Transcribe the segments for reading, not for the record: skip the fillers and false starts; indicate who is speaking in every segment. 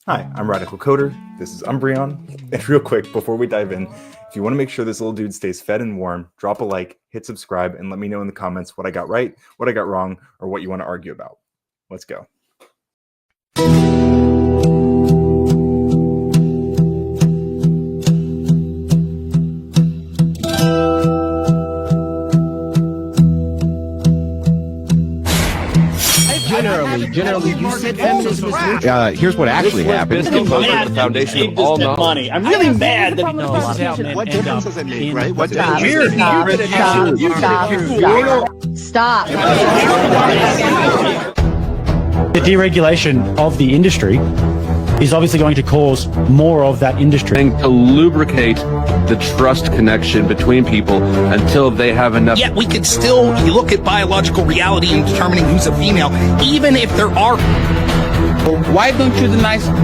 Speaker 1: Hi, I'm Radical Coder. This is Umbreon. And real quick, before we dive in, if you want to make sure this little dude stays fed and warm, drop a like, hit subscribe, and let me know in the comments what I got right, what I got wrong, or what you want to argue about. Let's go.
Speaker 2: Generally, you said feminism is neutral.
Speaker 3: Here's what actually happened.
Speaker 4: The foundation of all knowledge.
Speaker 5: I'm really mad that
Speaker 2: what difference does it make, right? What
Speaker 5: Stop.
Speaker 6: The deregulation of the industry is obviously going to cause more of that industry.
Speaker 7: And to lubricate the trust connection between people until they have enough.
Speaker 4: Yet we could still look at biological reality in determining who's a female, even if there are.
Speaker 8: Why don't you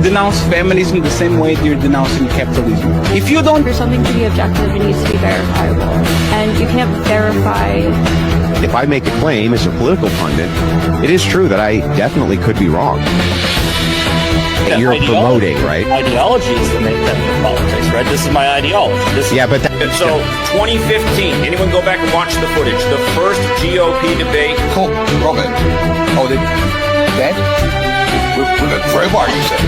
Speaker 8: denounce feminism the same way you're denouncing capitalism? If you don't...
Speaker 9: For something to be objective, it needs to be verifiable. And you can't verify...
Speaker 3: If I make a claim as a political pundit, it is true that I definitely could be wrong. That you're promoting, right?
Speaker 5: Ideology is the main thing in politics, right? This is my ideology.
Speaker 4: So, 2015, anyone go back and watch the footage? The first GOP debate.
Speaker 10: Cool, Robert. Oh, dead? We're good. Very far, you said.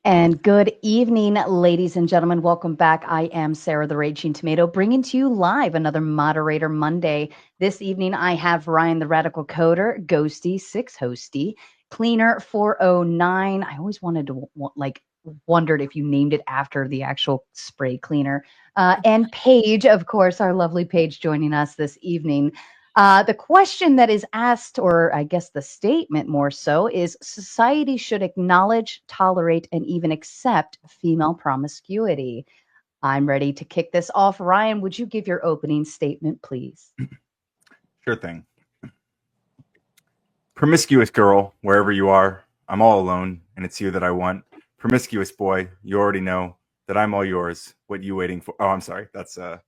Speaker 11: And good evening, ladies and gentlemen. Welcome back. I am Sarah the Raging Tomato, bringing to you live another Moderator Monday. This evening, I have Ryan the Radical Coder, Ghosty 6 Hosty, Cleaner 409. I always wanted to wondered if you named it after the actual spray cleaner. And Paige, of course, our lovely Paige, joining us this evening. The question that is asked, or I guess the statement more so, is society should acknowledge, tolerate, and even accept female promiscuity. I'm ready to kick this off. Ryan, would you give your opening statement, please?
Speaker 1: Sure thing. Promiscuous girl, wherever you are, I'm all alone, and it's you that I want. Promiscuous boy, you already know that I'm all yours. What you waiting for? Oh, I'm sorry. That's the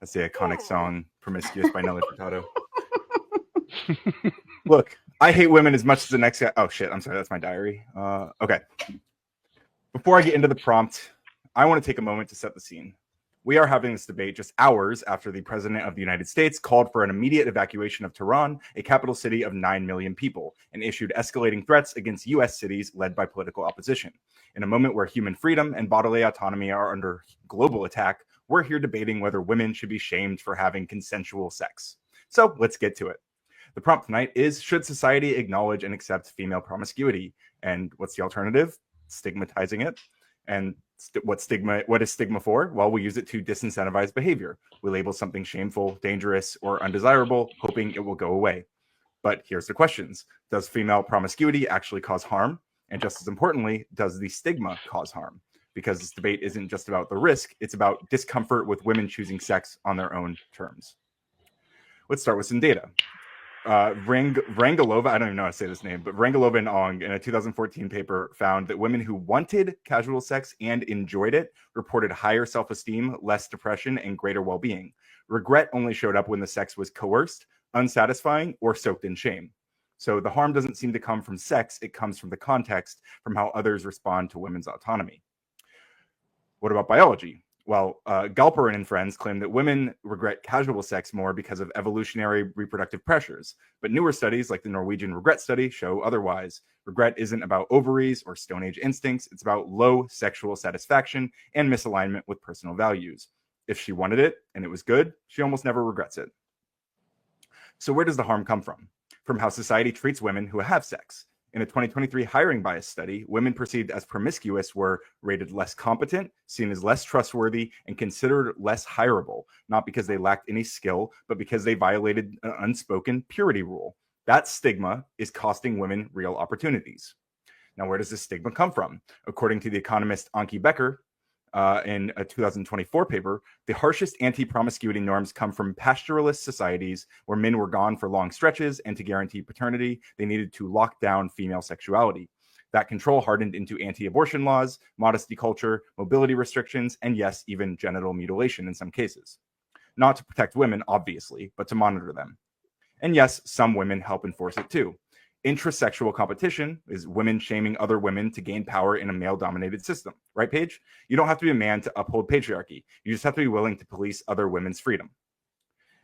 Speaker 1: iconic song "Promiscuous" by Nelly Furtado. Look, I hate women as much as the next guy. Oh shit, I'm sorry, that's my diary. Okay. Before I get into the prompt, I want to take a moment to set the scene. We are having this debate just hours after the President of the United States called for an immediate evacuation of Tehran, a capital city of 9 million people, and issued escalating threats against U.S. cities led by political opposition. In a moment where human freedom and bodily autonomy are under global attack, we're here debating whether women should be shamed for having consensual sex. So let's get to it. The prompt tonight is, should society acknowledge and accept female promiscuity? And what's the alternative? Stigmatizing it. And what is stigma for? Well, we use it to disincentivize behavior. We label something shameful, dangerous, or undesirable, hoping it will go away. But here's the questions. Does female promiscuity actually cause harm? And just as importantly, does the stigma cause harm? Because this debate isn't just about the risk, it's about discomfort with women choosing sex on their own terms. Let's start with some data. Rangelova, I don't even know how to say this name, but Rangelova and Ong in a 2014 paper found that women who wanted casual sex and enjoyed it reported higher self-esteem, less depression, and greater well-being. Regret only showed up when the sex was coerced, unsatisfying, or soaked in shame. So the harm doesn't seem to come from sex, it comes from the context, from how others respond to women's autonomy. What about biology? Well, Galperin and friends claim that women regret casual sex more because of evolutionary reproductive pressures. But newer studies, like the Norwegian regret study, show otherwise. Regret isn't about ovaries or Stone Age instincts. It's about low sexual satisfaction and misalignment with personal values. If she wanted it and it was good, she almost never regrets it. So where does the harm come from? from how society treats women who have sex. In a 2023 hiring bias study, women perceived as promiscuous were rated less competent, seen as less trustworthy, and considered less hireable, not because they lacked any skill, but because they violated an unspoken purity rule. That stigma is costing women real opportunities. Now, where does this stigma come from? According to the economist Anki Becker, in a 2024 paper, the harshest anti-promiscuity norms come from pastoralist societies where men were gone for long stretches, and to guarantee paternity, they needed to lock down female sexuality. That control hardened into anti-abortion laws, modesty culture, mobility restrictions, and yes, even genital mutilation in some cases. Not to protect women, obviously, but to monitor them. And yes, some women help enforce it too. Intrasexual competition is women shaming other women to gain power in a male-dominated system. Right, Paige? You don't have to be a man to uphold patriarchy. You just have to be willing to police other women's freedom.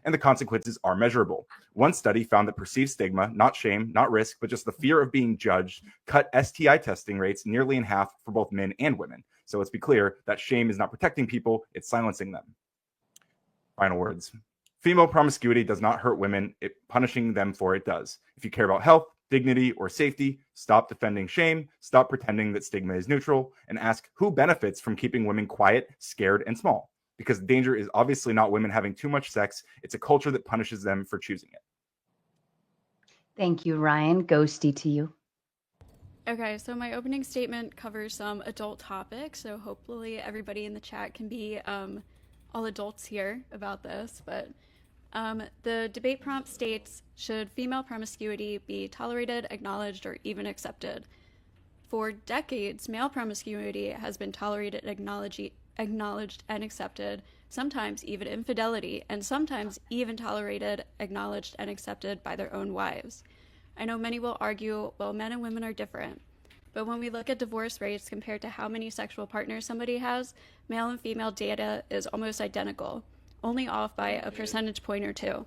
Speaker 1: And the consequences are measurable. One study found that perceived stigma, not shame, not risk, but just the fear of being judged, cut STI testing rates nearly in half for both men and women. So let's be clear, that shame is not protecting people, it's silencing them. Final words. Female promiscuity does not hurt women, punishing them for it does. If you care about health, dignity, or safety, stop defending shame, stop pretending that stigma is neutral, and ask who benefits from keeping women quiet, scared, and small. Because the danger is obviously not women having too much sex, it's a culture that punishes them for choosing it.
Speaker 11: Thank you, Ryan. Ghosty to you.
Speaker 12: Okay, so my opening statement covers some adult topics, so hopefully everybody in the chat can be all adults here about this, but the debate prompt states, should female promiscuity be tolerated, acknowledged, or even accepted? For decades, male promiscuity has been tolerated, acknowledged, and accepted, sometimes even infidelity, and sometimes even tolerated, acknowledged, and accepted by their own wives. I know many will argue, well, men and women are different. But when we look at divorce rates compared to how many sexual partners somebody has, male and female data is almost identical, only off by a percentage point or two.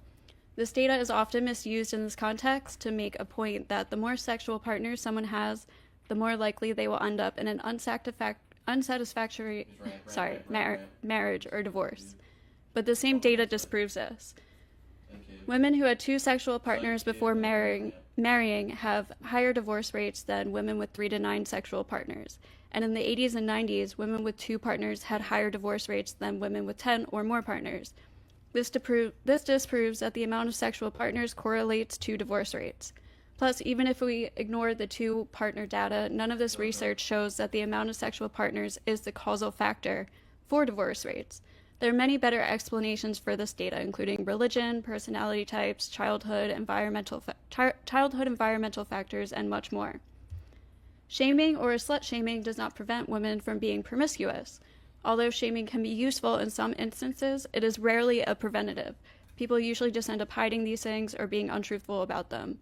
Speaker 12: This data is often misused in this context to make a point that the more sexual partners someone has, the more likely they will end up in an unsatisfactory marriage or divorce. But the same data disproves this. Women who had 2 sexual partners before marrying have higher divorce rates than women with 3 to 9 sexual partners. And in the 80s and 90s, women with 2 partners had higher divorce rates than women with 10 or more partners. This disproves that the amount of sexual partners correlates to divorce rates. Plus, even if we ignore the 2-partner data, none of this research shows that the amount of sexual partners is the causal factor for divorce rates. There are many better explanations for this data, including religion, personality types, childhood environmental factors, and much more. Shaming or slut-shaming does not prevent women from being promiscuous. Although shaming can be useful in some instances, it is rarely a preventative. People usually just end up hiding these things or being untruthful about them.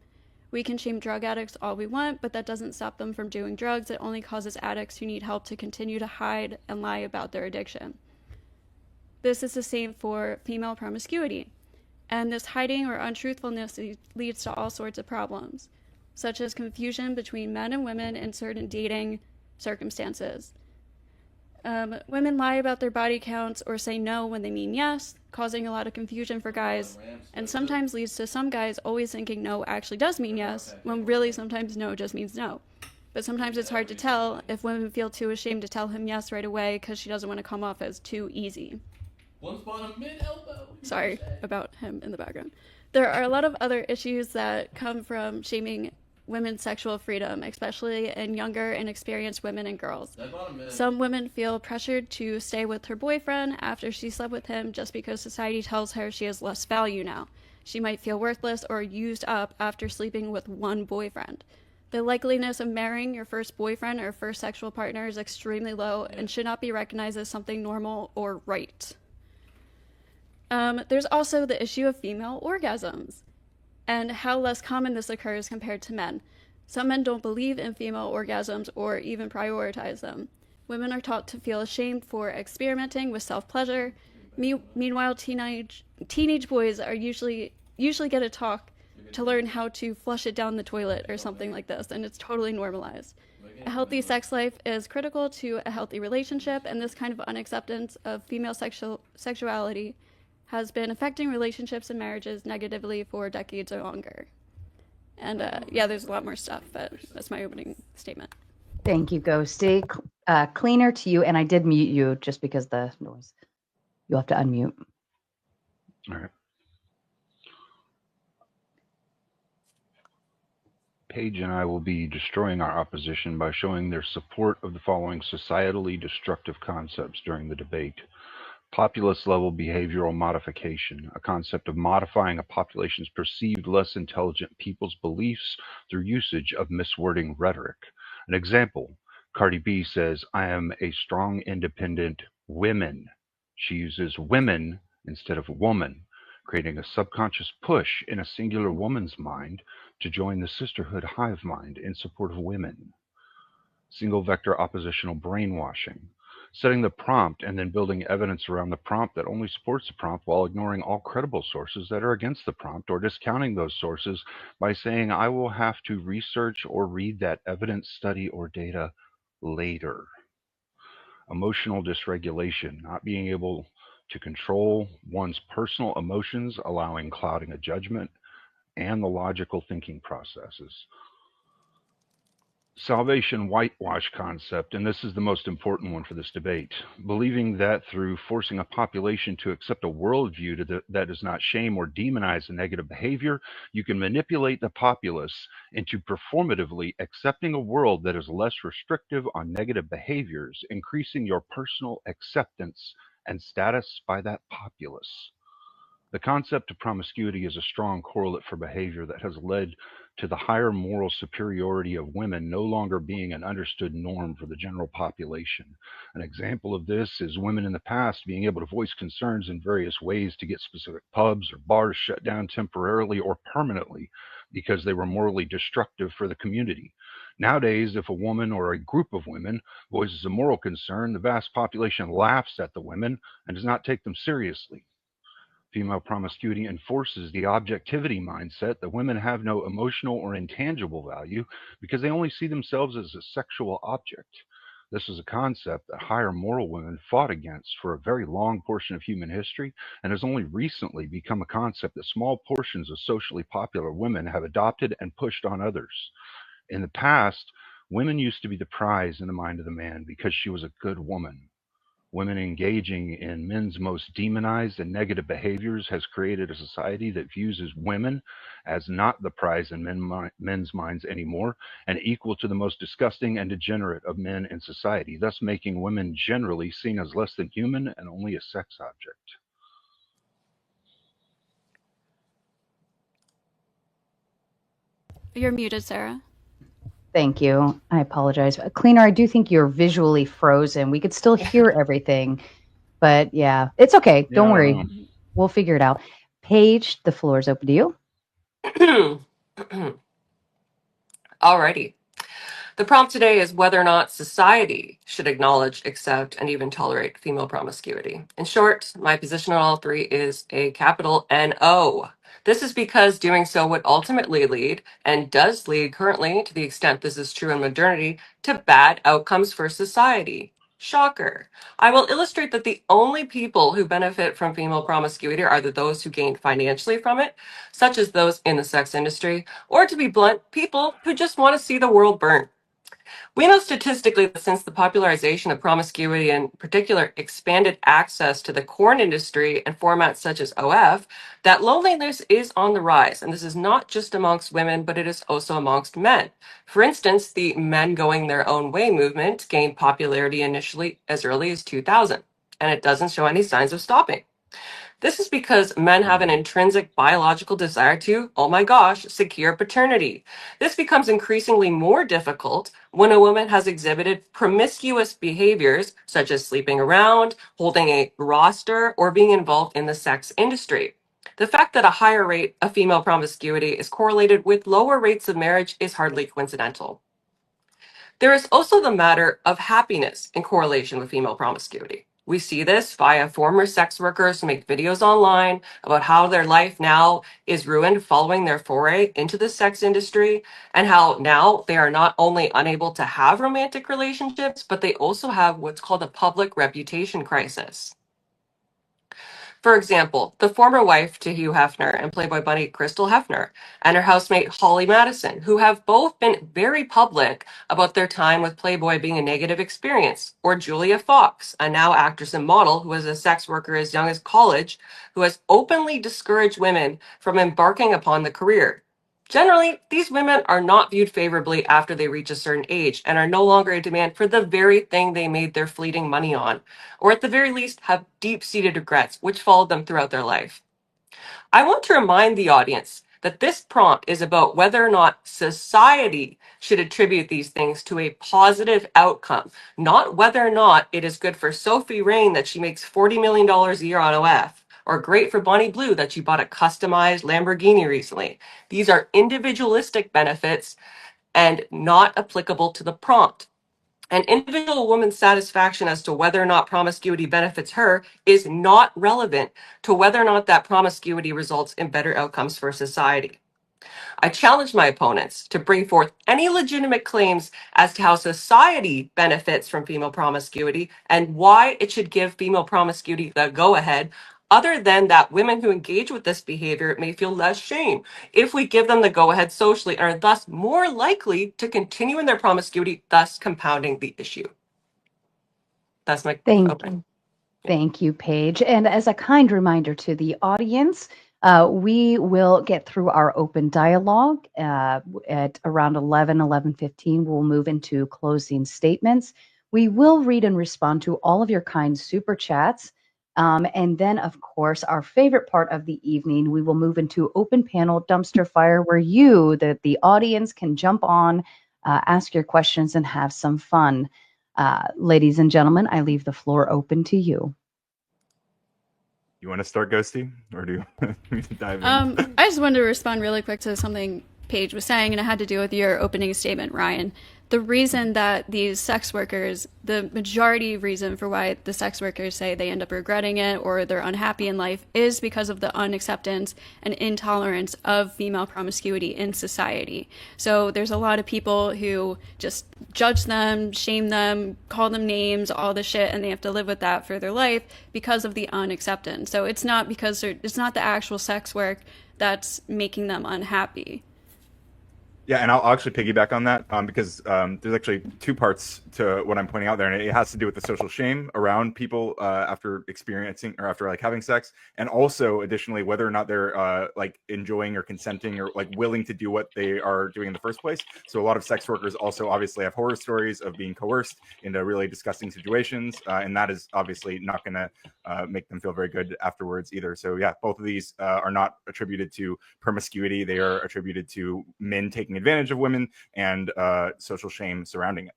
Speaker 12: We can shame drug addicts all we want, but that doesn't stop them from doing drugs. It only causes addicts who need help to continue to hide and lie about their addiction. This is the same for female promiscuity. And this hiding or untruthfulness leads to all sorts of problems, such as confusion between men and women in certain dating circumstances. Women lie about their body counts or say no when they mean yes, causing a lot of confusion for guys, and sometimes leads to some guys always thinking no actually does mean yes, when really sometimes no just means no. But sometimes it's hard to tell if women feel too ashamed to tell him yes right away because she doesn't want to come off as too easy. Sorry about him in the background. There are a lot of other issues that come from shaming women's sexual freedom, especially in younger and inexperienced women and girls. Some women feel pressured to stay with her boyfriend after she slept with him just because society tells her she has less value now. She might feel worthless or used up after sleeping with one boyfriend. The likeliness of marrying your first boyfriend or first sexual partner is extremely low and should not be recognized as something normal or right. There's also the issue of female orgasms and how less common this occurs compared to men. Some men don't believe in female orgasms or even prioritize them. Women are taught to feel ashamed for experimenting with self-pleasure. Meanwhile, teenage boys are usually get a talk to learn how to flush it down the toilet or something like this, and it's totally normalized. A healthy sex life is critical to a healthy relationship, and this kind of unacceptance of female sexuality has been affecting relationships and marriages negatively for decades or longer. And yeah, there's a lot more stuff, but that's my opening statement.
Speaker 11: Thank you, Ghosty. Cleaner to you, and I did mute you just because the noise. You'll have to unmute.
Speaker 13: All right. Paige and I will be destroying our opposition by showing their support of the following societally destructive concepts during the debate. Populace-level behavioral modification, a concept of modifying a population's perceived less intelligent people's beliefs through usage of miswording rhetoric. An example, Cardi B says, "I am a strong, independent women." She uses women instead of woman, creating a subconscious push in a singular woman's mind to join the sisterhood hive mind in support of women. Single vector oppositional brainwashing, setting the prompt and then building evidence around the prompt that only supports the prompt while ignoring all credible sources that are against the prompt, or discounting those sources by saying, "I will have to research or read that evidence, study, or data later." Emotional dysregulation, not being able to control one's personal emotions, allowing clouding of judgment and the logical thinking processes. Salvation whitewash concept, and this is the most important one for this debate, believing that through forcing a population to accept a worldview that does not shame or demonize a negative behavior, you can manipulate the populace into performatively accepting a world that is less restrictive on negative behaviors, increasing your personal acceptance and status by that populace. The concept of promiscuity is a strong correlate for behavior that has led to the higher moral superiority of women no longer being an understood norm for the general population. An example of this is women in the past being able to voice concerns in various ways to get specific pubs or bars shut down temporarily or permanently because they were morally destructive for the community. Nowadays, if a woman or a group of women voices a moral concern, the vast population laughs at the women and does not take them seriously. Female promiscuity enforces the objectivity mindset that women have no emotional or intangible value because they only see themselves as a sexual object. This is a concept that higher moral women fought against for a very long portion of human history and has only recently become a concept that small portions of socially popular women have adopted and pushed on others. In the past, women used to be the prize in the mind of the man because she was a good woman. Women engaging in men's most demonized and negative behaviors has created a society that views women as not the prize in men's minds anymore and equal to the most disgusting and degenerate of men in society, thus making women generally seen as less than human and only a sex object.
Speaker 12: You're muted, Sarah.
Speaker 11: Thank you. I apologize. Cleaner, I do think you're visually frozen. We could still hear everything, but yeah, it's okay. Don't worry. We'll figure it out. Paige, the floor is open to you.
Speaker 14: Alrighty. The prompt today is whether or not society should acknowledge, accept, and even tolerate female promiscuity. In short, my position on all three is a capital N-O. This is because doing so would ultimately lead, and does lead currently, to the extent this is true in modernity, to bad outcomes for society. Shocker. I will illustrate that the only people who benefit from female promiscuity are those who gain financially from it, such as those in the sex industry, or to be blunt, people who just want to see the world burn. We know statistically that since the popularization of promiscuity, in particular expanded access to the porn industry and formats such as OF, that loneliness is on the rise. And this is not just amongst women, but it is also amongst men. For instance, the men going their own way movement gained popularity initially as early as 2000, and it doesn't show any signs of stopping. This is because men have an intrinsic biological desire to, oh my gosh, secure paternity. This becomes increasingly more difficult when a woman has exhibited promiscuous behaviors, such as sleeping around, holding a roster, or being involved in the sex industry. The fact that a higher rate of female promiscuity is correlated with lower rates of marriage is hardly coincidental. There is also the matter of happiness in correlation with female promiscuity. We see this via former sex workers who make videos online about how their life now is ruined following their foray into the sex industry, and how now they are not only unable to have romantic relationships, but they also have what's called a public reputation crisis. For example, the former wife to Hugh Hefner and Playboy bunny Crystal Hefner, and her housemate Holly Madison, who have both been very public about their time with Playboy being a negative experience. Or Julia Fox, a now actress and model who was a sex worker as young as college, who has openly discouraged women from embarking upon the career. Generally, these women are not viewed favorably after they reach a certain age and are no longer in demand for the very thing they made their fleeting money on, or at the very least have deep-seated regrets which followed them throughout their life. I want to remind the audience that this prompt is about whether or not society should attribute these things to a positive outcome, not whether or not it is good for Sophie Rain that she makes $40 million a year on OF, or great for Bonnie Blue that she bought a customized Lamborghini recently. These are individualistic benefits and not applicable to the prompt. An individual woman's satisfaction as to whether or not promiscuity benefits her is not relevant to whether or not that promiscuity results in better outcomes for society. I challenge my opponents to bring forth any legitimate claims as to how society benefits from female promiscuity and why it should give female promiscuity the go-ahead, other than that women who engage with this behavior may feel less shame if we give them the go-ahead socially and are thus more likely to continue in their promiscuity, thus compounding the issue. That's my opening.
Speaker 11: Thank you, Paige. And as a kind reminder to the audience, we will get through our open dialogue at around 11:15. We'll move into closing statements. We will read and respond to all of your kind super chats. And then, of course, our favorite part of the evening, we will move into open panel dumpster fire where you, the audience, can jump on, ask your questions, and have some fun. Ladies and gentlemen, I leave the floor open to you.
Speaker 1: You want to start, Ghosty, or do you want me to dive in?
Speaker 12: I just wanted to respond really quick to something Paige was saying, and it had to do with your opening statement, Ryan. The reason that these sex workers, the majority reason for why the sex workers say they end up regretting it or they're unhappy in life is because of the unacceptance and intolerance of female promiscuity in society. So there's a lot of people who just judge them, shame them, call them names, all this shit, and they have to live with that for their life because of the unacceptance. So it's not because it's not the actual sex work that's making them unhappy.
Speaker 1: Yeah, and I'll actually piggyback on that because there's actually two parts to what I'm pointing out there, and it has to do with the social shame around people after experiencing or after like having sex, and also additionally whether or not they're like enjoying or consenting or like willing to do what they are doing in the first place. So a lot of sex workers also obviously have horror stories of being coerced into really disgusting situations, and that is obviously not going to make them feel very good afterwards either. So yeah, both of these are not attributed to promiscuity; they are attributed to men taking advantage of women and social shame surrounding it.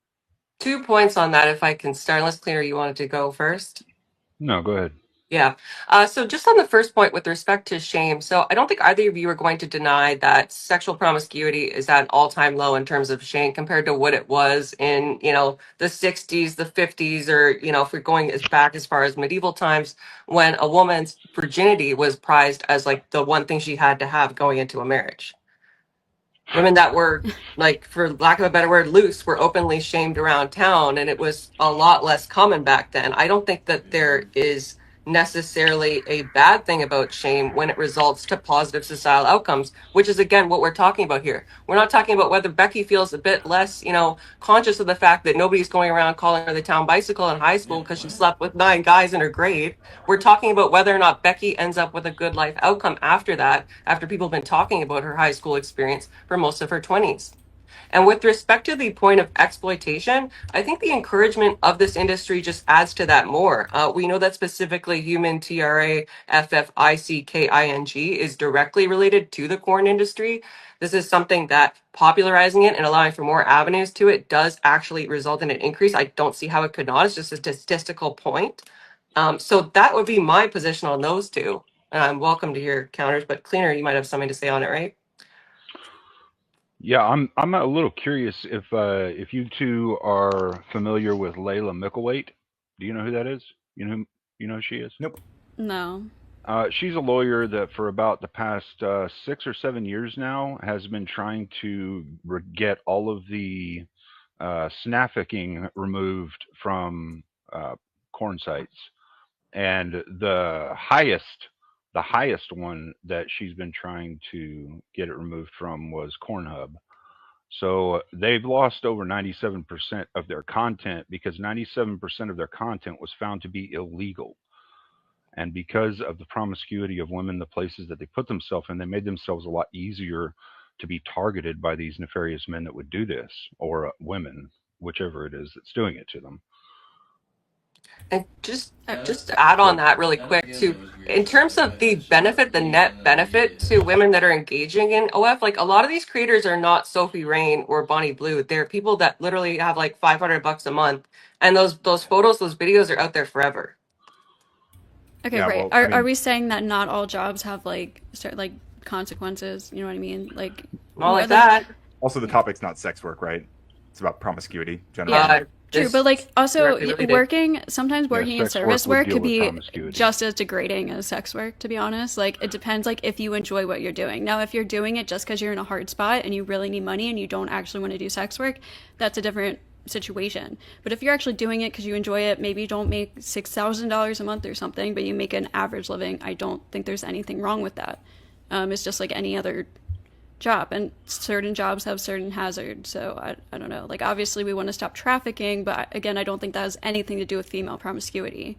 Speaker 14: 2 points on that, if I can start. Unless Cleaner, you wanted to go first.
Speaker 13: No, go ahead.
Speaker 14: Yeah. So just on the first point with respect to shame, so I don't think either of you are going to deny that sexual promiscuity is at an all-time low in terms of shame compared to what it was in, the 60s, the 50s, or, if we're going as back as far as medieval times when a woman's virginity was prized as like the one thing she had to have going into a marriage. Women that were, like, for lack of a better word, loose, were openly shamed around town, and it was a lot less common back then. I don't think that there is necessarily a bad thing about shame when it results to positive societal outcomes, which is, again, what we're talking about here. We're not talking about whether Becky feels a bit less, conscious of the fact that nobody's going around calling her the town bicycle in high school because she slept with 9 guys in her grade. We're talking about whether or not Becky ends up with a good life outcome after that, after people have been talking about her high school experience for most of her 20s. And with respect to the point of exploitation, I think the encouragement of this industry just adds to that more. We know that specifically human TRAFFICKING is directly related to the corn industry. This is something that popularizing it and allowing for more avenues to it does actually result in an increase. I don't see how it could not. It's just a statistical point. So that would be my position on those two. And I'm welcome to hear counters, but Cleaner, you might have something to say on it, right?
Speaker 13: Yeah, I'm a little curious if you two are familiar with Layla Micklethwait. Do you know who that is? You know who she is?
Speaker 1: Nope.
Speaker 12: No.
Speaker 13: She's a lawyer that for about the past 6 or 7 years now has been trying to get all of the snafficking removed from corn sites. And the highest one that she's been trying to get it removed from was Pornhub. So they've lost over 97% of their content because 97% of their content was found to be illegal. And because of the promiscuity of women, the places that they put themselves in, they made themselves a lot easier to be targeted by these nefarious men that would do this, or women, whichever it is that's doing it to them.
Speaker 14: And just to add on that really quick too, in terms of the benefit, the net benefit to women that are engaging in OF, like a lot of these creators are not Sophie Rain or Bonnie Blue. They're people that literally have like $500 a month, and those photos, those videos are out there forever.
Speaker 12: Okay,
Speaker 1: Yeah,
Speaker 12: right.
Speaker 1: well,
Speaker 12: Are we saying that not all jobs have like consequences? You know what I mean? Like
Speaker 14: not like that.
Speaker 1: Also, the topic's not sex work, right? It's about promiscuity generally.
Speaker 12: True, but like also
Speaker 1: working
Speaker 12: sometimes working in service work could be just as degrading as sex work, to be honest. Like it depends like if you enjoy what you're doing. Now if you're doing it just because you're in a hard spot and you really need money and you don't actually want to do sex work, that's a different situation. But if you're actually doing it because you enjoy it, maybe you don't make $6,000 a month or something, but you make an average living, I don't think there's anything wrong with that. It's just like any other job, and certain jobs have certain hazards. So I don't know, like obviously we want to stop trafficking, but again, I don't think that has anything to do with female promiscuity.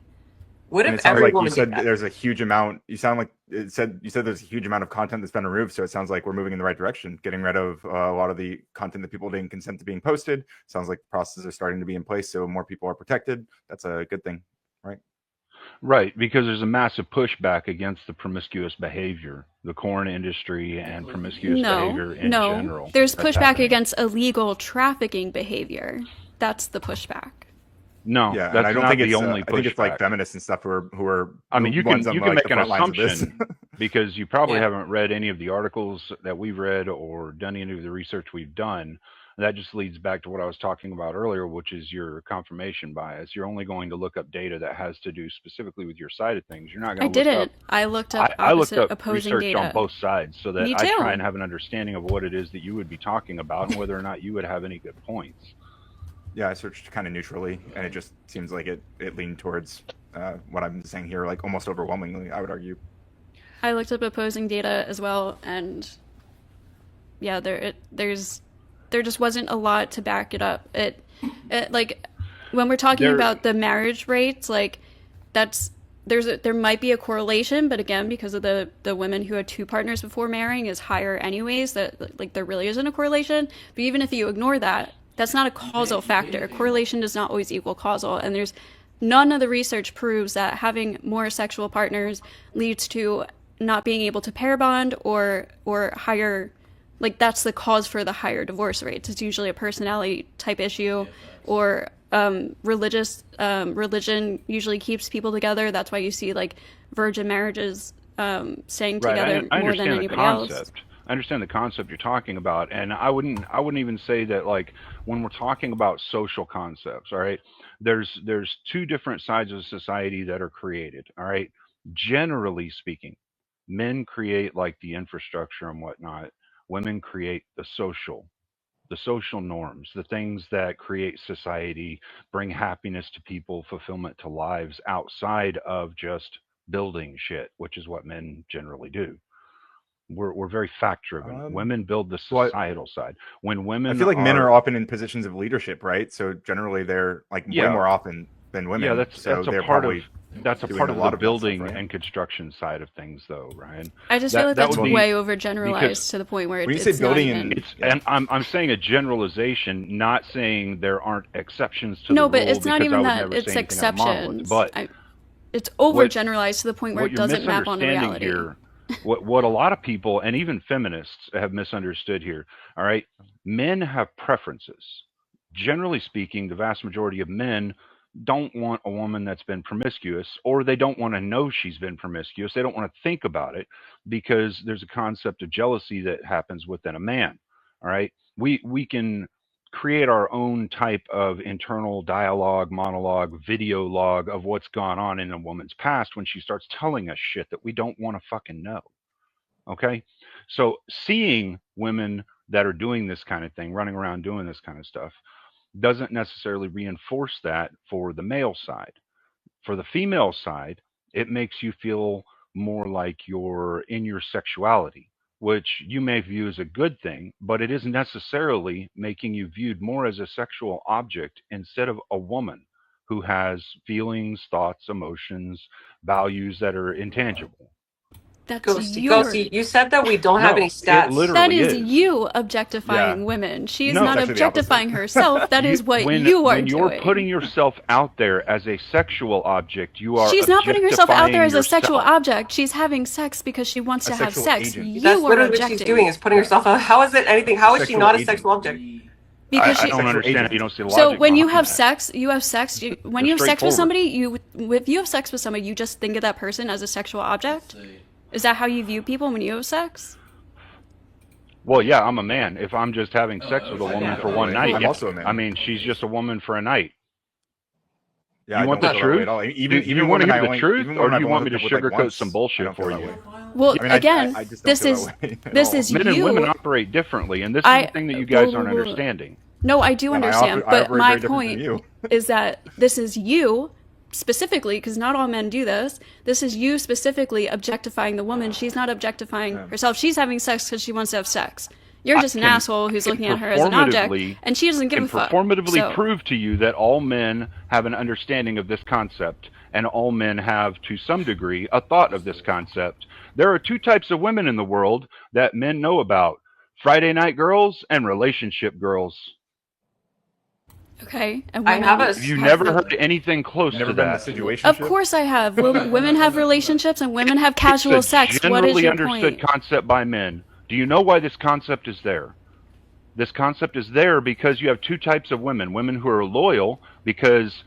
Speaker 14: What
Speaker 1: if every woman you said there's a huge amount, you sound like you said there's a huge amount of content that's been removed, so it sounds like we're moving in the right direction, getting rid of a lot of the content that people didn't consent to being posted. Sounds like processes are starting to be in place, so more people are protected. That's a good thing, right?
Speaker 13: Right, because there's a massive pushback against the promiscuous behavior, the porn industry and promiscuous behavior in general.
Speaker 12: There's pushback against illegal trafficking behavior. That's the pushback.
Speaker 13: No,
Speaker 1: yeah,
Speaker 13: that's
Speaker 1: and I don't
Speaker 13: not
Speaker 1: think
Speaker 13: the
Speaker 1: it's
Speaker 13: only
Speaker 1: I think it's
Speaker 13: pushback.
Speaker 1: like feminists and stuff who are
Speaker 13: I mean, you can make an assumption because you probably
Speaker 14: Yeah.
Speaker 13: haven't read any of the articles that we've read or done any of the research we've done. That just leads back to what I was talking about earlier, which is your confirmation bias. You're only going to look up data that has to do specifically with your side of things. You're not going to look up.
Speaker 12: I looked up
Speaker 13: I looked up
Speaker 12: opposing
Speaker 13: research
Speaker 12: data
Speaker 13: on both sides so that
Speaker 12: Me
Speaker 13: I
Speaker 12: too.
Speaker 13: try and have an understanding of what it is that you would be talking about and whether or not you would have any good points.
Speaker 1: Yeah, I searched kind of neutrally, and it just seems like it leaned towards what I'm saying here, like almost overwhelmingly, I would argue.
Speaker 12: I looked up opposing data as well, and yeah, there just wasn't a lot to back it up. It like when we're talking about the marriage rates, like there might be a correlation, but again, because of the women who had two partners before marrying is higher anyways, that like there really isn't a correlation. But even if you ignore that, that's not a causal factor. Correlation does not always equal causal, and there's none of the research proves that having more sexual partners leads to not being able to pair bond or higher, like that's the cause for the higher divorce rates. It's usually a personality type issue or religion usually keeps people together. That's why you see like virgin marriages staying together more than anybody else.
Speaker 13: I understand the concept you're talking about, and I wouldn't even say that like when we're talking about social concepts, all right, there's two different sides of society that are created, all right. Generally speaking, men create like the infrastructure and whatnot. Women create the social norms, the things that create society, bring happiness to people, fulfillment to lives outside of just building shit, which is what men generally do. We're very fact driven. Women build the societal side. When women,
Speaker 1: I feel like men are often in positions of leadership, right? So generally, they're like way more often than women.
Speaker 13: Yeah, that's
Speaker 1: a
Speaker 13: part of the building
Speaker 1: stuff, right?
Speaker 13: and construction side of things, though, Ryan.
Speaker 12: I just feel like that's way overgeneralized to the point where
Speaker 1: when you say building
Speaker 13: and I'm saying a generalization, not saying there aren't exceptions to the rule.
Speaker 12: No, but it's not even that it's exceptions. But it's overgeneralized to the point where it doesn't map on reality.
Speaker 13: Here, what a lot of people and even feminists have misunderstood here, all right, men have preferences. Generally speaking, the vast majority of men don't want a woman that's been promiscuous, or they don't want to know she's been promiscuous. They don't want to think about it because there's a concept of jealousy that happens within a man. All right, we can create our own type of internal dialogue, monologue, video log of what's gone on in a woman's past when she starts telling us shit that we don't want to fucking know. Okay, so seeing women that are doing this kind of thing, running around doing this kind of stuff, doesn't necessarily reinforce that for the male side. For the female side, it makes you feel more like you're in your sexuality, which you may view as a good thing, but it isn't necessarily making you viewed more as a sexual object instead of a woman who has feelings, thoughts, emotions, values that are intangible.
Speaker 12: That's
Speaker 14: Ghosty, you said that we don't have any stats.
Speaker 12: That is you objectifying women. She's not objectifying herself. That is what you are
Speaker 13: when you're
Speaker 12: doing.
Speaker 13: putting yourself out there as a sexual object, you are.
Speaker 12: She's not putting herself out there as a
Speaker 13: objectifying
Speaker 12: sexual
Speaker 13: yourself.
Speaker 12: object. She's having sex because she wants to have sex. You
Speaker 14: That's
Speaker 12: are
Speaker 14: literally
Speaker 12: objecting.
Speaker 14: what she's doing, is putting herself out. How is it anything? How is she not a sexual object?
Speaker 12: Because
Speaker 13: I don't understand it. You don't see the
Speaker 12: So
Speaker 13: logic
Speaker 12: when you
Speaker 13: behind
Speaker 12: have
Speaker 13: that.
Speaker 12: sex, you have sex. When you have sex with somebody, if you have sex with somebody, you just think of that person as a sexual object. Is that how you view people when you have sex?
Speaker 13: Well, yeah, I'm a man. If I'm just having sex with a woman for one night,
Speaker 1: I'm also a man.
Speaker 13: I mean, she's just a woman for a night.
Speaker 1: Yeah,
Speaker 13: you want the truth?
Speaker 1: Even
Speaker 13: you want to
Speaker 1: when I
Speaker 13: hear the
Speaker 1: only-
Speaker 13: truth,
Speaker 1: even
Speaker 13: or
Speaker 1: when
Speaker 13: do
Speaker 1: I've
Speaker 13: you want me
Speaker 1: only
Speaker 13: to
Speaker 1: hooked up with, like,
Speaker 13: sugarcoat
Speaker 1: once,
Speaker 13: some
Speaker 1: I
Speaker 13: bullshit
Speaker 1: don't
Speaker 13: for
Speaker 1: feel
Speaker 13: you?
Speaker 1: that way.
Speaker 12: Well,
Speaker 1: I mean,
Speaker 12: again,
Speaker 1: I just don't
Speaker 12: this
Speaker 1: feel
Speaker 12: is
Speaker 1: that way at
Speaker 12: this
Speaker 1: all.
Speaker 12: is
Speaker 13: Men
Speaker 12: you.
Speaker 13: and women operate differently, and this is the thing that you guys aren't understanding.
Speaker 12: No, I do
Speaker 1: And I
Speaker 12: understand,
Speaker 1: operate
Speaker 12: but
Speaker 1: very
Speaker 12: my
Speaker 1: different than
Speaker 12: point
Speaker 1: you.
Speaker 12: is that this is you specifically, because not all men do this. This is you specifically objectifying the woman. She's not objectifying herself. She's having sex because she wants to have sex. You're just an asshole who's looking at her as an object, and she doesn't give a fuck.
Speaker 13: Performatively
Speaker 12: So-
Speaker 13: prove to you that all men have an understanding of this concept, and all men have, to some degree, a thought of this concept. There are two types of women in the world that men know about: Friday night girls and relationship girls.
Speaker 12: Okay, and
Speaker 14: I have a-
Speaker 13: Have you never heard anything close to that?
Speaker 12: Of course I have. Women have relationships and women have casual
Speaker 13: It's a
Speaker 12: sex. What is
Speaker 13: generally
Speaker 12: your
Speaker 13: understood
Speaker 12: point?
Speaker 13: concept by men. Do you know why this concept is there? This concept is there because you have two types of women. Women who are loyal because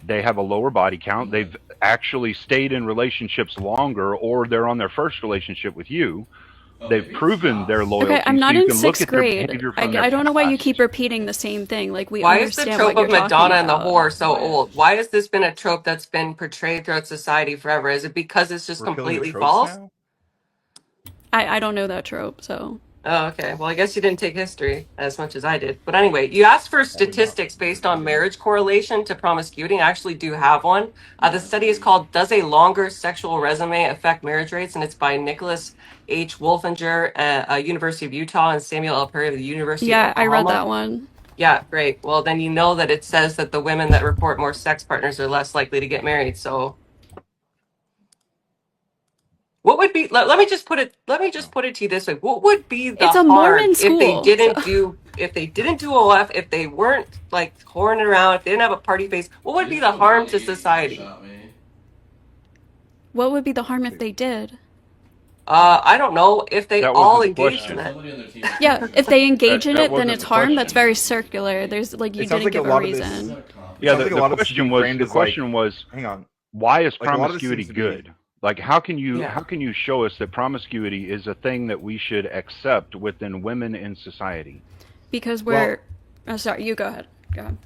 Speaker 13: they have a lower body count. They've actually stayed in relationships longer, or they're on their first relationship with you. They've proven their loyalty.
Speaker 12: Okay, I'm not
Speaker 13: so you
Speaker 12: in
Speaker 13: can look
Speaker 12: sixth
Speaker 13: at their
Speaker 12: grade.
Speaker 13: behavior from their
Speaker 12: I don't know why you
Speaker 13: past.
Speaker 12: keep repeating the same thing. Like we
Speaker 14: Why is the
Speaker 12: understand
Speaker 14: trope
Speaker 12: what
Speaker 14: of
Speaker 12: you're talking
Speaker 14: Madonna and the
Speaker 12: about.
Speaker 14: whore so old? Why has this been a trope that's been portrayed throughout society forever? Is it because it's just
Speaker 1: We're killing the
Speaker 14: completely
Speaker 1: tropes
Speaker 14: false?
Speaker 1: now?
Speaker 12: I don't know that trope, so.
Speaker 14: Oh, okay. Well, I guess you didn't take history as much as I did. But anyway, you asked for statistics based on marriage correlation to promiscuity. I actually do have one. The study is called "Does a Longer Sexual Resume Affect Marriage Rates?" and it's by Nicholas H. Wolfinger at University of Utah and Samuel L. Perry of the University
Speaker 12: Yeah,
Speaker 14: of
Speaker 12: I read
Speaker 14: Oklahoma.
Speaker 12: that one.
Speaker 14: Yeah, great. Well, then you know that it says that the women that report more sex partners are less likely to get married. So what would be, let me just put it to you this way. What would be the
Speaker 12: It's a
Speaker 14: harm
Speaker 12: Mormon
Speaker 14: if they
Speaker 12: school,
Speaker 14: didn't
Speaker 12: so-
Speaker 14: do OF, if they weren't like whoring around, if they didn't have a party face, what would be the harm to society?
Speaker 12: What would be the harm if they did?
Speaker 14: I don't know, if they
Speaker 13: That
Speaker 14: all
Speaker 13: wasn't the
Speaker 14: engaged in
Speaker 13: question.
Speaker 14: it.
Speaker 12: Yeah, if they engage in
Speaker 13: That
Speaker 12: it, then
Speaker 13: wasn't
Speaker 12: it's
Speaker 13: the
Speaker 12: harm.
Speaker 13: question.
Speaker 12: That's very circular. There's like you
Speaker 1: It sounds
Speaker 12: didn't
Speaker 1: like
Speaker 12: give
Speaker 1: a
Speaker 12: a
Speaker 1: lot of this-
Speaker 12: reason.
Speaker 13: Yeah,
Speaker 1: Sounds like a lot of this should be framed as, like-
Speaker 13: was,
Speaker 1: hang on.
Speaker 13: why is
Speaker 1: Like, a lot of this
Speaker 13: promiscuity
Speaker 1: seems to be-
Speaker 13: good? Like, how can you
Speaker 14: Yeah.
Speaker 13: show us that promiscuity is a thing that we should accept within women in society?
Speaker 12: Because we're. Oh, sorry, you go ahead. Go ahead.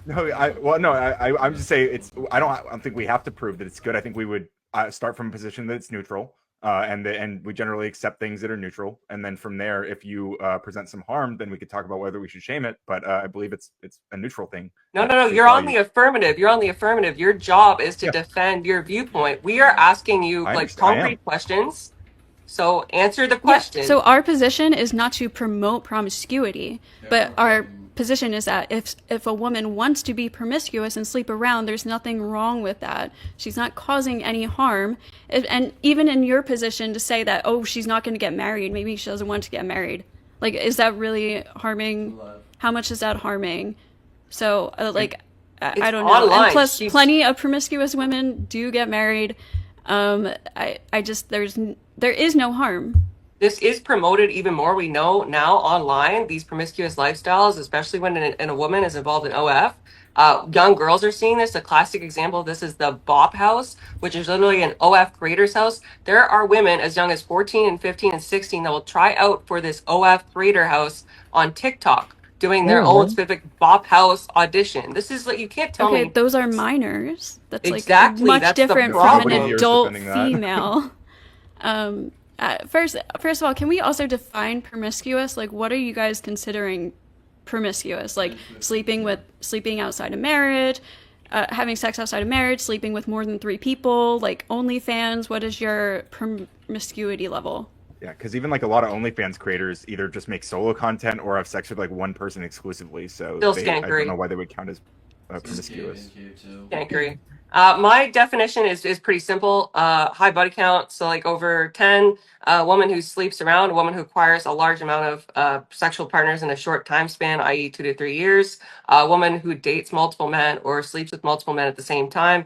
Speaker 1: No, I'm just saying it's. I don't think we have to prove that it's good. I think we would start from a position that it's neutral, and we generally accept things that are neutral, and then from there, if you present some harm, then we could talk about whether we should shame it. But I believe it's a neutral thing.
Speaker 14: No, you're on the affirmative. You're on the affirmative. Your job is to defend your viewpoint. We are asking you like
Speaker 1: understand. I am.
Speaker 14: concrete questions. So answer the
Speaker 12: Yeah,
Speaker 14: question.
Speaker 12: so our position is not to promote promiscuity, but our position is that if a woman wants to be promiscuous and sleep around, there's nothing wrong with that. She's not causing any harm. And even in your position to say that, oh, she's not going to get married, maybe she doesn't want to get married. Like, is that really harming? How much is that harming? So, I don't know.
Speaker 14: online.
Speaker 12: And plus,
Speaker 14: She's-
Speaker 12: plenty of promiscuous women do get married. I just, there is no harm.
Speaker 14: This is promoted even more. We know now online, these promiscuous lifestyles, especially when a woman is involved in OF. Young girls are seeing this. A classic example of this is the Bop House, which is literally an OF creator's house. There are women as young as 14 and 15 and 16 that will try out for this OF creator house on TikTok, doing their own specific Bop House audition. This is like, you can't tell
Speaker 12: Okay,
Speaker 14: me.
Speaker 12: those are minors. That's
Speaker 14: Exactly,
Speaker 12: like much
Speaker 14: that's the
Speaker 12: different from
Speaker 14: problem.
Speaker 12: an
Speaker 1: Years
Speaker 12: adult
Speaker 1: defending that.
Speaker 12: female. First of all, can we also define promiscuous? Like, what are you guys considering promiscuous? Like sleeping outside of marriage, having sex outside of marriage, sleeping with more than 3 people, like OnlyFans. What is your promiscuity level?
Speaker 1: Yeah, because even like a lot of OnlyFans creators either just make solo content or have sex with like one person exclusively. So
Speaker 14: Still
Speaker 1: I
Speaker 14: skankery.
Speaker 1: don't know why they would count as promiscuous.
Speaker 14: Skankery. My definition is pretty simple. High body count, so like over 10. A woman who sleeps around, a woman who acquires a large amount of sexual partners in a short time span, i.e. 2 to 3 years. A woman who dates multiple men or sleeps with multiple men at the same time,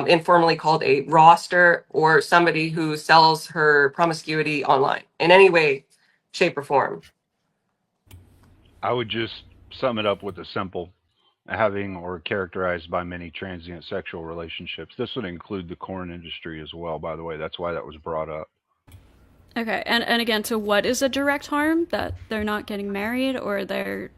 Speaker 14: informally called a roster, or somebody who sells her promiscuity online in any way, shape, or form.
Speaker 13: I would just sum it up with a simple: having or characterized by many transient sexual relationships. This would include the corn industry as well, by the way. That's why that was brought up.
Speaker 12: Okay, and again, so what is a direct harm? That they're not getting married, or they're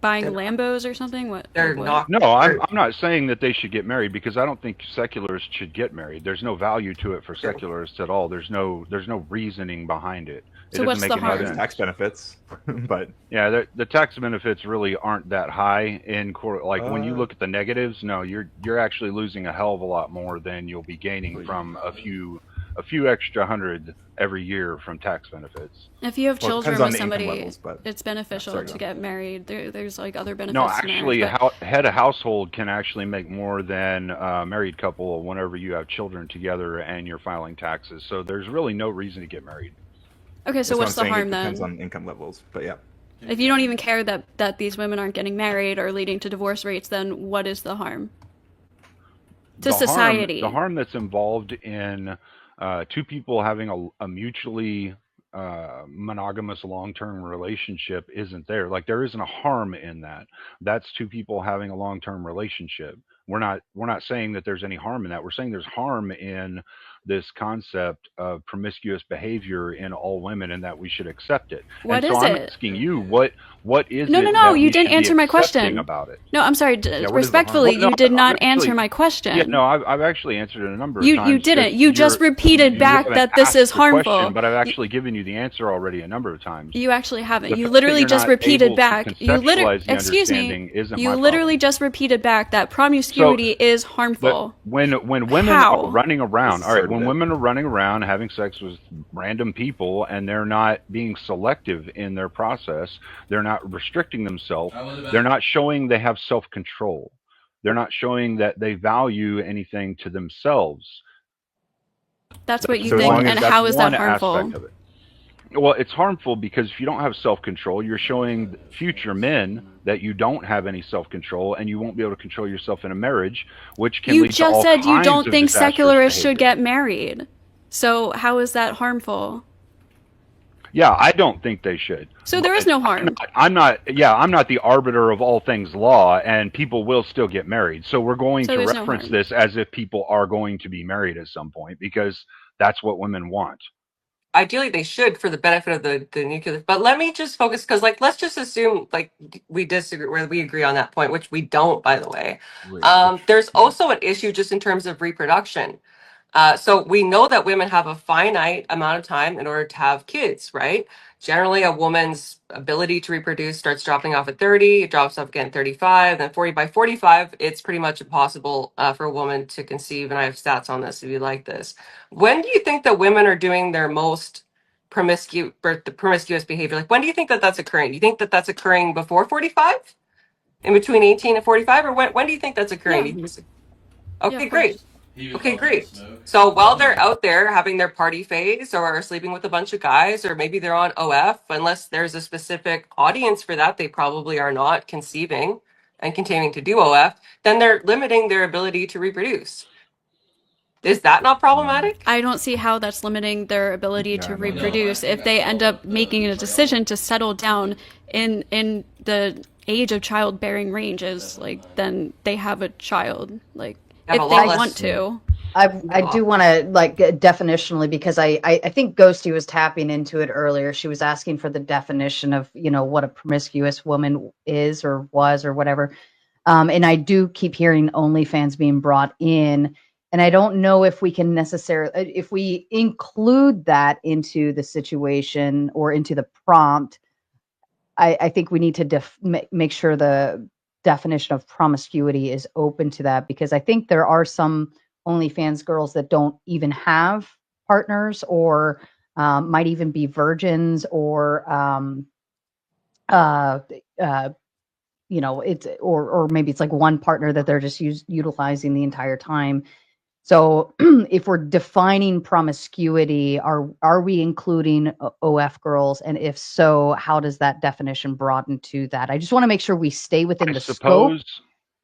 Speaker 12: buying Lambos or something? What?
Speaker 14: They're not.
Speaker 13: No, I'm not saying that they should get married, because I don't think secularists should get married. There's no value to it for secularists at all. There's no reasoning behind it.
Speaker 12: So what's the harm?
Speaker 1: There's tax benefits, but
Speaker 13: yeah, the tax benefits really aren't that high in court. Like when you look at the negatives, no, you're actually losing a hell of a lot more than you'll be gaining from a few extra hundred every year from tax benefits.
Speaker 12: If you have children with somebody,
Speaker 1: levels,
Speaker 12: it's beneficial to get married. There's like other benefits.
Speaker 13: No, actually, head of household can actually make more than a married couple whenever you have children together and you're filing taxes. So there's really no reason to get married.
Speaker 12: Okay, so what's the harm then?
Speaker 1: It depends on income levels, but yeah.
Speaker 12: If you don't even care that these women aren't getting married or leading to divorce rates, then what is the harm to society?
Speaker 13: The harm that's involved in 2 people having a mutually monogamous long-term relationship isn't there. Like there isn't a harm in that. That's 2 people having a long-term relationship. We're not saying that there's any harm in that. We're saying there's harm in this concept of promiscuous behavior in all women, and that we should accept it.
Speaker 12: What
Speaker 13: and
Speaker 12: is
Speaker 13: so I'm
Speaker 12: it?
Speaker 13: asking you, what is it?
Speaker 12: No, you didn't
Speaker 13: should be
Speaker 12: answer my question
Speaker 13: accepting about it?
Speaker 12: No, I'm sorry. Respectfully, you did not answer my question.
Speaker 13: Yeah, no, I've actually answered it a number of times.
Speaker 12: You didn't. You just repeated back that this is harmful.
Speaker 13: Question, but I've actually given you the answer already a number of times.
Speaker 12: You actually haven't. You literally just repeated back. You literally, excuse me. You literally just repeated back that promiscuity is harmful.
Speaker 13: When women are running around, all right, when women are running around having sex with random people and they're not being selective in their process, they're not restricting themselves, they're not showing they have self-control, they're not showing that they value anything to themselves.
Speaker 12: That's what you think, and how is that harmful?
Speaker 13: Well, it's harmful because if you don't have self-control, you're showing future men that you don't have any self-control, and you won't be able to control yourself in a marriage, which can lead to all kinds of
Speaker 12: You just said you don't think secularists
Speaker 13: behavior.
Speaker 12: should get married. So how is that harmful?
Speaker 13: Yeah, I don't think they should.
Speaker 12: So there is no harm.
Speaker 13: I'm not the arbiter of all things law, and people will still get married. So we're going to reference this as if people are going to be married at some point, because that's what women want.
Speaker 14: Ideally, they should for the benefit of the nuclear. But let me just focus, because let's just assume we disagree, where we agree on that point, which we don't, by the way. There's also an issue just in terms of reproduction. So we know that women have a finite amount of time in order to have kids, right? Generally, a woman's ability to reproduce starts dropping off at 30, it drops off again at 35, then 40. By 45, it's pretty much impossible for a woman to conceive, and I have stats on this if you like this. When do you think that women are doing their most promiscuous behavior? Like, when do you think that that's occurring? Do you think that that's occurring before 45? In between 18 and 45? Or when do you think that's occurring?
Speaker 12: Yeah.
Speaker 14: Okay, great. Okay, great. So while they're out there having their party phase or sleeping with a bunch of guys, or maybe they're on OF, unless there's a specific audience for that, they probably are not conceiving and continuing to do OF, then they're limiting their ability to reproduce. Is that not problematic?
Speaker 12: I don't see how that's limiting their ability to reproduce if they end up making a decision to settle down in the age of childbearing ranges, like, then they have a child, like, if they want to.
Speaker 11: I do want to, like, definitionally, because I think Ghosty was tapping into it earlier. She was asking for the definition of, what a promiscuous woman is or was or whatever. And I do keep hearing OnlyFans being brought in. And I don't know if we can necessarily, if we include that into the situation or into the prompt, I think we need to make sure the definition of promiscuity is open to that, because I think there are some OnlyFans girls that don't even have partners, or might even be virgins, or it's or maybe it's like one partner that they're just utilizing the entire time. So if we're defining promiscuity, are we including OF girls? And if so, how does that definition broaden to that? I just want to make sure we stay within the scope.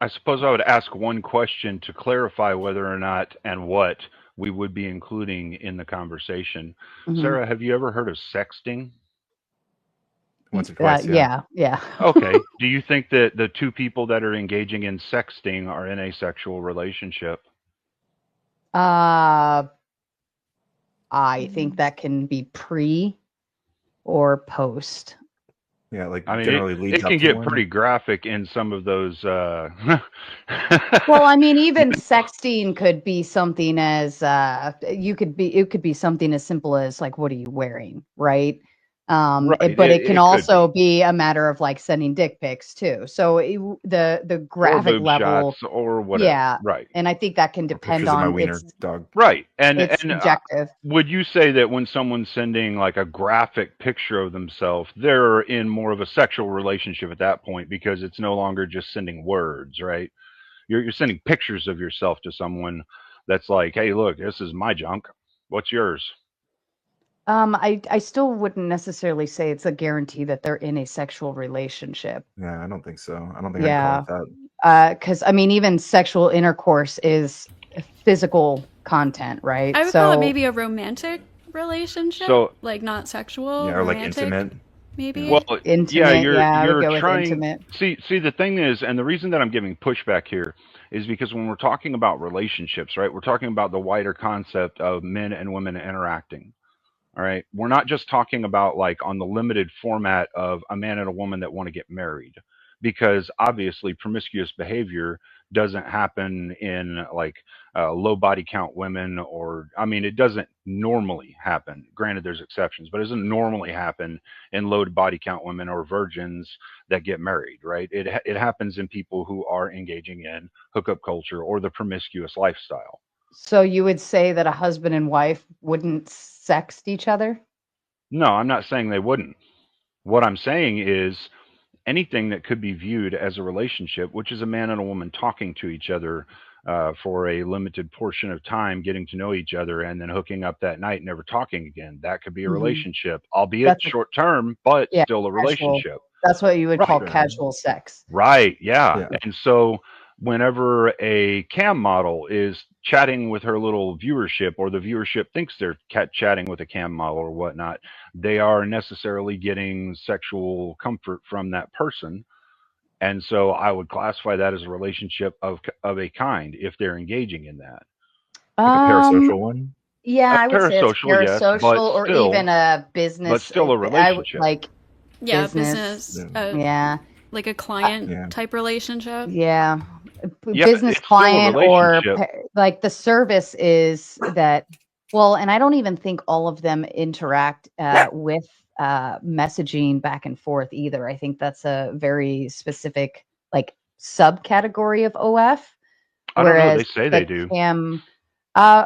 Speaker 13: I suppose I would ask one question to clarify whether or not and what we would be including in the conversation.
Speaker 11: Mhm.
Speaker 13: Sarah, have you ever heard of sexting?
Speaker 1: Once or twice,
Speaker 11: yeah.
Speaker 13: Okay. Do you think that the two people that are engaging in sexting are in a sexual relationship?
Speaker 11: I think that can be pre or post.
Speaker 1: Yeah, like
Speaker 13: I mean,
Speaker 1: generally leads
Speaker 13: it
Speaker 1: up
Speaker 13: can
Speaker 1: to
Speaker 13: get
Speaker 1: one.
Speaker 13: pretty graphic in some of those.
Speaker 11: Well, I mean, even sexting could be something as it could be something as simple as like, what are you wearing, right?
Speaker 13: Right,
Speaker 11: But it can
Speaker 13: it could
Speaker 11: also be a matter of like sending dick pics too. So the
Speaker 13: or
Speaker 11: graphic
Speaker 13: boob
Speaker 11: level,
Speaker 13: shots or whatever.
Speaker 11: yeah,
Speaker 13: Right.
Speaker 11: and I think that can depend
Speaker 1: Pictures of my
Speaker 11: on
Speaker 1: wiener dog.
Speaker 13: Right.
Speaker 11: it's
Speaker 13: And
Speaker 11: subjective.
Speaker 13: would you say that when someone's sending like a graphic picture of themselves, they're in more of a sexual relationship at that point, because it's no longer just sending words, right? You're sending pictures of yourself to someone that's like, hey, look, this is my junk. What's yours?
Speaker 11: I still wouldn't necessarily say it's a guarantee that they're in a sexual relationship.
Speaker 1: Yeah, I don't think so. I don't think I'd call it that.
Speaker 11: Because I mean, even sexual intercourse is physical content, right?
Speaker 12: I would call it maybe a romantic relationship,
Speaker 13: So-
Speaker 12: like not sexual.
Speaker 1: Yeah, or like
Speaker 12: romantic,
Speaker 1: intimate.
Speaker 12: maybe.
Speaker 13: Well,
Speaker 11: Intimate,
Speaker 13: yeah,
Speaker 11: I would
Speaker 13: you're
Speaker 11: go with
Speaker 13: trying.
Speaker 11: intimate.
Speaker 13: See, the thing is, and the reason that I'm giving pushback here is because when we're talking about relationships, right, we're talking about the wider concept of men and women interacting. All right, we're not just talking about like on the limited format of a man and a woman that want to get married, because obviously promiscuous behavior doesn't happen in like low body count women, or I mean, it doesn't normally happen. Granted, there's exceptions, but it doesn't normally happen in low body count women or virgins that get married, right? It happens in people who are engaging in hookup culture or the promiscuous lifestyle.
Speaker 11: So you would say that a husband and wife wouldn't sext each other?
Speaker 13: No, I'm not saying they wouldn't. What I'm saying is anything that could be viewed as a relationship, which is a man and a woman talking to each other for a limited portion of time, getting to know each other, and then hooking up that night, never talking again. That could be a
Speaker 11: Mhm.
Speaker 13: relationship, albeit short term, but
Speaker 11: Yeah,
Speaker 13: still a
Speaker 11: casual.
Speaker 13: relationship.
Speaker 11: That's what you would call
Speaker 13: Right.
Speaker 11: casual sex.
Speaker 13: Right. Yeah.
Speaker 1: Yeah.
Speaker 13: And so whenever a cam model is chatting with her little viewership, or the viewership thinks they're chatting with a cam model or whatnot, they are necessarily getting sexual comfort from that person. And so I would classify that as a relationship of a kind if they're engaging in that.
Speaker 1: Like a parasocial one.
Speaker 11: Yeah,
Speaker 13: A
Speaker 11: I would say it's
Speaker 13: parasocial, yes,
Speaker 11: parasocial,
Speaker 13: but
Speaker 11: or
Speaker 13: still-
Speaker 11: even a business.
Speaker 13: but still a
Speaker 11: I would
Speaker 13: relationship.
Speaker 11: like
Speaker 12: Yeah,
Speaker 11: business.
Speaker 12: business.
Speaker 11: Yeah.
Speaker 12: Like a client
Speaker 1: Yeah.
Speaker 12: type relationship.
Speaker 11: Yeah.
Speaker 13: Yeah,
Speaker 11: Business
Speaker 13: it's still a
Speaker 11: client, or
Speaker 13: relationship.
Speaker 11: like the service is that, well, and I don't even think all of them interact with messaging back and forth either. I think that's a very specific like subcategory of OF.
Speaker 13: I don't know.
Speaker 11: Whereas
Speaker 13: They say they
Speaker 11: the
Speaker 13: do.
Speaker 11: cam,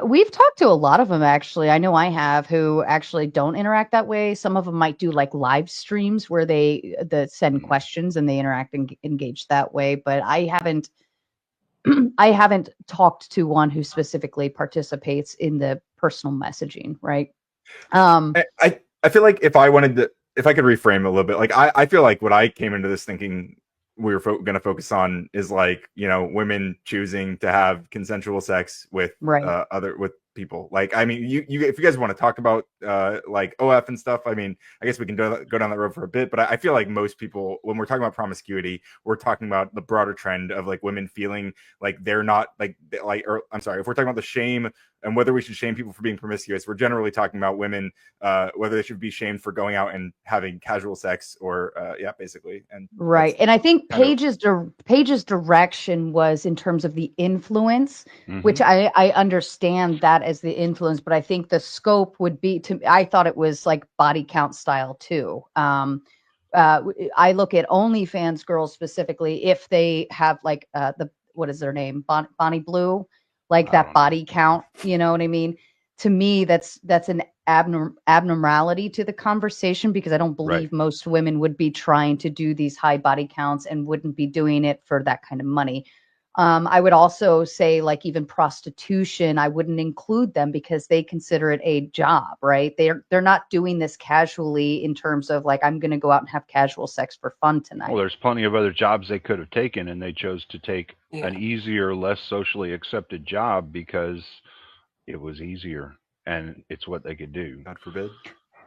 Speaker 11: we've talked to a lot of them actually. I know I have, who actually don't interact that way. Some of them might do like live streams where they send questions and they interact and engage that way. But I haven't talked to one who specifically participates in the personal messaging, right?
Speaker 1: I feel like if I could reframe it a little bit, like I feel like what I came into this thinking we were going to focus on is like, you know, women choosing to have consensual sex with with people. Like, I mean, you if you guys want to talk about like OF and stuff, I mean, I guess we can go down that road for a bit, but I feel like most people, when we're talking about promiscuity, we're talking about the broader trend of like women feeling like they're not or I'm sorry, if we're talking about the shame and whether we should shame people for being promiscuous, we're generally talking about women, whether they should be shamed for going out and having casual sex or basically. And
Speaker 11: right. And I think Paige's direction was in terms of the influence, which I understand that as the influence, but I think the scope would be I thought it was like body count style too. I look at OnlyFans girls specifically if they have like what is their name, Bonnie Blue, like that body count. You know what I mean? To me, that's an abnormality to the conversation, because I don't believe most women would be trying to do these high body counts and wouldn't be doing it for that kind of money. I would also say, like, even prostitution, I wouldn't include them because they consider it a job, right? They're not doing this casually in terms of like, I'm going to go out and have casual sex for fun tonight.
Speaker 13: Well, there's plenty of other jobs they could have taken, and they chose to take an easier, less socially accepted job because it was easier and it's what they could do.
Speaker 1: God forbid.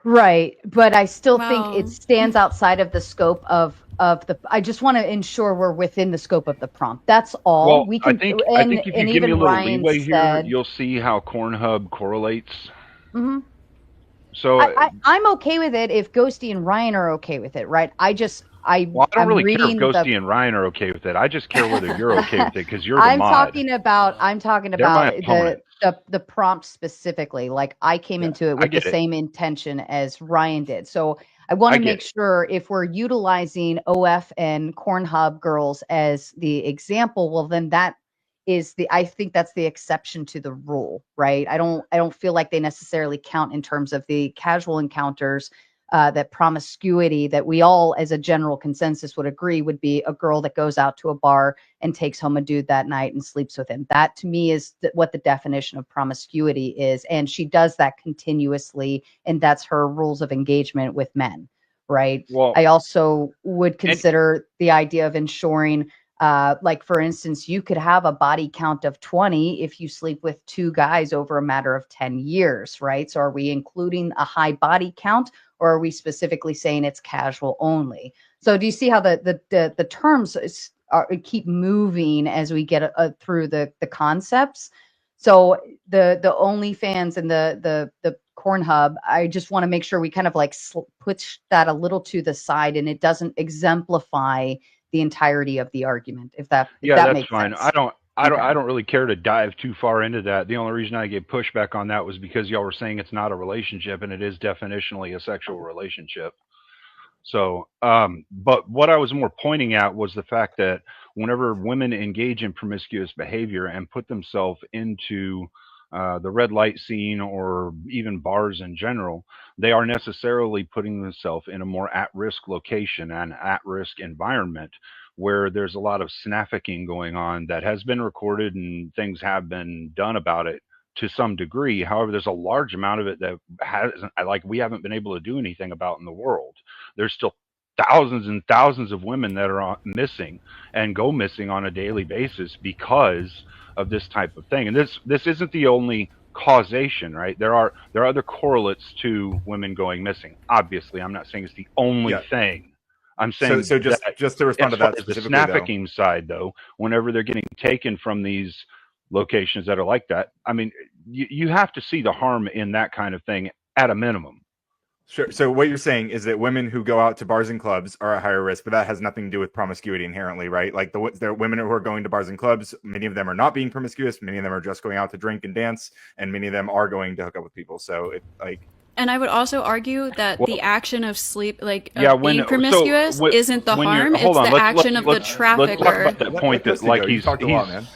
Speaker 11: Right, but I still think it stands outside of the scope of the. I just want to ensure we're within the scope of the prompt. That's all.
Speaker 13: Well,
Speaker 11: We can.
Speaker 13: I think if you give me a little leeway here, you'll see how Cornhub correlates.
Speaker 11: Mm-hmm.
Speaker 13: So
Speaker 11: I'm okay with it if Ghosty and Ryan are okay with it, right? I don't
Speaker 13: really care if Ghosty and Ryan are okay with it. I just care whether you're okay with it because you're the
Speaker 11: I'm
Speaker 13: mod.
Speaker 11: talking about the prompt specifically. Like, I came into it with the same intention as Ryan did. So I want to make sure if we're utilizing OF and Cornhub girls as the example, well, then that is I think that's the exception to the rule, right? I don't feel like they necessarily count in terms of the casual encounters. That promiscuity that we all as a general consensus would agree would be a girl that goes out to a bar and takes home a dude that night and sleeps with him. That to me is what the definition of promiscuity is. And she does that continuously. And that's her rules of engagement with men, right? Well, I also would consider the idea of ensuring, like, for instance, you could have a body count of 20 if you sleep with 2 guys over a matter of 10 years, right? So are we including a high body count, or are we specifically saying it's casual only? So do you see how the terms keep moving as we get through the concepts? So the OnlyFans and the Cornhub, I just want to make sure we kind of like push that a little to the side, and it doesn't exemplify the entirety of the argument. If that
Speaker 13: that's
Speaker 11: makes
Speaker 13: fine.
Speaker 11: sense.
Speaker 13: I don't really care to dive too far into that. The only reason I gave pushback on that was because y'all were saying it's not a relationship, and it is definitionally a sexual relationship. So, but what I was more pointing at was the fact that whenever women engage in promiscuous behavior and put themselves into the red light scene or even bars in general, they are necessarily putting themselves in a more at-risk location and at-risk environment, where there's a lot of snafficking going on that has been recorded and things have been done about it to some degree. However, there's a large amount of it that we haven't been able to do anything about in the world. There's still thousands and thousands of women that are missing and go missing on a daily basis because of this type of thing. And this isn't the only causation, right? There are other correlates to women going missing. Obviously, I'm not saying it's the only thing. I'm saying
Speaker 1: so just to respond to that specifically,
Speaker 13: the snafficking side, though, whenever they're getting taken from these locations that are like that, I mean, you have to see the harm in that kind of thing at a minimum.
Speaker 1: Sure. So what you're saying is that women who go out to bars and clubs are at higher risk, but that has nothing to do with promiscuity inherently, right? Like the women who are going to bars and clubs, many of them are not being promiscuous. Many of them are just going out to drink and dance, and many of them are going to hook up with people. So
Speaker 12: And I would also argue that the action of being promiscuous isn't the harm; it's the action of the trafficker.
Speaker 13: Let's talk about that point that, like, he's talked a lot, man.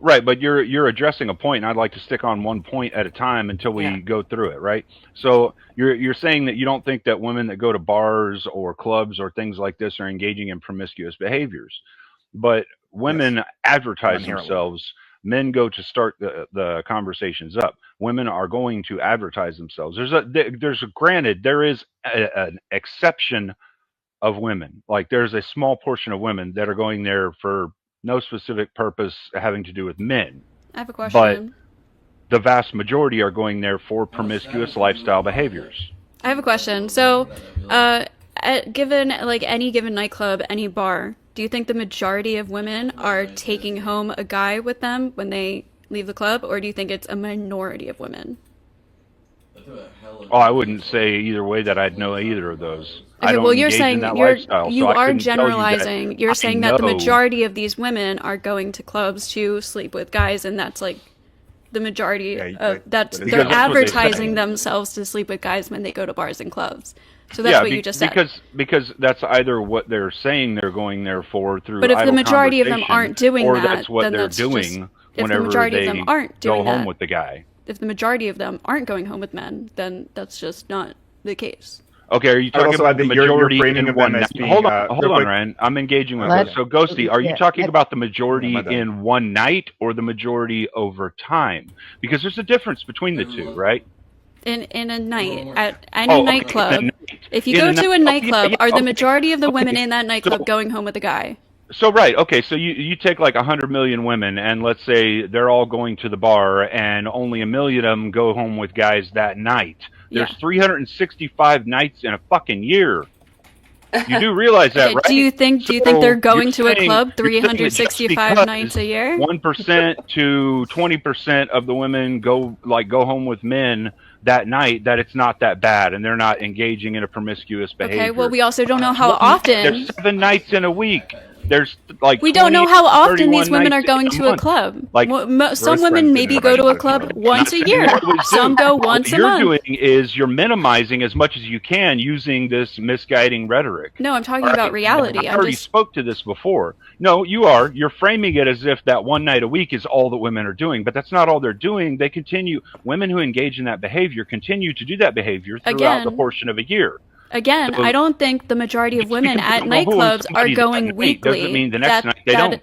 Speaker 13: Right, but you're addressing a point, and I'd like to stick on one point at a time until we go through it, right? So you're saying that you don't think that women that go to bars or clubs or things like this are engaging in promiscuous behaviors, but women advertise themselves. Men go to start the conversations up. Women are going to advertise themselves. Granted, there is an exception of women. Like, there's a small portion of women that are going there for no specific purpose having to do with men.
Speaker 12: I have a question.
Speaker 13: But the vast majority are going there for promiscuous lifestyle behaviors.
Speaker 12: I have a question. So, given any given nightclub, any bar, do you think the majority of women are taking home a guy with them when they leave the club, or do you think it's a minority of women?
Speaker 13: Oh, I wouldn't say either way that I'd know either of those.
Speaker 12: Okay, well, you're saying you are generalizing. You're saying that the majority of these women are going to clubs to sleep with guys, and that's like the majority of they're advertising themselves to sleep with guys when they go to bars and clubs. So that's what you just said.
Speaker 13: Because that's either what they're saying they're going there for through.
Speaker 12: But if the majority of them aren't doing
Speaker 13: or
Speaker 12: that,
Speaker 13: that's what
Speaker 12: then
Speaker 13: they're
Speaker 12: that's
Speaker 13: doing
Speaker 12: if
Speaker 13: whenever
Speaker 12: the majority
Speaker 13: they
Speaker 12: of them aren't doing
Speaker 13: go home
Speaker 12: that,
Speaker 13: with the guy.
Speaker 12: If the majority of them aren't going home with men, then that's just not the case.
Speaker 13: Okay, are you talking about the majority in one night? Hold on, Ryan. I'm engaging with this. So, Ghosty, are you talking about the majority in one night or the majority over time? Because there's a difference between the two, right?
Speaker 12: In a night, at any nightclub, if you go to a nightclub, are the majority of the women in that nightclub going home with a guy?
Speaker 13: So, right, okay, so you take like 100 million women, and let's say they're all going to the bar, and only 1 million of them go home with guys that night. There's 365 nights in a fucking year. You do realize that, right?
Speaker 12: Do you think they're going to a club 365 nights a year?
Speaker 13: 1% to 20% of the women go home with men that night, that it's not that bad, and they're not engaging in a promiscuous behavior.
Speaker 12: Okay, well, we also don't know how often.
Speaker 13: There's 7 nights in a week. There's like
Speaker 12: we don't know how often these women are going to a club. Like some women maybe go to a club once a year. Some go once a month.
Speaker 13: What you're doing is you're minimizing as much as you can using this misguiding rhetoric.
Speaker 12: No, I'm talking about reality.
Speaker 13: I already spoke to this before. No, you are. You're framing it as if that one night a week is all that women are doing, but that's not all they're doing. They continue. Women who engage in that behavior continue to do that behavior throughout the portion of a year.
Speaker 12: Again, I don't think the majority of women at nightclubs are going weekly.
Speaker 13: Doesn't mean the next night they don't.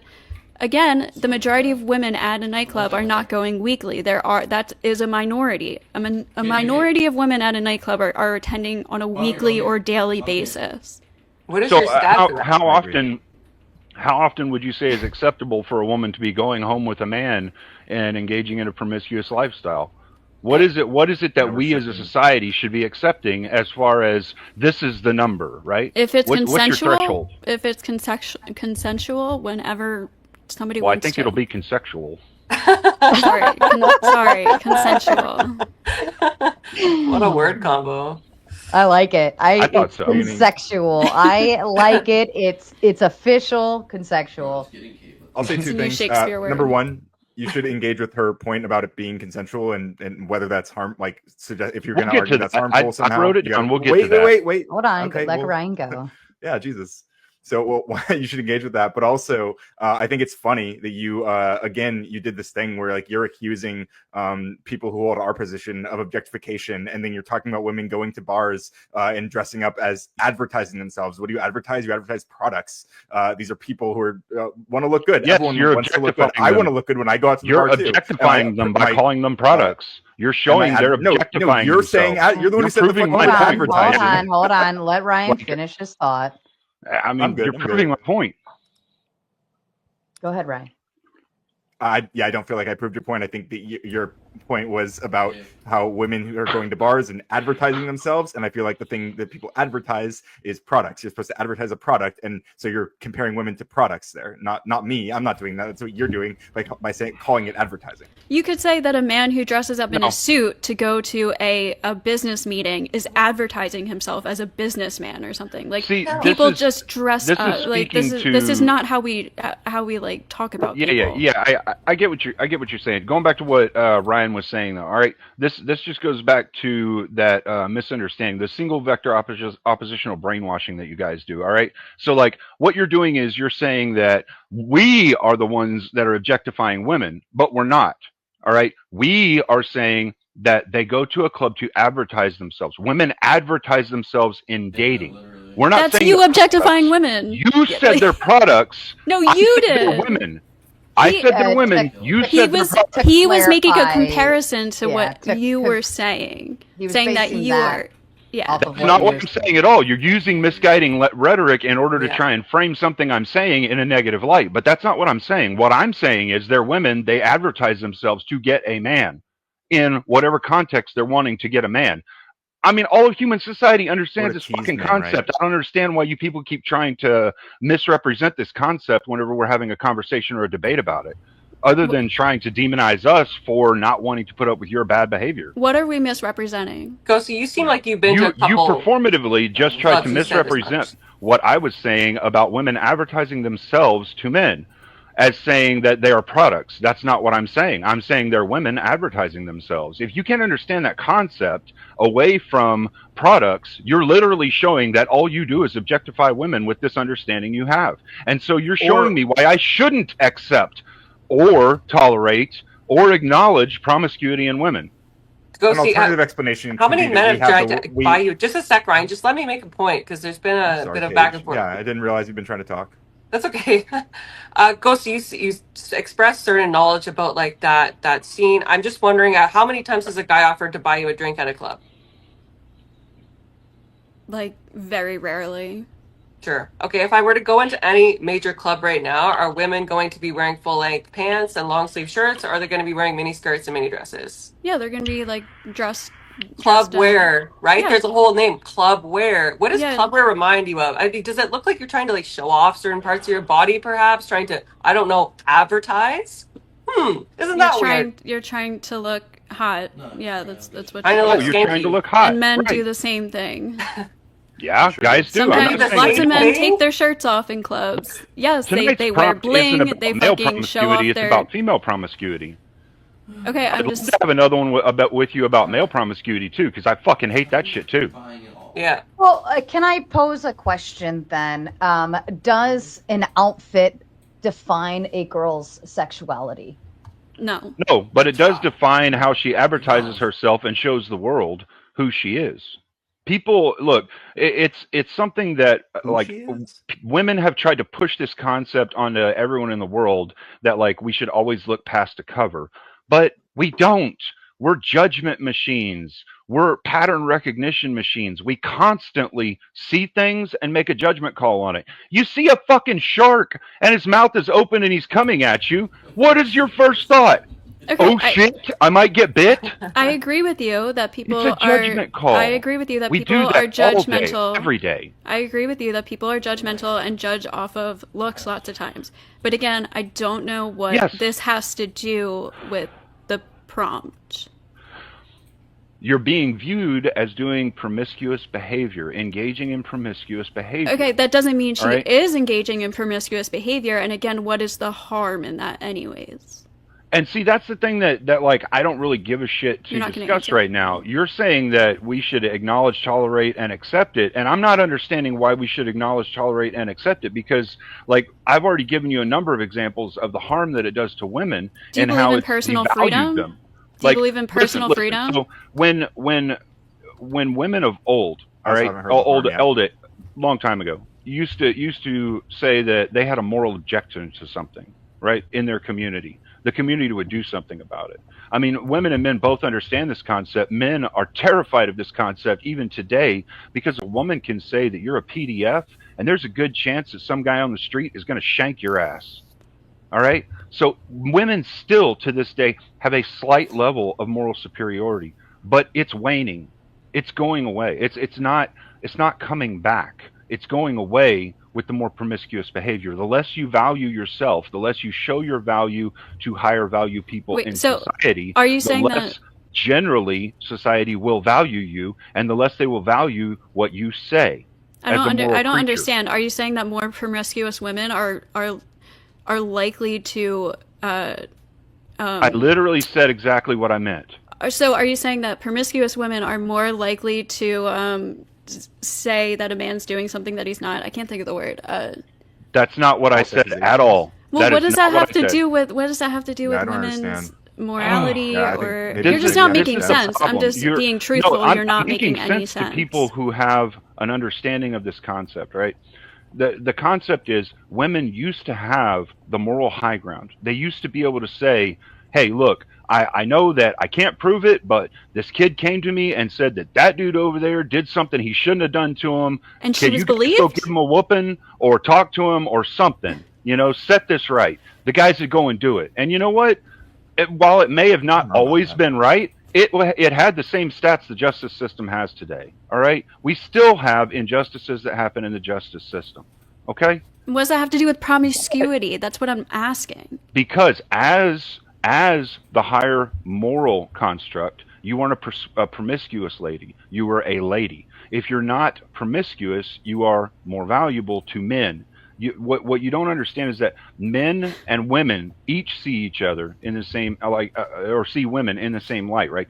Speaker 12: Again, the majority of women at a nightclub are not going weekly. That is a minority. A minority of women at a nightclub are attending on a weekly or daily basis.
Speaker 14: What is your stat?
Speaker 13: How often would you say is acceptable for a woman to be going home with a man and engaging in a promiscuous lifestyle? What is it that we as a society should be accepting as far as this is the number, right?
Speaker 12: If it's consensual,
Speaker 13: what's your threshold?
Speaker 12: If it's consensual, whenever somebody
Speaker 13: well,
Speaker 12: wants to.
Speaker 13: I think it'll be consensual.
Speaker 12: Sorry, consensual.
Speaker 14: What a word combo.
Speaker 11: I like it.
Speaker 13: I thought so.
Speaker 11: Consensual. I like it. It's official, consensual.
Speaker 1: I'll say 2 things. Number 1, you should engage with her point about it being consensual and whether that's if you're going to argue that's harmful somehow.
Speaker 13: I wrote it down. We'll get to that.
Speaker 1: Wait.
Speaker 11: Hold on. Okay, let Ryan go.
Speaker 1: Yeah, Jesus. So you should engage with that. But also, I think it's funny that you did this thing where you're accusing people who hold our position of objectification, and then you're talking about women going to bars and dressing up as advertising themselves. What do you advertise? You advertise products. These are people who want to look good.
Speaker 13: Yes,
Speaker 1: everyone
Speaker 13: you're
Speaker 1: wants to look good. I want to look good when I go out to the bar too.
Speaker 13: You're objectifying them by calling them products. You're showing they're objectifying
Speaker 1: you're
Speaker 13: themselves.
Speaker 1: saying you're the one who said the advertising.
Speaker 11: Hold on. Let Ryan finish his thought.
Speaker 13: I mean, you're proving my point.
Speaker 11: Go ahead, Ryan.
Speaker 1: I don't feel like I proved your point. I think that your point was about how women who are going to bars and advertising themselves, and I feel like the thing that people advertise is products. You're supposed to advertise a product, and so you're comparing women to products there. Not me. I'm not doing that. That's what you're doing by calling it advertising.
Speaker 12: You could say that a man who dresses up in a suit to go to a business meeting is advertising himself as a businessman or something. People just dress up. This is not how we talk about people.
Speaker 13: Yeah. I get what you're saying. Going back to what Ryan was saying, though. All right, this just goes back to that misunderstanding, the single vector oppositional brainwashing that you guys do. All right, so what you're doing is you're saying that we are the ones that are objectifying women, but we're not. All right, we are saying that they go to a club to advertise themselves. Women advertise themselves in dating. We're not
Speaker 12: That's
Speaker 13: saying
Speaker 12: you objectifying women.
Speaker 13: You said they're products.
Speaker 12: No, you did.
Speaker 13: They're women. I said they're women. You said they're products.
Speaker 12: He was making a comparison to what you were saying, saying that you are. Yeah,
Speaker 13: that's not what I'm saying at all. You're using misguiding rhetoric in order to try and frame something I'm saying in a negative light. But that's not what I'm saying. What I'm saying is they're women. They advertise themselves to get a man in whatever context they're wanting to get a man. I mean, all of human society understands this fucking concept. Right? I don't understand why you people keep trying to misrepresent this concept whenever we're having a conversation or a debate about it, other than trying to demonize us for not wanting to put up with your bad behavior.
Speaker 12: What are we misrepresenting?
Speaker 14: Ghosty, you seem like you've been to a couple...
Speaker 13: You performatively just tried to misrepresent what I was saying about women advertising themselves to men. as saying that they are products. That's not what I'm saying. I'm saying they're women advertising themselves. If you can't understand that concept away from products, you're literally showing that all you do is objectify women with this understanding you have. And so you're showing me why I shouldn't accept or tolerate or acknowledge promiscuity in women.
Speaker 14: Go
Speaker 1: An
Speaker 14: see
Speaker 1: alternative explanation.
Speaker 14: how
Speaker 1: could
Speaker 14: many
Speaker 1: be
Speaker 14: men
Speaker 1: that
Speaker 14: have
Speaker 1: we
Speaker 14: tried to buy you? Just a sec, Ryan. Just let me make a point, because there's been a
Speaker 1: Sorry,
Speaker 14: bit of
Speaker 1: Paige.
Speaker 14: back and forth.
Speaker 1: Yeah, I didn't realize you've been trying to talk.
Speaker 14: That's okay. Ghost, you expressed certain knowledge about like that scene. I'm just wondering, how many times has a guy offered to buy you a drink at a club?
Speaker 12: Like, very rarely.
Speaker 14: Sure. Okay, if I were to go into any major club right now, are women going to be wearing full-length pants and long-sleeve shirts, or are they going to be wearing mini skirts and mini dresses?
Speaker 12: Yeah, they're going to be like dressed
Speaker 14: Club wear, right?
Speaker 12: Yeah.
Speaker 14: There's a whole name, club wear. What does
Speaker 12: Yeah.
Speaker 14: club wear remind you of? I mean, does it look like you're trying to like show off certain parts of your body, perhaps trying to, I don't know, advertise? Isn't that weird?
Speaker 12: You're trying to look hot. Yeah, that's what.
Speaker 14: I know.
Speaker 13: You're trying to look hot.
Speaker 12: And men
Speaker 13: right.
Speaker 12: do the same thing.
Speaker 13: Yeah, guys do.
Speaker 12: Sometimes lots of men take their shirts off in clubs. Yes, they wear bling. They fucking show off
Speaker 13: It's
Speaker 12: their.
Speaker 13: about female promiscuity.
Speaker 12: Okay,
Speaker 13: I'd love to have another one with you about male promiscuity too, because I fucking hate that shit too.
Speaker 14: Yeah.
Speaker 11: Well, can I pose a question then? Does an outfit define a girl's sexuality?
Speaker 12: No.
Speaker 13: No, but it does define how she advertises herself and shows the world who she is. People, look, it's something that like women have tried to push this concept onto everyone in the world that like we should always look past a cover. But we don't. We're judgment machines. We're pattern recognition machines. We constantly see things and make a judgment call on it. You see a fucking shark and his mouth is open and he's coming at you. What is your first thought?
Speaker 12: Okay,
Speaker 13: shit, I might get bit.
Speaker 12: I agree with you that people
Speaker 13: It's a judgment call.
Speaker 12: I agree with you that
Speaker 13: we
Speaker 12: people
Speaker 13: do that
Speaker 12: are judgmental
Speaker 13: all day, every day.
Speaker 12: I agree with you that people are judgmental and judge off of looks lots of times. But again, I don't know what this has to do with the prompt.
Speaker 13: You're being viewed as doing promiscuous behavior, engaging in promiscuous behavior.
Speaker 12: Okay, that doesn't mean she
Speaker 13: right?
Speaker 12: is engaging in promiscuous behavior. And again, what is the harm in that anyways?
Speaker 13: And see, that's the thing that like I don't really give a shit to discuss right now. You're saying that we should acknowledge, tolerate, and accept it, and I'm not understanding why we should acknowledge, tolerate, and accept it, because like I've already given you a number of examples of the harm that it does to women and how it's devalued them.
Speaker 12: Do you believe in personal freedom?
Speaker 13: So when women of old, all right, long time ago, used to say that they had a moral objection to something, right, in their community. The community would do something about it. I mean, women and men both understand this concept. Men are terrified of this concept even today, because a woman can say that you're a PDF and there's a good chance that some guy on the street is going to shank your ass. All right? So women still to this day have a slight level of moral superiority, but it's waning. It's going away. It's not coming back. It's going away with the more promiscuous behavior. The less you value yourself, the less you show your value to higher value people in society.
Speaker 12: Are you saying
Speaker 13: the less generally society will value you, and the less they will value what you say.
Speaker 12: I don't understand. Are you saying that more promiscuous women are likely to?
Speaker 13: I literally said exactly what I meant.
Speaker 12: So, are you saying that promiscuous women are more likely to say that a man's doing something that he's not? I can't think of the word.
Speaker 13: That's not what I said at all.
Speaker 12: Well, what does that have to do with women's morality? Or you're just not making sense. I'm just being truthful. You're not making any sense
Speaker 13: to people who have an understanding of this concept, right? The concept is women used to have the moral high ground. They used to be able to say, hey, look, I know that I can't prove it, but this kid came to me and said that dude over there did something he shouldn't have done to him.
Speaker 12: And she was believed?
Speaker 13: Go give him a whooping or talk to him or something. Set this right. The guys would go and do it. And you know what? While it may have not always been right, it had the same stats the justice system has today. All right? We still have injustices that happen in the justice system. Okay?
Speaker 12: What does that have to do with promiscuity? That's what I'm asking.
Speaker 13: Because as the higher moral construct, you aren't a promiscuous lady. You are a lady. If you're not promiscuous, you are more valuable to men. What you don't understand is that men and women each see each other in the same or see women in the same light, right?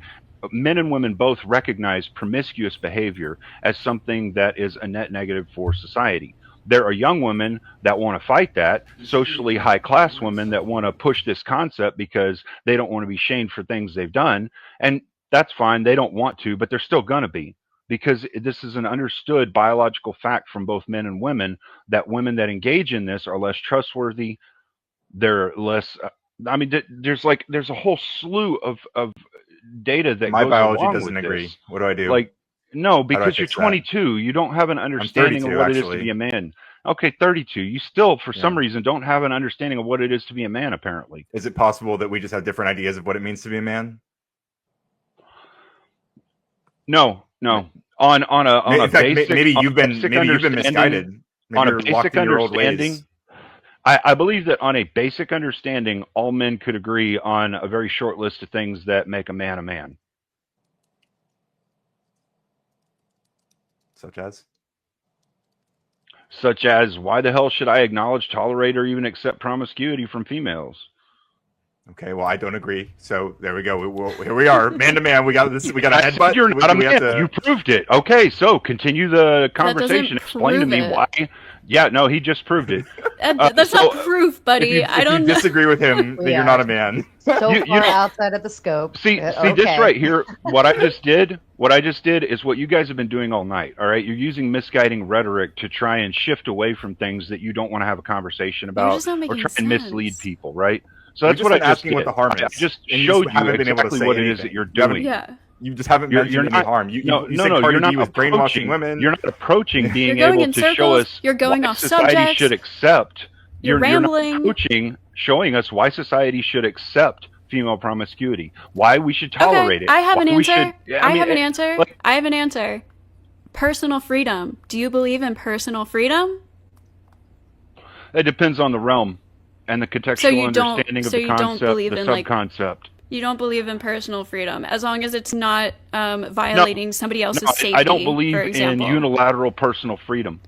Speaker 13: Men and women both recognize promiscuous behavior as something that is a net negative for society. There are young women that want to fight that, socially high class women that want to push this concept because they don't want to be shamed for things they've done. And that's fine. They don't want to, but they're still going to be, because this is an understood biological fact from both men and women that women that engage in this are less trustworthy. They're less, there's a whole slew of data that
Speaker 1: my
Speaker 13: goes
Speaker 1: biology
Speaker 13: along
Speaker 1: doesn't
Speaker 13: with
Speaker 1: agree.
Speaker 13: this.
Speaker 1: What do I do?
Speaker 13: No, because you're 22. You don't have an understanding of what it is to be a man. Okay, 32. You still, for some reason, don't have an understanding of what it is to be a man, apparently.
Speaker 1: Is it possible that we just have different ideas of what it means to be a man?
Speaker 13: No. On a basic,
Speaker 1: maybe you've been misguided. Maybe
Speaker 13: on a
Speaker 1: you're
Speaker 13: basic
Speaker 1: locked in your old
Speaker 13: understanding,
Speaker 1: ways.
Speaker 13: I believe that on a basic understanding, all men could agree on a very short list of things that make a man a man. Such as, why the hell should I acknowledge, tolerate, or even accept promiscuity from females?
Speaker 1: Okay, well, I don't agree. So there we go. Here we are, man to man. We got this. We got a headbutt.
Speaker 13: You're not a man. You proved it. Okay, so continue the conversation. Explain to me why. Yeah, no, he just proved it.
Speaker 12: That's not proof, buddy.
Speaker 1: If you disagree with him, then you're not a man.
Speaker 11: So far outside of the scope.
Speaker 13: See this right here. What I just did is what you guys have been doing all night. All right, you're using misguiding rhetoric to try and shift away from things that you don't want to have a conversation about, or try and mislead people, right? So that's what I just did.
Speaker 1: What the harm is.
Speaker 13: I just showed you exactly what it is that you're doing.
Speaker 12: Yeah.
Speaker 1: You just haven't mentioned any harm.
Speaker 13: No, you're not
Speaker 1: brainwashing women.
Speaker 13: You're not approaching being
Speaker 12: You're going
Speaker 13: able
Speaker 12: in
Speaker 13: to
Speaker 12: circles,
Speaker 13: show us
Speaker 12: you're going
Speaker 13: why
Speaker 12: off
Speaker 13: society
Speaker 12: subject,
Speaker 13: should accept.
Speaker 12: You're rambling.
Speaker 13: You're not approaching, showing us why society should accept female promiscuity, why we should tolerate it.
Speaker 12: I have an answer.
Speaker 13: I
Speaker 12: have an answer. I have an answer. Personal freedom. Do you believe in personal freedom?
Speaker 13: It depends on the realm and the contextual understanding of the concept, the sub-concept.
Speaker 12: You don't believe in personal freedom as long as it's not violating somebody else's safety.
Speaker 13: I don't believe in unilateral personal freedom.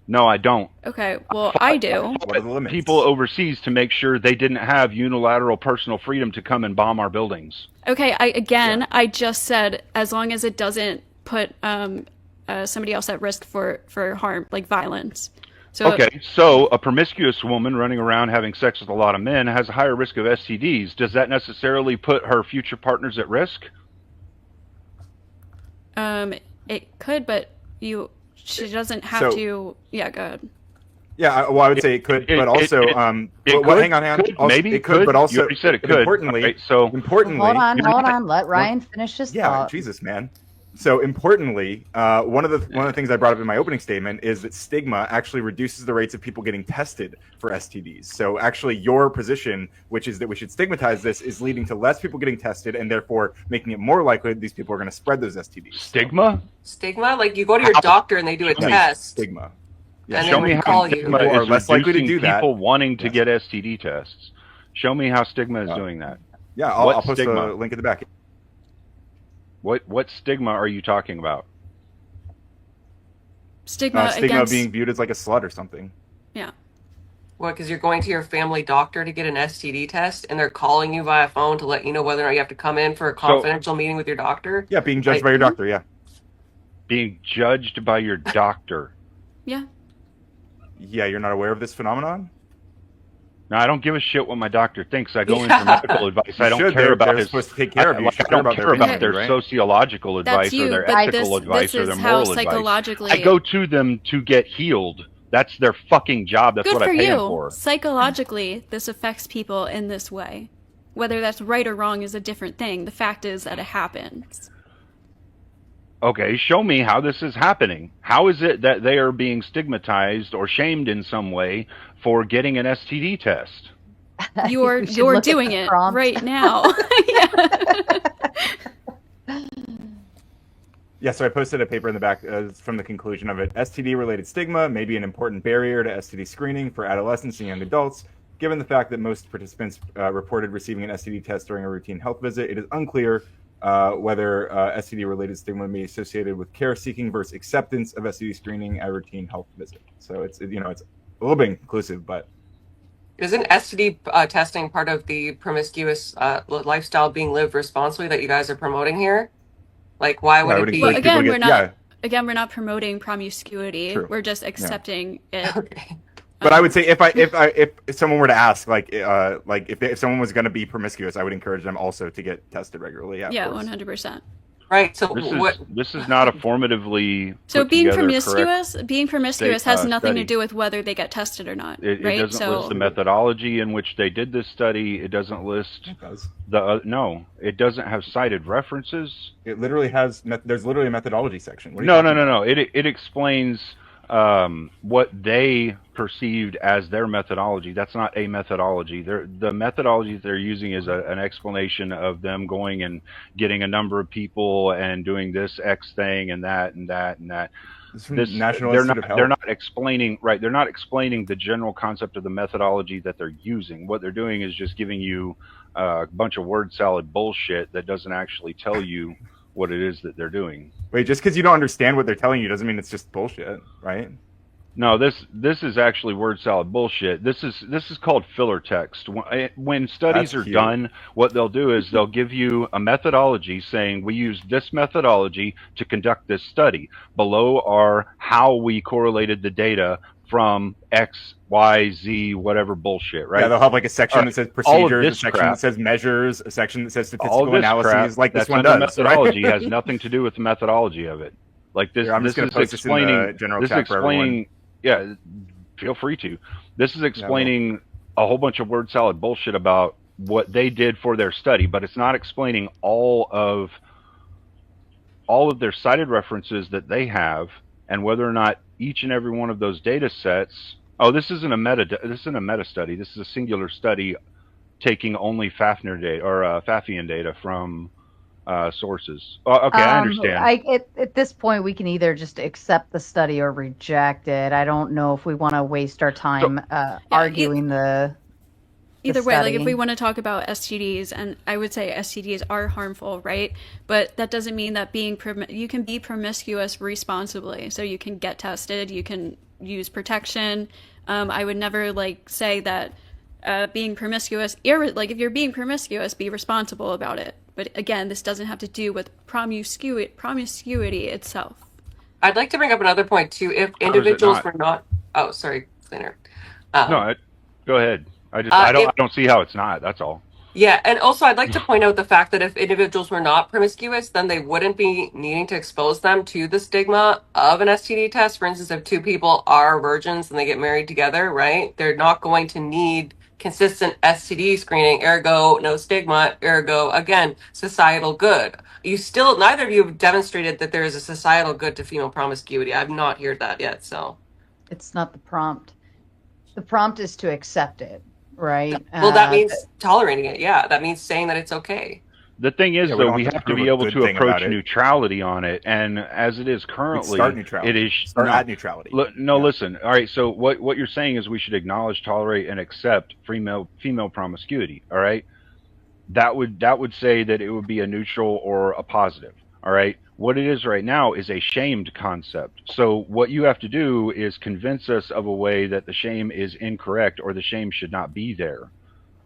Speaker 13: No, I don't.
Speaker 12: Okay, well, I do.
Speaker 1: What are the limits?
Speaker 13: People overseas to make sure they didn't have unilateral personal freedom to come and bomb our buildings.
Speaker 12: Okay, I just said as long as it doesn't put somebody else at risk for harm, like violence. So,
Speaker 13: okay, so a promiscuous woman running around having sex with a lot of men has a higher risk of STDs. Does that necessarily put her future partners at risk?
Speaker 12: It could, but she doesn't have to. Yeah, go ahead.
Speaker 1: Yeah, well, I would say it could, but also, hang on.
Speaker 13: Maybe
Speaker 1: it could, but also,
Speaker 13: you already said it could.
Speaker 1: Importantly,
Speaker 13: right, so
Speaker 1: importantly,
Speaker 11: hold on. Let Ryan finish his thought.
Speaker 1: Jesus, man. So importantly, one of the things I brought up in my opening statement is that stigma actually reduces the rates of people getting tested for STDs. So actually, your position, which is that we should stigmatize this, is leading to less people getting tested, and therefore making it more likely that these people are going to spread those STDs.
Speaker 13: Stigma?
Speaker 14: Stigma? Like you go to your doctor and they do a test.
Speaker 1: Stigma.
Speaker 14: Yeah, and show me how
Speaker 13: stigma is less likely to do that. People wanting to get STD tests. Show me how stigma is doing that.
Speaker 1: Yeah, I'll post a link at the back.
Speaker 13: What stigma are you talking about?
Speaker 12: Stigma
Speaker 1: against being viewed as like a slut or something.
Speaker 12: Yeah.
Speaker 14: What, because you're going to your family doctor to get an STD test and they're calling you via phone to let you know whether or not you have to come in for a confidential meeting with your doctor?
Speaker 1: Yeah, being judged by your doctor, yeah.
Speaker 13: Being judged by your doctor.
Speaker 12: Yeah.
Speaker 1: Yeah, you're not aware of this phenomenon?
Speaker 13: No, I don't give a shit what my doctor thinks. I go in for medical advice. I don't care about his.
Speaker 1: Supposed to take care of you.
Speaker 13: I don't care about their sociological advice or their ethical advice or their moral advice. I go to them to get healed. That's their fucking job. That's what I pay them for.
Speaker 12: Psychologically, this affects people in this way. Whether that's right or wrong is a different thing. The fact is that it happens.
Speaker 13: Okay, show me how this is happening. How is it that they are being stigmatized or shamed in some way for getting an STD test?
Speaker 12: You're doing it right now.
Speaker 1: Yeah, so I posted a paper in the back from the conclusion of it. STD-related stigma may be an important barrier to STD screening for adolescents and young adults. Given the fact that most participants reported receiving an STD test during a routine health visit, it is unclear whether STD-related stigma may be associated with care seeking versus acceptance of STD screening at routine health visit. So it's little bit inclusive, but
Speaker 14: isn't STD testing part of the promiscuous lifestyle being lived responsibly that you guys are promoting here? Like, why would it be?
Speaker 12: Well, again, we're not. Again, we're not promoting promiscuity.
Speaker 1: True.
Speaker 12: We're just accepting it.
Speaker 14: Okay.
Speaker 1: But I would say if someone were to ask, if someone was going to be promiscuous, I would encourage them also to get tested regularly. Yeah,
Speaker 12: 100%.
Speaker 14: Right. So
Speaker 13: this is not a formatively.
Speaker 12: So being promiscuous has nothing to do with whether they get tested or not.
Speaker 13: It
Speaker 12: right?
Speaker 13: doesn't list the methodology in which they did this study. It doesn't list no. It doesn't have cited references.
Speaker 1: It literally has. There's literally a methodology section.
Speaker 13: No. It explains what they perceived as their methodology. That's not a methodology. The methodology they're using is an explanation of them going and getting a number of people and doing this X thing and that and that and that. They're not explaining They're not explaining the general concept of the methodology that they're using. What they're doing is just giving you a bunch of word salad bullshit that doesn't actually tell you what it is that they're doing.
Speaker 1: Wait, just because you don't understand what they're telling you doesn't mean it's just bullshit, right?
Speaker 13: No, this is actually word salad bullshit. This is called filler text. When studies are done, what they'll do is they'll give you a methodology saying we use this methodology to conduct this study. Below are how we correlated the data from X, Y, Z, whatever bullshit, right?
Speaker 1: Yeah, they'll have like a section that says procedures, a section that says measures, a section that says statistical analyses, like this one does.
Speaker 13: Methodology has nothing to do with the methodology of it. Like this,
Speaker 1: I'm just
Speaker 13: this
Speaker 1: is explaining.
Speaker 13: This is explaining. Yeah, feel free to. This is explaining a whole bunch of word salad bullshit about what they did for their study, but it's not explaining all of their cited references that they have and whether or not each and every one of those data sets. Oh, this isn't a meta study. This is a singular study taking only Fafner data or Fafian data from sources. Okay, I understand.
Speaker 11: At this point, we can either just accept the study or reject it. I don't know if we want to waste our time arguing
Speaker 12: either way, like if we want to talk about STDs, and I would say STDs are harmful, right? But that doesn't mean that you can be promiscuous responsibly. So you can get tested, you can use protection. I would never say that being promiscuous, if you're being promiscuous, be responsible about it. But again, this doesn't have to do with promiscuity itself.
Speaker 14: I'd like to bring up another point too. If individuals were not, oh, sorry, Cleaner.
Speaker 13: No, go ahead. I don't see how it's not. That's all.
Speaker 14: Yeah, and also I'd like to point out the fact that if individuals were not promiscuous, then they wouldn't be needing to expose them to the stigma of an STD test. For instance, if two people are virgins and they get married together, right? They're not going to need consistent STD screening, ergo no stigma, ergo again societal good. Neither of you have demonstrated that there is a societal good to female promiscuity. I've not heard that yet. So
Speaker 11: it's not the prompt. The prompt is to accept it. Right.
Speaker 14: Well, that means tolerating it. Yeah, that means saying that it's okay.
Speaker 13: The thing is, though, we have to be able to approach neutrality on it, and as it is currently, it is
Speaker 1: at neutrality.
Speaker 13: Listen. All right. So what you're saying is we should acknowledge, tolerate, and accept female promiscuity. All right. That would say that it would be a neutral or a positive. All right. What it is right now is a shamed concept. So what you have to do is convince us of a way that the shame is incorrect or the shame should not be there.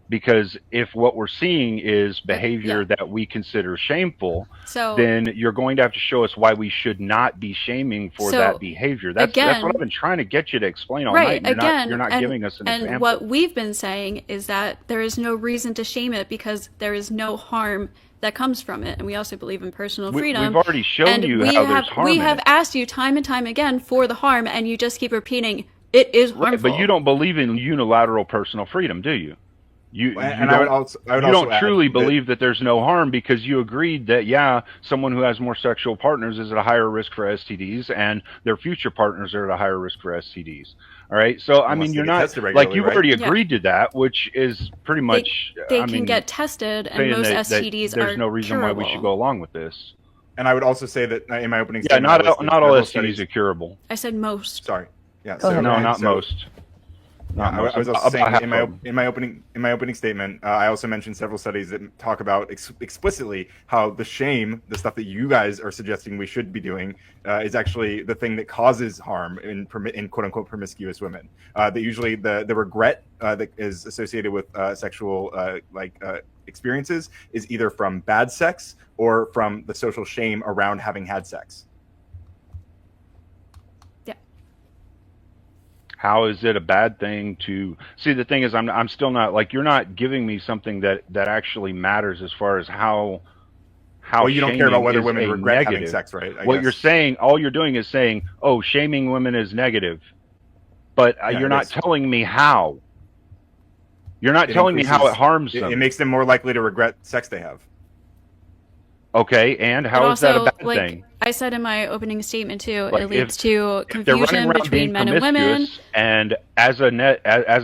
Speaker 13: Because if what we're seeing is behavior that we consider shameful, then you're going to have to show us why we should not be shaming for that behavior. That's what I've been trying to get you to explain all night. You're not giving us an example.
Speaker 12: And what we've been saying is that there is no reason to shame it because there is no harm that comes from it, and we also believe in personal freedom.
Speaker 13: We've already shown you how there's harm.
Speaker 12: We have asked you time and time again for the harm, and you just keep repeating it is harmful.
Speaker 13: Right, but you don't believe in unilateral personal freedom, do you? You don't truly believe that there's no harm because you agreed that someone who has more sexual partners is at a higher risk for STDs, and their future partners are at a higher risk for STDs. All right, so I mean, you're not you've already agreed to that, which is pretty much
Speaker 12: they can get tested, and most STDs
Speaker 13: there's no reason why we should go along with this.
Speaker 1: And I would also say that in my opening
Speaker 13: statement, not all STDs are curable.
Speaker 12: I said most.
Speaker 1: Sorry. Yeah.
Speaker 13: No, not most.
Speaker 1: Yeah, I was also
Speaker 13: about
Speaker 1: saying
Speaker 13: half
Speaker 1: in
Speaker 13: of them.
Speaker 1: my opening statement, I also mentioned several studies that talk about explicitly how the shame, the stuff that you guys are suggesting we should be doing, is actually the thing that causes harm in quote unquote promiscuous women. That usually the regret that is associated with sexual experiences is either from bad sex or from the social shame around having had sex.
Speaker 13: How is it a bad thing to see? The thing is, I'm still not like, you're not giving me something that actually matters as far as how
Speaker 1: Well, you don't care about whether
Speaker 13: is
Speaker 1: women
Speaker 13: a
Speaker 1: regret having
Speaker 13: negative.
Speaker 1: sex, right? I
Speaker 13: What
Speaker 1: guess.
Speaker 13: you're saying, all you're doing is saying, oh, shaming women is negative, but
Speaker 1: Yeah,
Speaker 13: you're
Speaker 1: it
Speaker 13: not
Speaker 1: is.
Speaker 13: telling me how. You're not
Speaker 1: It
Speaker 13: telling me how it
Speaker 1: increases-
Speaker 13: harms them.
Speaker 1: It makes them more likely to regret sex they have.
Speaker 13: Okay, and
Speaker 12: But
Speaker 13: how is that a
Speaker 12: also,
Speaker 13: bad
Speaker 12: like
Speaker 13: thing?
Speaker 12: I said in my opening statement too,
Speaker 13: Like,
Speaker 12: it leads to
Speaker 13: if they're running
Speaker 12: confusion
Speaker 13: around
Speaker 12: between
Speaker 13: being
Speaker 12: men and women.
Speaker 13: promiscuous, and as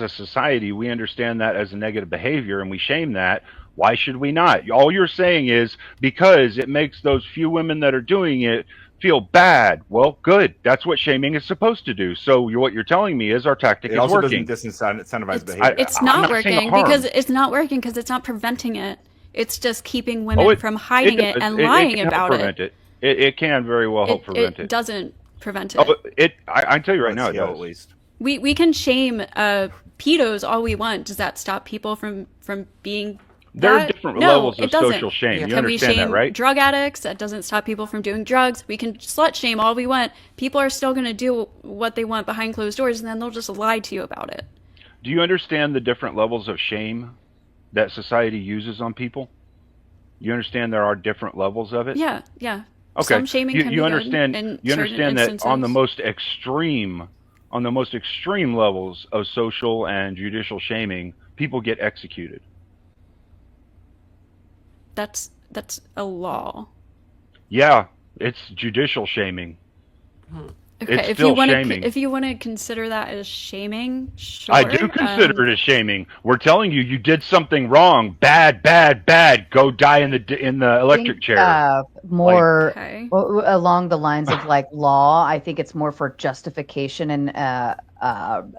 Speaker 13: a society, we understand that as a negative behavior, and we shame that. Why should we not? All you're saying is because it makes those few women that are doing it feel bad. Well, good. That's what shaming is supposed to do. So what you're telling me is our tactic
Speaker 1: It
Speaker 13: is
Speaker 1: also
Speaker 13: working.
Speaker 1: doesn't disincentivize behavior.
Speaker 12: It's
Speaker 13: I'm
Speaker 12: not
Speaker 13: not saying
Speaker 12: working
Speaker 13: harm.
Speaker 12: because it's not working because it's not preventing it. It's just keeping women from hiding it
Speaker 13: does.
Speaker 12: and
Speaker 13: It
Speaker 12: lying
Speaker 13: can help
Speaker 12: about
Speaker 13: prevent it. It can very well help prevent
Speaker 12: It doesn't prevent it.
Speaker 13: Oh, I can tell you right now, it does.
Speaker 1: At least.
Speaker 12: We can shame pedos all we want. Does that stop people from being
Speaker 13: There are
Speaker 12: that?
Speaker 13: different
Speaker 12: No,
Speaker 13: levels
Speaker 12: it
Speaker 13: of
Speaker 12: doesn't.
Speaker 13: social shame. You
Speaker 12: Can we
Speaker 13: understand
Speaker 12: shame
Speaker 13: that, right?
Speaker 12: drug addicts? That doesn't stop people from doing drugs. We can slut shame all we want. People are still going to do what they want behind closed doors, and then they'll just lie to you about it.
Speaker 13: Do you understand the different levels of shame that society uses on people? You understand there are different levels of it?
Speaker 12: Yeah.
Speaker 13: Okay.
Speaker 12: Some shaming can be
Speaker 13: understand,
Speaker 12: good in
Speaker 13: you
Speaker 12: certain
Speaker 13: understand that
Speaker 12: instances.
Speaker 13: on the most extreme levels of social and judicial shaming, people get executed.
Speaker 12: That's a law.
Speaker 13: Yeah, it's judicial shaming.
Speaker 12: Okay,
Speaker 13: It's
Speaker 12: if
Speaker 13: still
Speaker 12: you want
Speaker 13: shaming.
Speaker 12: to, if you want to consider that as shaming, sure.
Speaker 13: I do consider it as shaming. We're telling you, you did something wrong. Bad. Go die in the electric chair.
Speaker 11: More along the lines of like law. I think it's more for justification and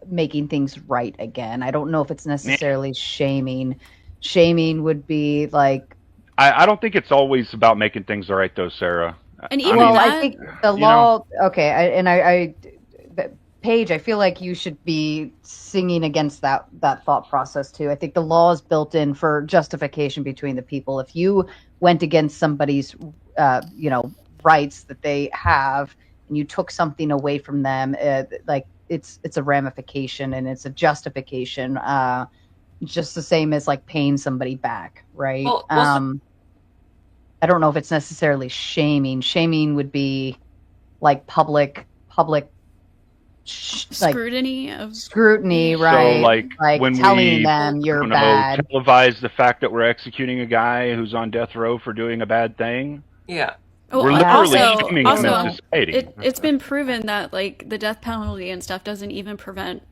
Speaker 11: making things right again. I don't know if it's necessarily shaming. Shaming would be like.
Speaker 13: I don't think it's always about making things right, though, Sarah.
Speaker 12: And even
Speaker 11: I think the law. Okay, Paige, I feel like you should be singing against that thought process too. I think the law is built in for justification between the people. If you went against somebody's, rights that they have, and you took something away from them, it's a ramification and it's a justification. Just the same as like paying somebody back, right?
Speaker 14: Well,
Speaker 11: I don't know if it's necessarily shaming. Shaming would be like public
Speaker 12: scrutiny of
Speaker 11: scrutiny, right?
Speaker 13: So like when
Speaker 11: telling
Speaker 13: we
Speaker 11: them you're bad.
Speaker 13: televise the fact that we're executing a guy who's on death row for doing a bad thing.
Speaker 14: Yeah.
Speaker 13: We're literally shaming him in society.
Speaker 12: It's been proven that like the death penalty and stuff doesn't even prevent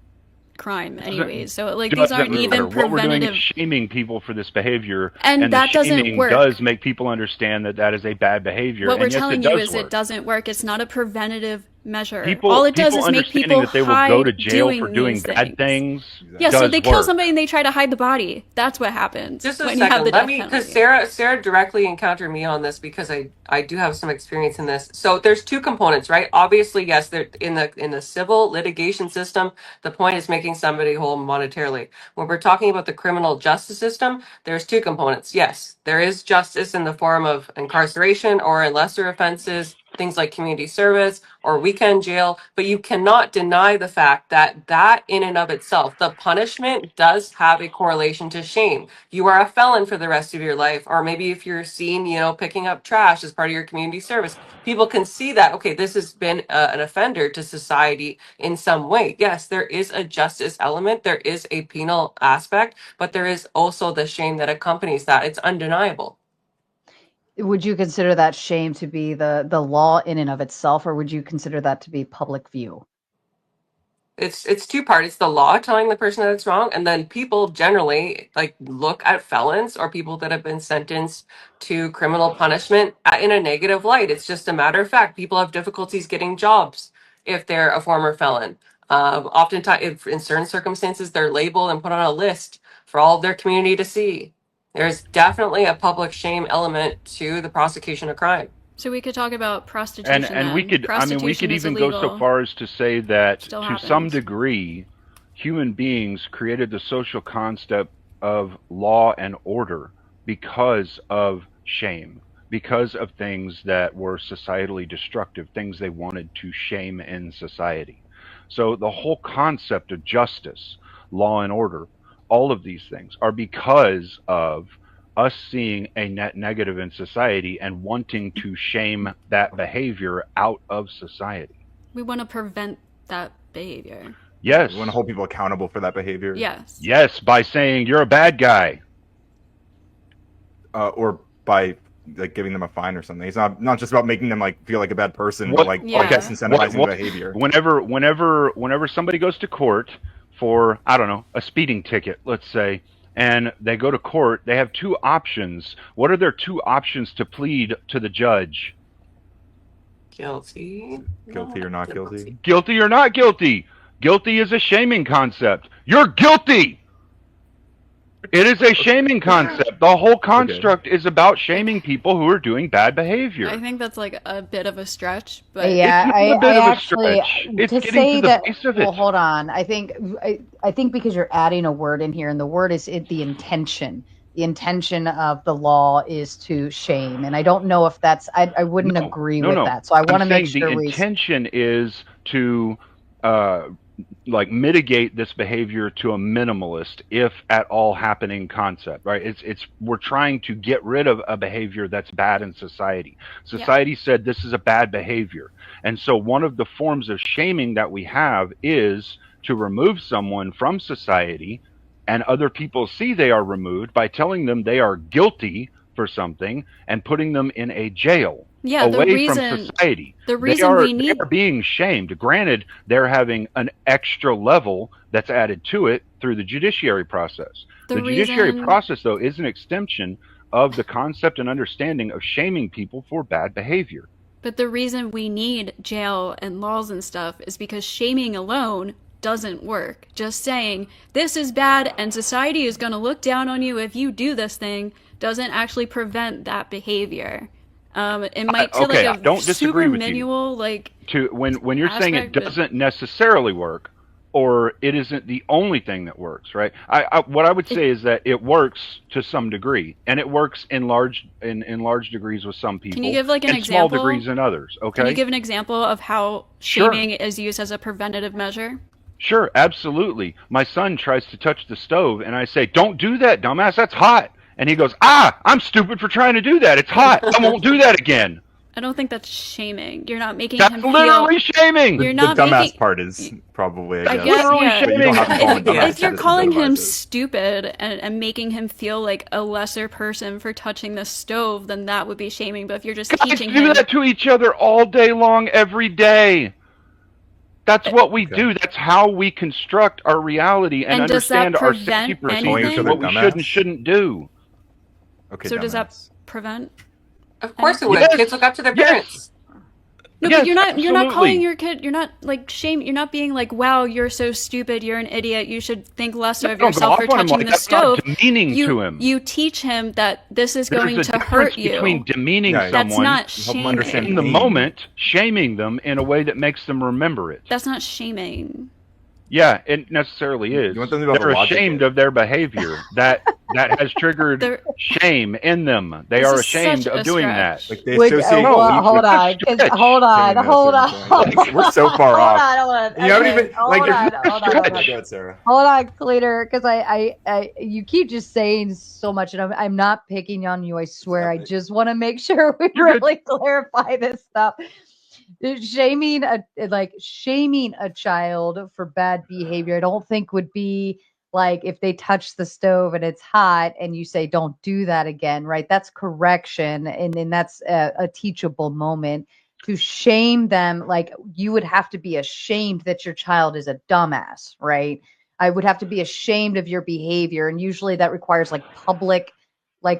Speaker 12: crime anyways. So like these aren't even
Speaker 13: What we're doing
Speaker 12: preventative.
Speaker 13: is shaming people for this behavior,
Speaker 12: And that
Speaker 13: the
Speaker 12: doesn't
Speaker 13: shaming
Speaker 12: work.
Speaker 13: does make people understand that is a bad behavior.
Speaker 12: What we're
Speaker 13: and yes,
Speaker 12: telling
Speaker 13: it
Speaker 12: you
Speaker 13: does
Speaker 12: is
Speaker 13: work.
Speaker 12: it doesn't work. It's not a preventative measure.
Speaker 13: People,
Speaker 12: All it does is make
Speaker 13: understanding
Speaker 12: people
Speaker 13: that they will
Speaker 12: hide
Speaker 13: go to jail
Speaker 12: doing
Speaker 13: for doing
Speaker 12: these
Speaker 13: bad things.
Speaker 12: Yeah, so
Speaker 13: does
Speaker 12: they kill
Speaker 13: work.
Speaker 12: somebody and they try to hide the body. That's what happens.
Speaker 14: Just a
Speaker 12: when you have
Speaker 14: second.
Speaker 12: the
Speaker 14: Let
Speaker 12: death
Speaker 14: me,
Speaker 12: penalty.
Speaker 14: because Sarah directly encountered me on this because I do have some experience in this. So there's two components, right? Obviously, yes, they're in the civil litigation system. The point is making somebody whole monetarily. When we're talking about the criminal justice system, there's two components. Yes, there is justice in the form of incarceration or in lesser offenses, things like community service or weekend jail, but you cannot deny the fact that in and of itself, the punishment does have a correlation to shame. You are a felon for the rest of your life, or maybe if you're seen, picking up trash as part of your community service, people can see that, okay, this has been an offender to society in some way. Yes, there is a justice element, there is a penal aspect, but there is also the shame that accompanies that. It's undeniable.
Speaker 11: Would you consider that shame to be the law in and of itself, or would you consider that to be public view?
Speaker 14: It's two parts. It's the law telling the person that it's wrong, and then people generally like look at felons or people that have been sentenced to criminal punishment in a negative light. It's just a matter of fact. People have difficulties getting jobs if they're a former felon. Oftentimes, in certain circumstances, they're labeled and put on a list for all of their community to see. There's definitely a public shame element to the prosecution of crime.
Speaker 12: So we could talk about prostitution.
Speaker 13: And we could, we could even go so far as to say that to some degree, human beings created the social concept of law and order because of shame, because of things that were societally destructive, things they wanted to shame in society. So the whole concept of justice, law and order, all of these things are because of us seeing a net negative in society and wanting to shame that behavior out of society.
Speaker 12: We want to prevent that behavior.
Speaker 13: Yes.
Speaker 1: We want to hold people accountable for that behavior.
Speaker 12: Yes.
Speaker 13: Yes, by saying you're a bad guy.
Speaker 1: Or by like giving them a fine or something. It's not just about making them like feel like a bad person, but like I guess incentivizing behavior.
Speaker 13: Whenever somebody goes to court for, I don't know, a speeding ticket, let's say, and they go to court, they have two options. What are their two options to plead to the judge?
Speaker 14: Guilty.
Speaker 1: Guilty or not guilty?
Speaker 13: Guilty or not guilty. Guilty is a shaming concept. You're guilty. It is a shaming concept. The whole construct is about shaming people who are doing bad behavior.
Speaker 12: I think that's like a bit of a stretch, but
Speaker 11: yeah,
Speaker 13: It's
Speaker 11: to
Speaker 13: getting
Speaker 11: say
Speaker 13: to the
Speaker 11: that.
Speaker 13: base of it.
Speaker 11: Well, hold on. I think because you're adding a word in here, and the word is the intention. The intention of the law is to shame, and I don't know if that's. I wouldn't agree with that. So I want to make sure
Speaker 13: the intention is to like mitigate this behavior to a minimalist, if at all happening concept, right? It's we're trying to get rid of a behavior that's bad in society. Society said this is a bad behavior. And so one of the forms of shaming that we have is to remove someone from society, and other people see they are removed by telling them they are guilty for something and putting them in a jail.
Speaker 12: Yeah,
Speaker 13: away from society.
Speaker 12: The reason
Speaker 13: they are being shamed. Granted, they're having an extra level that's added to it through the judiciary process. The judiciary process, though, is an extension of the concept and understanding of shaming people for bad behavior.
Speaker 12: But the reason we need jail and laws and stuff is because shaming alone doesn't work. Just saying this is bad and society is going to look down on you if you do this thing doesn't actually prevent that behavior. It might feel like a super manual, like
Speaker 13: to when you're saying it doesn't necessarily work, or it isn't the only thing that works, right? What I would say is that it works to some degree, and it works in large degrees with some people.
Speaker 12: Can you give like an
Speaker 13: and
Speaker 12: example?
Speaker 13: Small degrees in others. Okay.
Speaker 12: Can you give an example of how shaming is used as a preventative measure?
Speaker 13: Sure, absolutely. My son tries to touch the stove, and I say, "Don't do that, dumbass. That's hot." And he goes, I'm stupid for trying to do that. It's hot. I won't do that again.
Speaker 12: I don't think that's shaming. You're not making
Speaker 13: that's
Speaker 12: him
Speaker 13: literally shaming.
Speaker 12: You're not
Speaker 1: the dumbass
Speaker 12: making...
Speaker 1: part is probably,
Speaker 12: I guess
Speaker 1: shaming.
Speaker 12: If you're calling him stupid and making him feel like a lesser person for touching the stove, then that would be shaming. But if you're just teaching him...
Speaker 13: do that to each other all day long, every day. That's what we do. That's how we construct our reality and understand our safety procedures and what we should and shouldn't do.
Speaker 1: Okay,
Speaker 12: so does that prevent?
Speaker 14: Of course it would. Yes. Kids look up to their parents.
Speaker 12: No, but you're not calling your kid. You're not like shame. You're not being like, "Wow, you're so stupid. You're an idiot. You should think lesser of yourself for touching the stove."
Speaker 13: That's not demeaning to him.
Speaker 12: You teach him that this is going to hurt you.
Speaker 13: Between demeaning someone,
Speaker 12: that's not shaming.
Speaker 13: In the moment, shaming them in a way that makes them remember it.
Speaker 12: That's not shaming.
Speaker 13: Yeah, it necessarily is. They're ashamed of their behavior. That has triggered shame in them. They are ashamed of doing that.
Speaker 1: Like they associate
Speaker 11: hold on.
Speaker 1: We're so far off.
Speaker 11: Hold on.
Speaker 1: You haven't even
Speaker 11: Hold on, Cleaner, because I you keep just saying so much, and I'm not picking on you. I swear. I just want to make sure we really clarify this stuff. Shaming a child for bad behavior, I don't think would be like if they touch the stove and it's hot and you say don't do that again, right? That's correction, and that's a teachable moment. To shame them, like you would have to be ashamed that your child is a dumbass, right? I would have to be ashamed of your behavior, and usually that requires like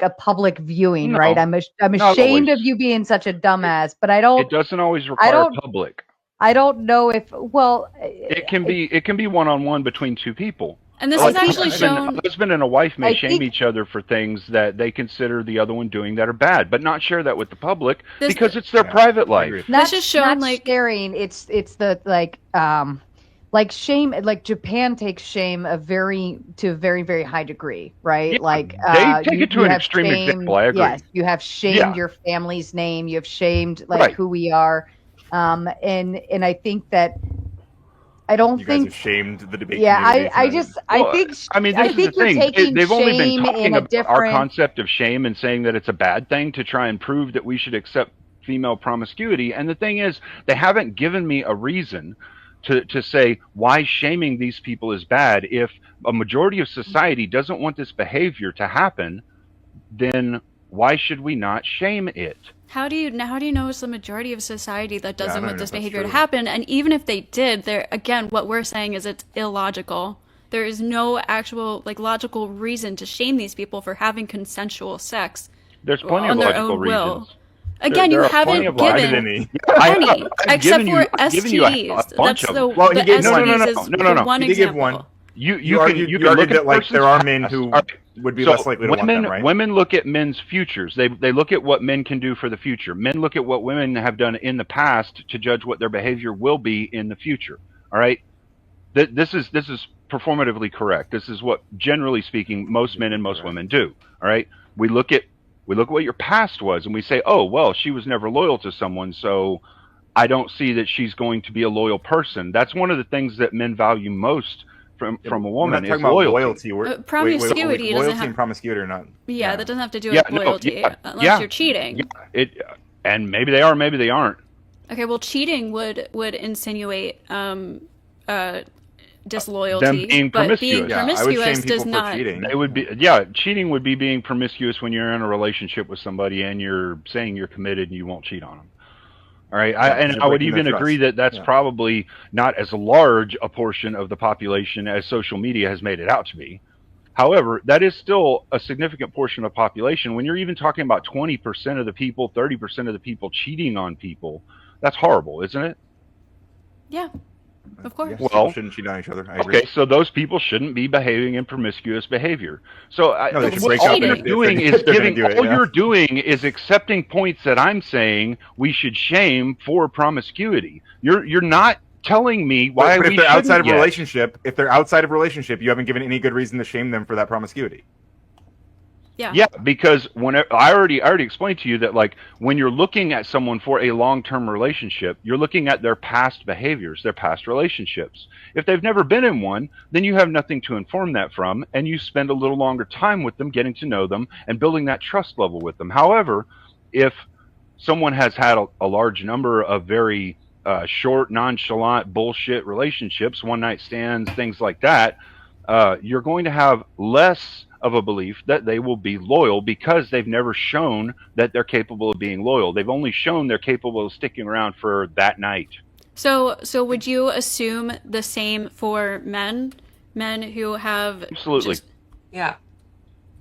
Speaker 11: a public viewing, right? I'm ashamed of you being such a dumbass, but I don't.
Speaker 13: It doesn't always require public.
Speaker 11: I don't know if
Speaker 13: it can be one-on-one between two people.
Speaker 12: And this is actually shown.
Speaker 13: A husband and a wife may shame each other for things that they consider the other one doing that are bad, but not share that with the public because it's their private life.
Speaker 11: This is shown like sharing. It's the like shame. Like Japan takes shame to a very, very high degree, right?
Speaker 13: Yeah,
Speaker 11: like
Speaker 13: they take it to an extreme example. I agree.
Speaker 11: Yes, you have shamed your family's name. You have shamed who we are, and I think that. I don't
Speaker 1: you
Speaker 11: think
Speaker 1: guys have shamed the debate.
Speaker 11: Yeah, I think
Speaker 13: you're
Speaker 11: taking
Speaker 13: they've only been
Speaker 11: shame
Speaker 13: talking
Speaker 11: in a
Speaker 13: about
Speaker 11: different.
Speaker 13: our concept of shame and saying that it's a bad thing to try and prove that we should accept female promiscuity. And the thing is, they haven't given me a reason to say why shaming these people is bad. If a majority of society doesn't want this behavior to happen, then why should we not shame it?
Speaker 12: How do you know it's the majority of society that doesn't want this behavior to happen? And even if they did, what we're saying is it's illogical. There is no actual logical reason to shame these people for having consensual sex.
Speaker 13: There's plenty of logical reasons.
Speaker 12: Again, you haven't given any, except for STDs. That's the one example.
Speaker 1: You argued that there are men who would be less likely to want them, right?
Speaker 13: Women look at men's futures. They look at what men can do for the future. Men look at what women have done in the past to judge what their behavior will be in the future. All right, this is performatively correct. This is what, generally speaking, most men and most women do. All right, we look at what your past was, and we say, oh well, she was never loyal to someone, so I don't see that she's going to be a loyal person. That's one of the things that men value most from a woman is loyalty.
Speaker 12: Promiscuity doesn't
Speaker 1: loyalty
Speaker 12: have
Speaker 1: and promiscuity or not.
Speaker 12: Yeah, that doesn't have to do with loyalty unless you're cheating.
Speaker 13: And maybe they are, maybe they aren't.
Speaker 12: Okay, well, cheating would insinuate disloyalty,
Speaker 13: them being
Speaker 12: but being promiscuous does not.
Speaker 13: They would be, cheating would be being promiscuous when you're in a relationship with somebody and you're saying you're committed and you won't cheat on them. All right, I would even agree that that's probably not as large a portion of the population as social media has made it out to be. However, that is still a significant portion of the population. When you're even talking about 20% of the people, 30% of the people cheating on people, that's horrible, isn't it?
Speaker 12: Yeah, of course.
Speaker 13: Well,
Speaker 1: shouldn't cheat on each other. I agree.
Speaker 13: Okay, so those people shouldn't be behaving in promiscuous behavior. So you're doing is accepting points that I'm saying we should shame for promiscuity. You're not telling me why
Speaker 1: but
Speaker 13: we
Speaker 1: if they're outside of
Speaker 13: yet.
Speaker 1: relationship, if they're outside of relationship, you haven't given any good reason to shame them for that promiscuity.
Speaker 13: Yeah, because I already explained to you that, like, when you're looking at someone for a long-term relationship, you're looking at their past behaviors, their past relationships. If they've never been in one, then you have nothing to inform that from, and you spend a little longer time with them, getting to know them, and building that trust level with them. However, if someone has had a large number of very short, nonchalant, bullshit relationships, one-night stands, things like that, you're going to have less of a belief that they will be loyal because they've never shown that they're capable of being loyal. They've only shown they're capable of sticking around for that night.
Speaker 12: So would you assume the same for men who have
Speaker 13: absolutely
Speaker 12: yeah.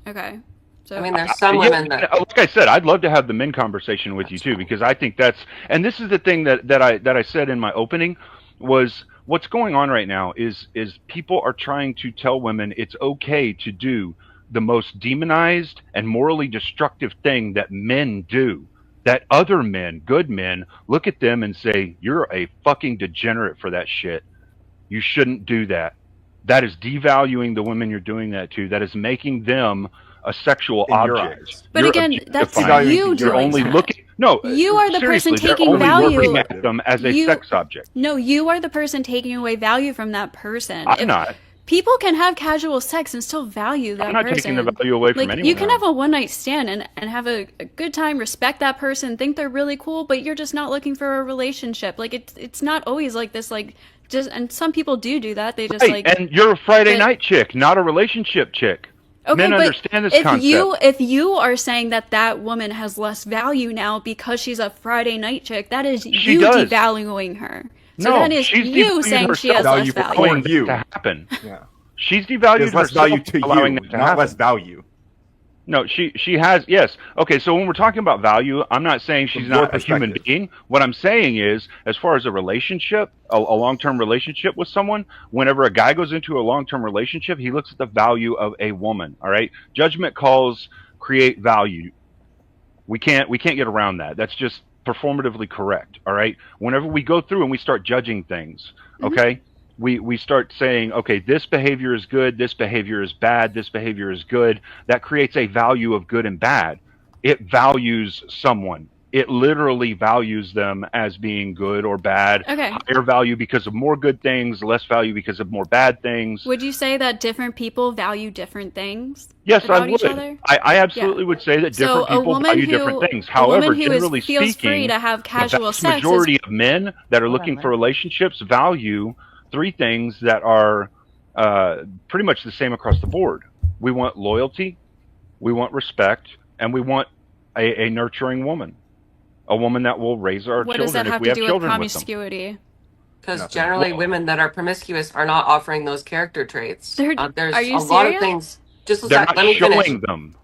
Speaker 12: Okay. So
Speaker 14: I mean, there's some women that,
Speaker 13: like I said, I'd love to have the men conversation with you too, because I think and this is the thing that I said in my opening was, what's going on right now is people are trying to tell women it's okay to do the most demonized and morally destructive thing that men do, that other men, good men, look at them and say, you're a fucking degenerate for that shit. You shouldn't do that. That is devaluing the women you're doing that to. That is making them a sexual object.
Speaker 12: But again, that's you doing
Speaker 13: only
Speaker 12: that.
Speaker 13: looking. No,
Speaker 12: you are the person taking
Speaker 13: they're only
Speaker 12: value.
Speaker 13: looking at them as a sex object.
Speaker 12: No, you are the person taking away value from that person.
Speaker 13: I'm not.
Speaker 12: People can have casual sex and still value that person.
Speaker 13: I'm not taking the value away from anyone.
Speaker 12: You can have a one-night stand and have a good time, respect that person, think they're really cool, but you're just not looking for a relationship. Like, it's not always like this, like, just, and some people do that. They just
Speaker 13: and you're a Friday night chick, not a relationship chick.
Speaker 12: Okay,
Speaker 13: men
Speaker 12: but
Speaker 13: understand this concept.
Speaker 12: If you are saying that woman has less value now because she's a Friday night chick, that is you devaluing her. So that is you saying she has less value.
Speaker 13: To happen. Yeah. She's devalued
Speaker 1: less value to you, not less value.
Speaker 13: No, she has, yes. Okay, so when we're talking about value, I'm not saying she's not a human being. What I'm saying is, as far as a relationship, a long-term relationship with someone, whenever a guy goes into a long-term relationship, he looks at the value of a woman, all right? Judgment calls create value. We can't get around that. That's just performatively correct, all right? Whenever we go through and we start judging things, okay? We start saying, okay, this behavior is good, this behavior is bad, this behavior is good. That creates a value of good and bad. It values someone. It literally values them as being good or bad.
Speaker 12: Okay.
Speaker 13: Higher value because of more good things, less value because of more bad things.
Speaker 12: Would you say that different people value different things?
Speaker 13: Yes, I
Speaker 12: about
Speaker 13: would.
Speaker 12: each other?
Speaker 13: I absolutely would say that different people value different things. However, generally
Speaker 12: feels
Speaker 13: speaking,
Speaker 12: free to have casual
Speaker 13: the vast
Speaker 12: sex
Speaker 13: majority of men that are looking for relationships value three things that are pretty much the same across the board. We want loyalty, we want respect, and we want a nurturing woman. A woman that will raise our
Speaker 12: what
Speaker 13: children
Speaker 12: does that
Speaker 13: if
Speaker 12: have
Speaker 13: we
Speaker 12: to
Speaker 13: have
Speaker 12: do with
Speaker 13: children with them.
Speaker 12: promiscuity?
Speaker 14: Because generally women that are promiscuous are not offering those character traits. There's
Speaker 12: are you
Speaker 14: a lot of
Speaker 12: serious?
Speaker 14: things. Just a
Speaker 13: They're
Speaker 14: sec,
Speaker 13: not
Speaker 14: let me finish.
Speaker 13: showing them.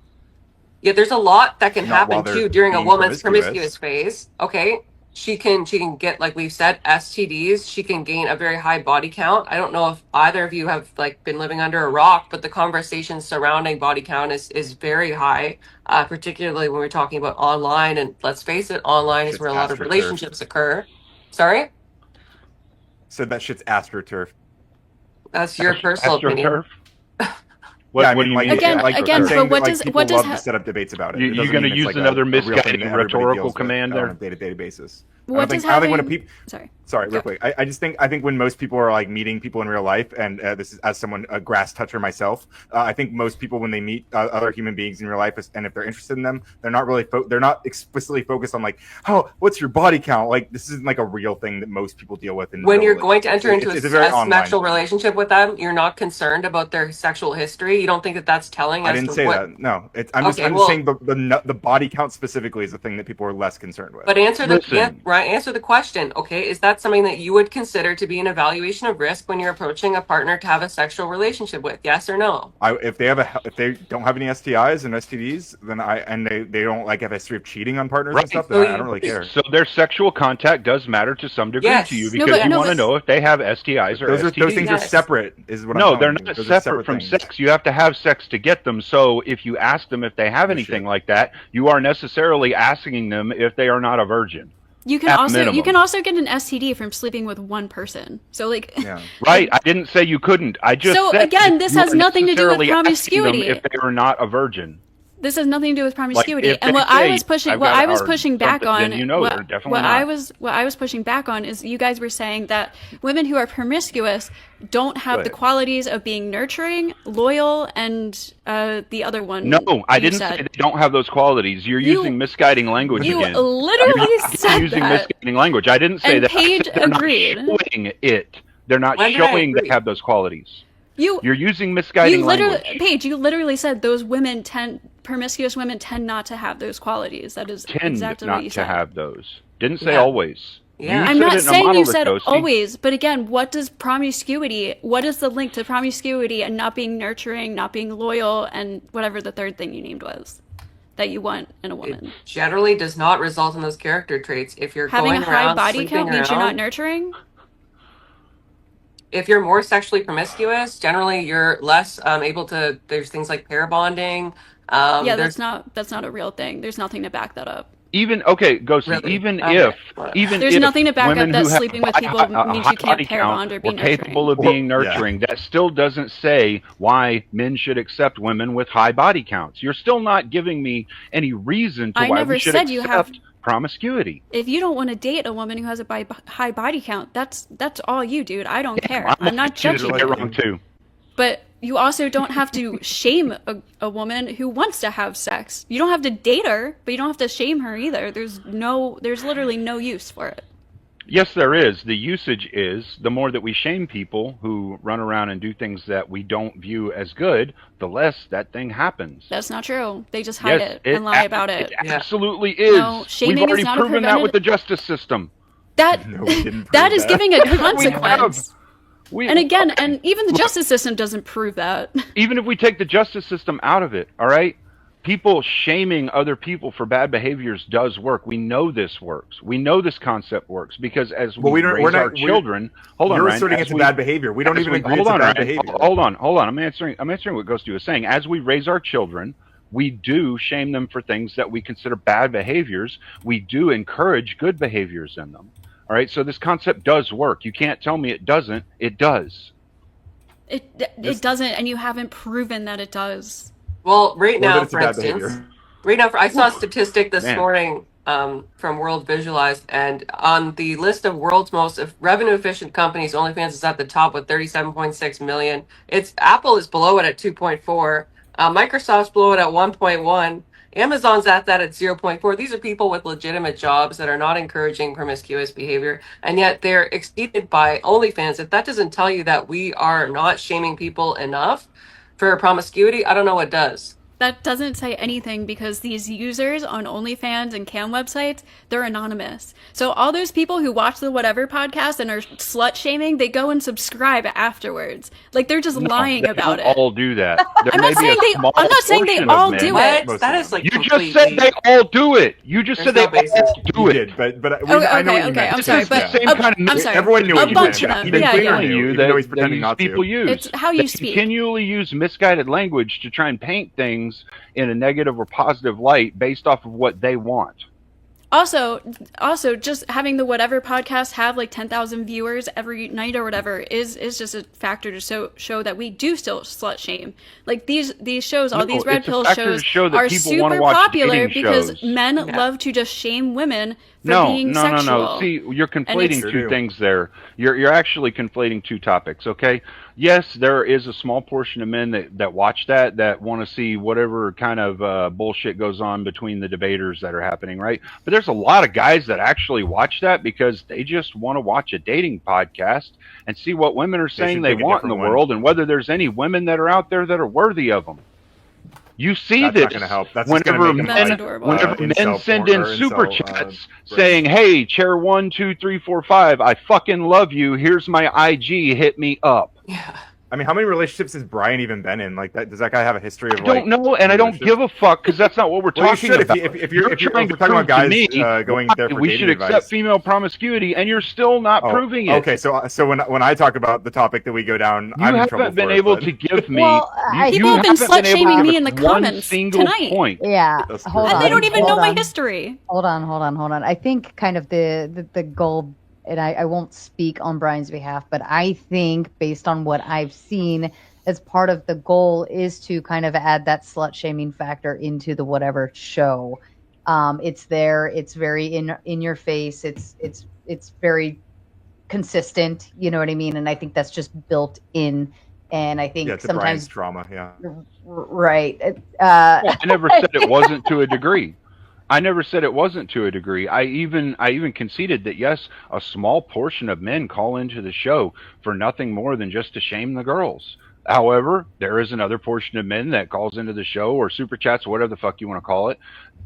Speaker 14: Yeah, there's a lot that can
Speaker 13: Not while
Speaker 14: happen
Speaker 13: they're
Speaker 14: too during a
Speaker 13: being
Speaker 14: woman's
Speaker 13: promiscuous.
Speaker 14: promiscuous phase. Okay, she can get, like we've said, STDs. She can gain a very high body count. I don't know if either of you have like been living under a rock, but the conversation surrounding body count is very high, particularly when we're talking about online. And let's face it, online is where a lot of relationships occur. Sorry,
Speaker 1: Said that shit's astroturf.
Speaker 14: that's your personal opinion.
Speaker 13: What,
Speaker 1: yeah, I
Speaker 13: what
Speaker 1: mean,
Speaker 13: do you
Speaker 1: like,
Speaker 13: mean?
Speaker 12: Again, but what does
Speaker 1: people
Speaker 12: what does
Speaker 1: love to set up debates about it?
Speaker 13: You're going to use another misguiding rhetorical command there
Speaker 1: on a day-to-day basis.
Speaker 12: What
Speaker 1: I don't
Speaker 12: does
Speaker 1: think when a
Speaker 12: having-
Speaker 1: people. Sorry, real quick. I just think when most people are like meeting people in real life, and this is as someone a grass toucher myself, I think most people when they meet other human beings in real life, and if they're interested in them, they're not really they're not explicitly focused on like, oh, what's your body count? Like this isn't like a real thing that most people deal with.
Speaker 14: When you're going to enter into a
Speaker 1: very
Speaker 14: sexual relationship with them, you're not concerned about their sexual history. You don't think that that's telling.
Speaker 1: I didn't say that. No, I'm just saying the body count specifically is the thing that people are less concerned with.
Speaker 14: But answer the question. Okay, is that something that you would consider to be an evaluation of risk when you're approaching a partner to have a sexual relationship with? Yes or no?
Speaker 1: If they don't have any STIs and STDs, then they don't like have a history of cheating on partners and stuff, then I don't really care.
Speaker 13: So their sexual contact does matter to some degree to you because you want to know if they have STIs or STDs.
Speaker 1: Those things are separate. Is what I'm
Speaker 13: no, they're
Speaker 1: telling you.
Speaker 13: not
Speaker 1: Those are
Speaker 13: separate from
Speaker 1: things.
Speaker 13: sex. You have to have sex to get them. So if you ask them if they have anything like that, you are necessarily asking them if they are not a virgin.
Speaker 12: You can also get an STD from sleeping with one person. So like
Speaker 13: Right, I didn't say you couldn't. I just said
Speaker 12: again, this has nothing to do with promiscuity.
Speaker 13: If they are not a virgin.
Speaker 12: This has nothing to do with promiscuity.
Speaker 13: Like,
Speaker 12: and what I was pushing back on
Speaker 13: what
Speaker 12: I was pushing back on is you guys were saying that women who are promiscuous don't have the qualities of being nurturing, loyal, and the other one.
Speaker 13: No, I didn't say they don't have those qualities. You're using misguiding language again.
Speaker 12: You literally said
Speaker 13: using
Speaker 12: that.
Speaker 13: misguiding language. I didn't say
Speaker 12: and
Speaker 13: that.
Speaker 12: Paige
Speaker 13: They're
Speaker 12: agreed.
Speaker 13: not showing it. They're not showing they have those qualities. You're using misguiding language.
Speaker 12: Paige, you literally said promiscuous women tend not to have those qualities. That is exactly what you said.
Speaker 13: Tend not to have those. Didn't say always.
Speaker 14: Yeah.
Speaker 12: I'm not saying you said always, but again, what is the link to promiscuity and not being nurturing, not being loyal, and whatever the third thing you named was that you want in a woman?
Speaker 14: It generally does not result in those character traits. If you're
Speaker 12: having
Speaker 14: going
Speaker 12: a high
Speaker 14: around
Speaker 12: body count means you're not nurturing.
Speaker 14: If you're more sexually promiscuous, generally you're less able to. There's things like pair bonding.
Speaker 12: That's not a real thing. There's nothing to back that up.
Speaker 13: Ghosty.
Speaker 14: Really?
Speaker 13: Even
Speaker 12: there's
Speaker 13: if
Speaker 12: nothing to back
Speaker 13: women
Speaker 12: up that
Speaker 13: who have
Speaker 12: sleeping with people means you can't pair bond or be nurturing.
Speaker 13: capable of being nurturing. That still doesn't say why men should accept women with high body counts. You're still not giving me any reason to why we should accept promiscuity.
Speaker 12: If you don't want to date a woman who has a high body count, that's all you, dude. I don't care. I'm not judging you.
Speaker 13: Wrong too.
Speaker 12: But you also don't have to shame a woman who wants to have sex. You don't have to date her, but you don't have to shame her either. There's literally no use for it.
Speaker 13: Yes, there is. The usage is the more that we shame people who run around and do things that we don't view as good, the less that thing happens.
Speaker 12: That's not true. They just hide it and lie about it.
Speaker 13: It absolutely is.
Speaker 12: No, shaming
Speaker 13: We've already
Speaker 12: is not
Speaker 13: proven that with the justice system.
Speaker 12: That is giving a consequence. And even the justice system doesn't prove that.
Speaker 13: Even if we take the justice system out of it, all right? people shaming other people for bad behaviors does work. We know this works. We know this concept works because as we raise our children, hold on,
Speaker 1: you're
Speaker 13: Ryan,
Speaker 1: asserting it's bad behavior. We don't even agree it's bad behavior.
Speaker 13: Hold on. I'm answering what Ghosty was saying. As we raise our children, we do shame them for things that we consider bad behaviors. We do encourage good behaviors in them. All right. So this concept does work. You can't tell me it doesn't. It does.
Speaker 12: It doesn't, and you haven't proven that it does.
Speaker 14: Well, right now, for instance, I saw a statistic this morning from World Visualized, and on the list of world's most revenue efficient companies, OnlyFans is at the top with 37.6 million. Apple is below it at 2.4. Microsoft's below it at 1.1. Amazon's at that at 0.4. These are people with legitimate jobs that are not encouraging promiscuous behavior, and yet they're exceeded by OnlyFans. If that doesn't tell you that we are not shaming people enough for promiscuity, I don't know what does.
Speaker 12: That doesn't say anything because these users on OnlyFans and cam websites, they're anonymous. So all those people who watch the whatever podcast and are slut shaming, they go and subscribe afterwards. Like they're just lying about it.
Speaker 13: All do that.
Speaker 12: I'm not saying they all do it.
Speaker 14: That is like
Speaker 13: you just said they all do it. You just said they all do it.
Speaker 1: But I know what you meant.
Speaker 12: I'm sorry, but
Speaker 1: I'm sorry. Everyone knew what you meant.
Speaker 13: Even cleaner knew that
Speaker 1: he's pretending not to.
Speaker 13: People use.
Speaker 12: It's how you speak.
Speaker 13: Continually use misguided language to try and paint things in a negative or positive light based off of what they want.
Speaker 12: Also, just having the whatever podcast have like 10,000 viewers every night or whatever is just a factor to show that we do still slut shame. Like these shows, all these red pill shows are super popular because men love to just shame women for being sexual.
Speaker 13: No. See, you're conflating two things there. You're actually conflating two topics, okay? Yes, there is a small portion of men that watch that want to see whatever kind of bullshit goes on between the debaters that are happening, right? But there's a lot of guys that actually watch that because they just want to watch a dating podcast and see what women are saying they want in the world and whether there's any women that are out there that are worthy of them. You see this whenever men send in super chats saying, "Hey, chair 1, 2, 3, 4, 5, I fucking love you. Here's my IG. Hit me up."
Speaker 14: Yeah.
Speaker 1: I mean, how many relationships has Brian even been in? Like, does that guy have a history of?
Speaker 13: I don't know, and I don't give a fuck because that's not what we're talking about.
Speaker 1: If you're talking about guys going there for
Speaker 13: we should accept female promiscuity, and you're still not proving it.
Speaker 1: Okay, so when I talk about the topic that we go down, I'm in trouble.
Speaker 13: You haven't been able to give me.
Speaker 12: People have been slut shaming me in the comments tonight.
Speaker 13: Point.
Speaker 11: Yeah,
Speaker 12: and they don't even know my history.
Speaker 11: Hold on. I think kind of the goal. And I won't speak on Brian's behalf, but I think based on what I've seen as part of the goal is to kind of add that slut shaming factor into the whatever show. It's there. It's very in your face. It's very consistent. You know what I mean? And I think that's just built in. And I think
Speaker 1: it's
Speaker 11: sometimes
Speaker 1: trauma. Yeah.
Speaker 11: Right.
Speaker 13: I never said it wasn't to a degree. I never said it wasn't to a degree. I even conceded that yes, a small portion of men call into the show for nothing more than just to shame the girls. However, there is another portion of men that calls into the show or super chats, whatever the fuck you want to call it,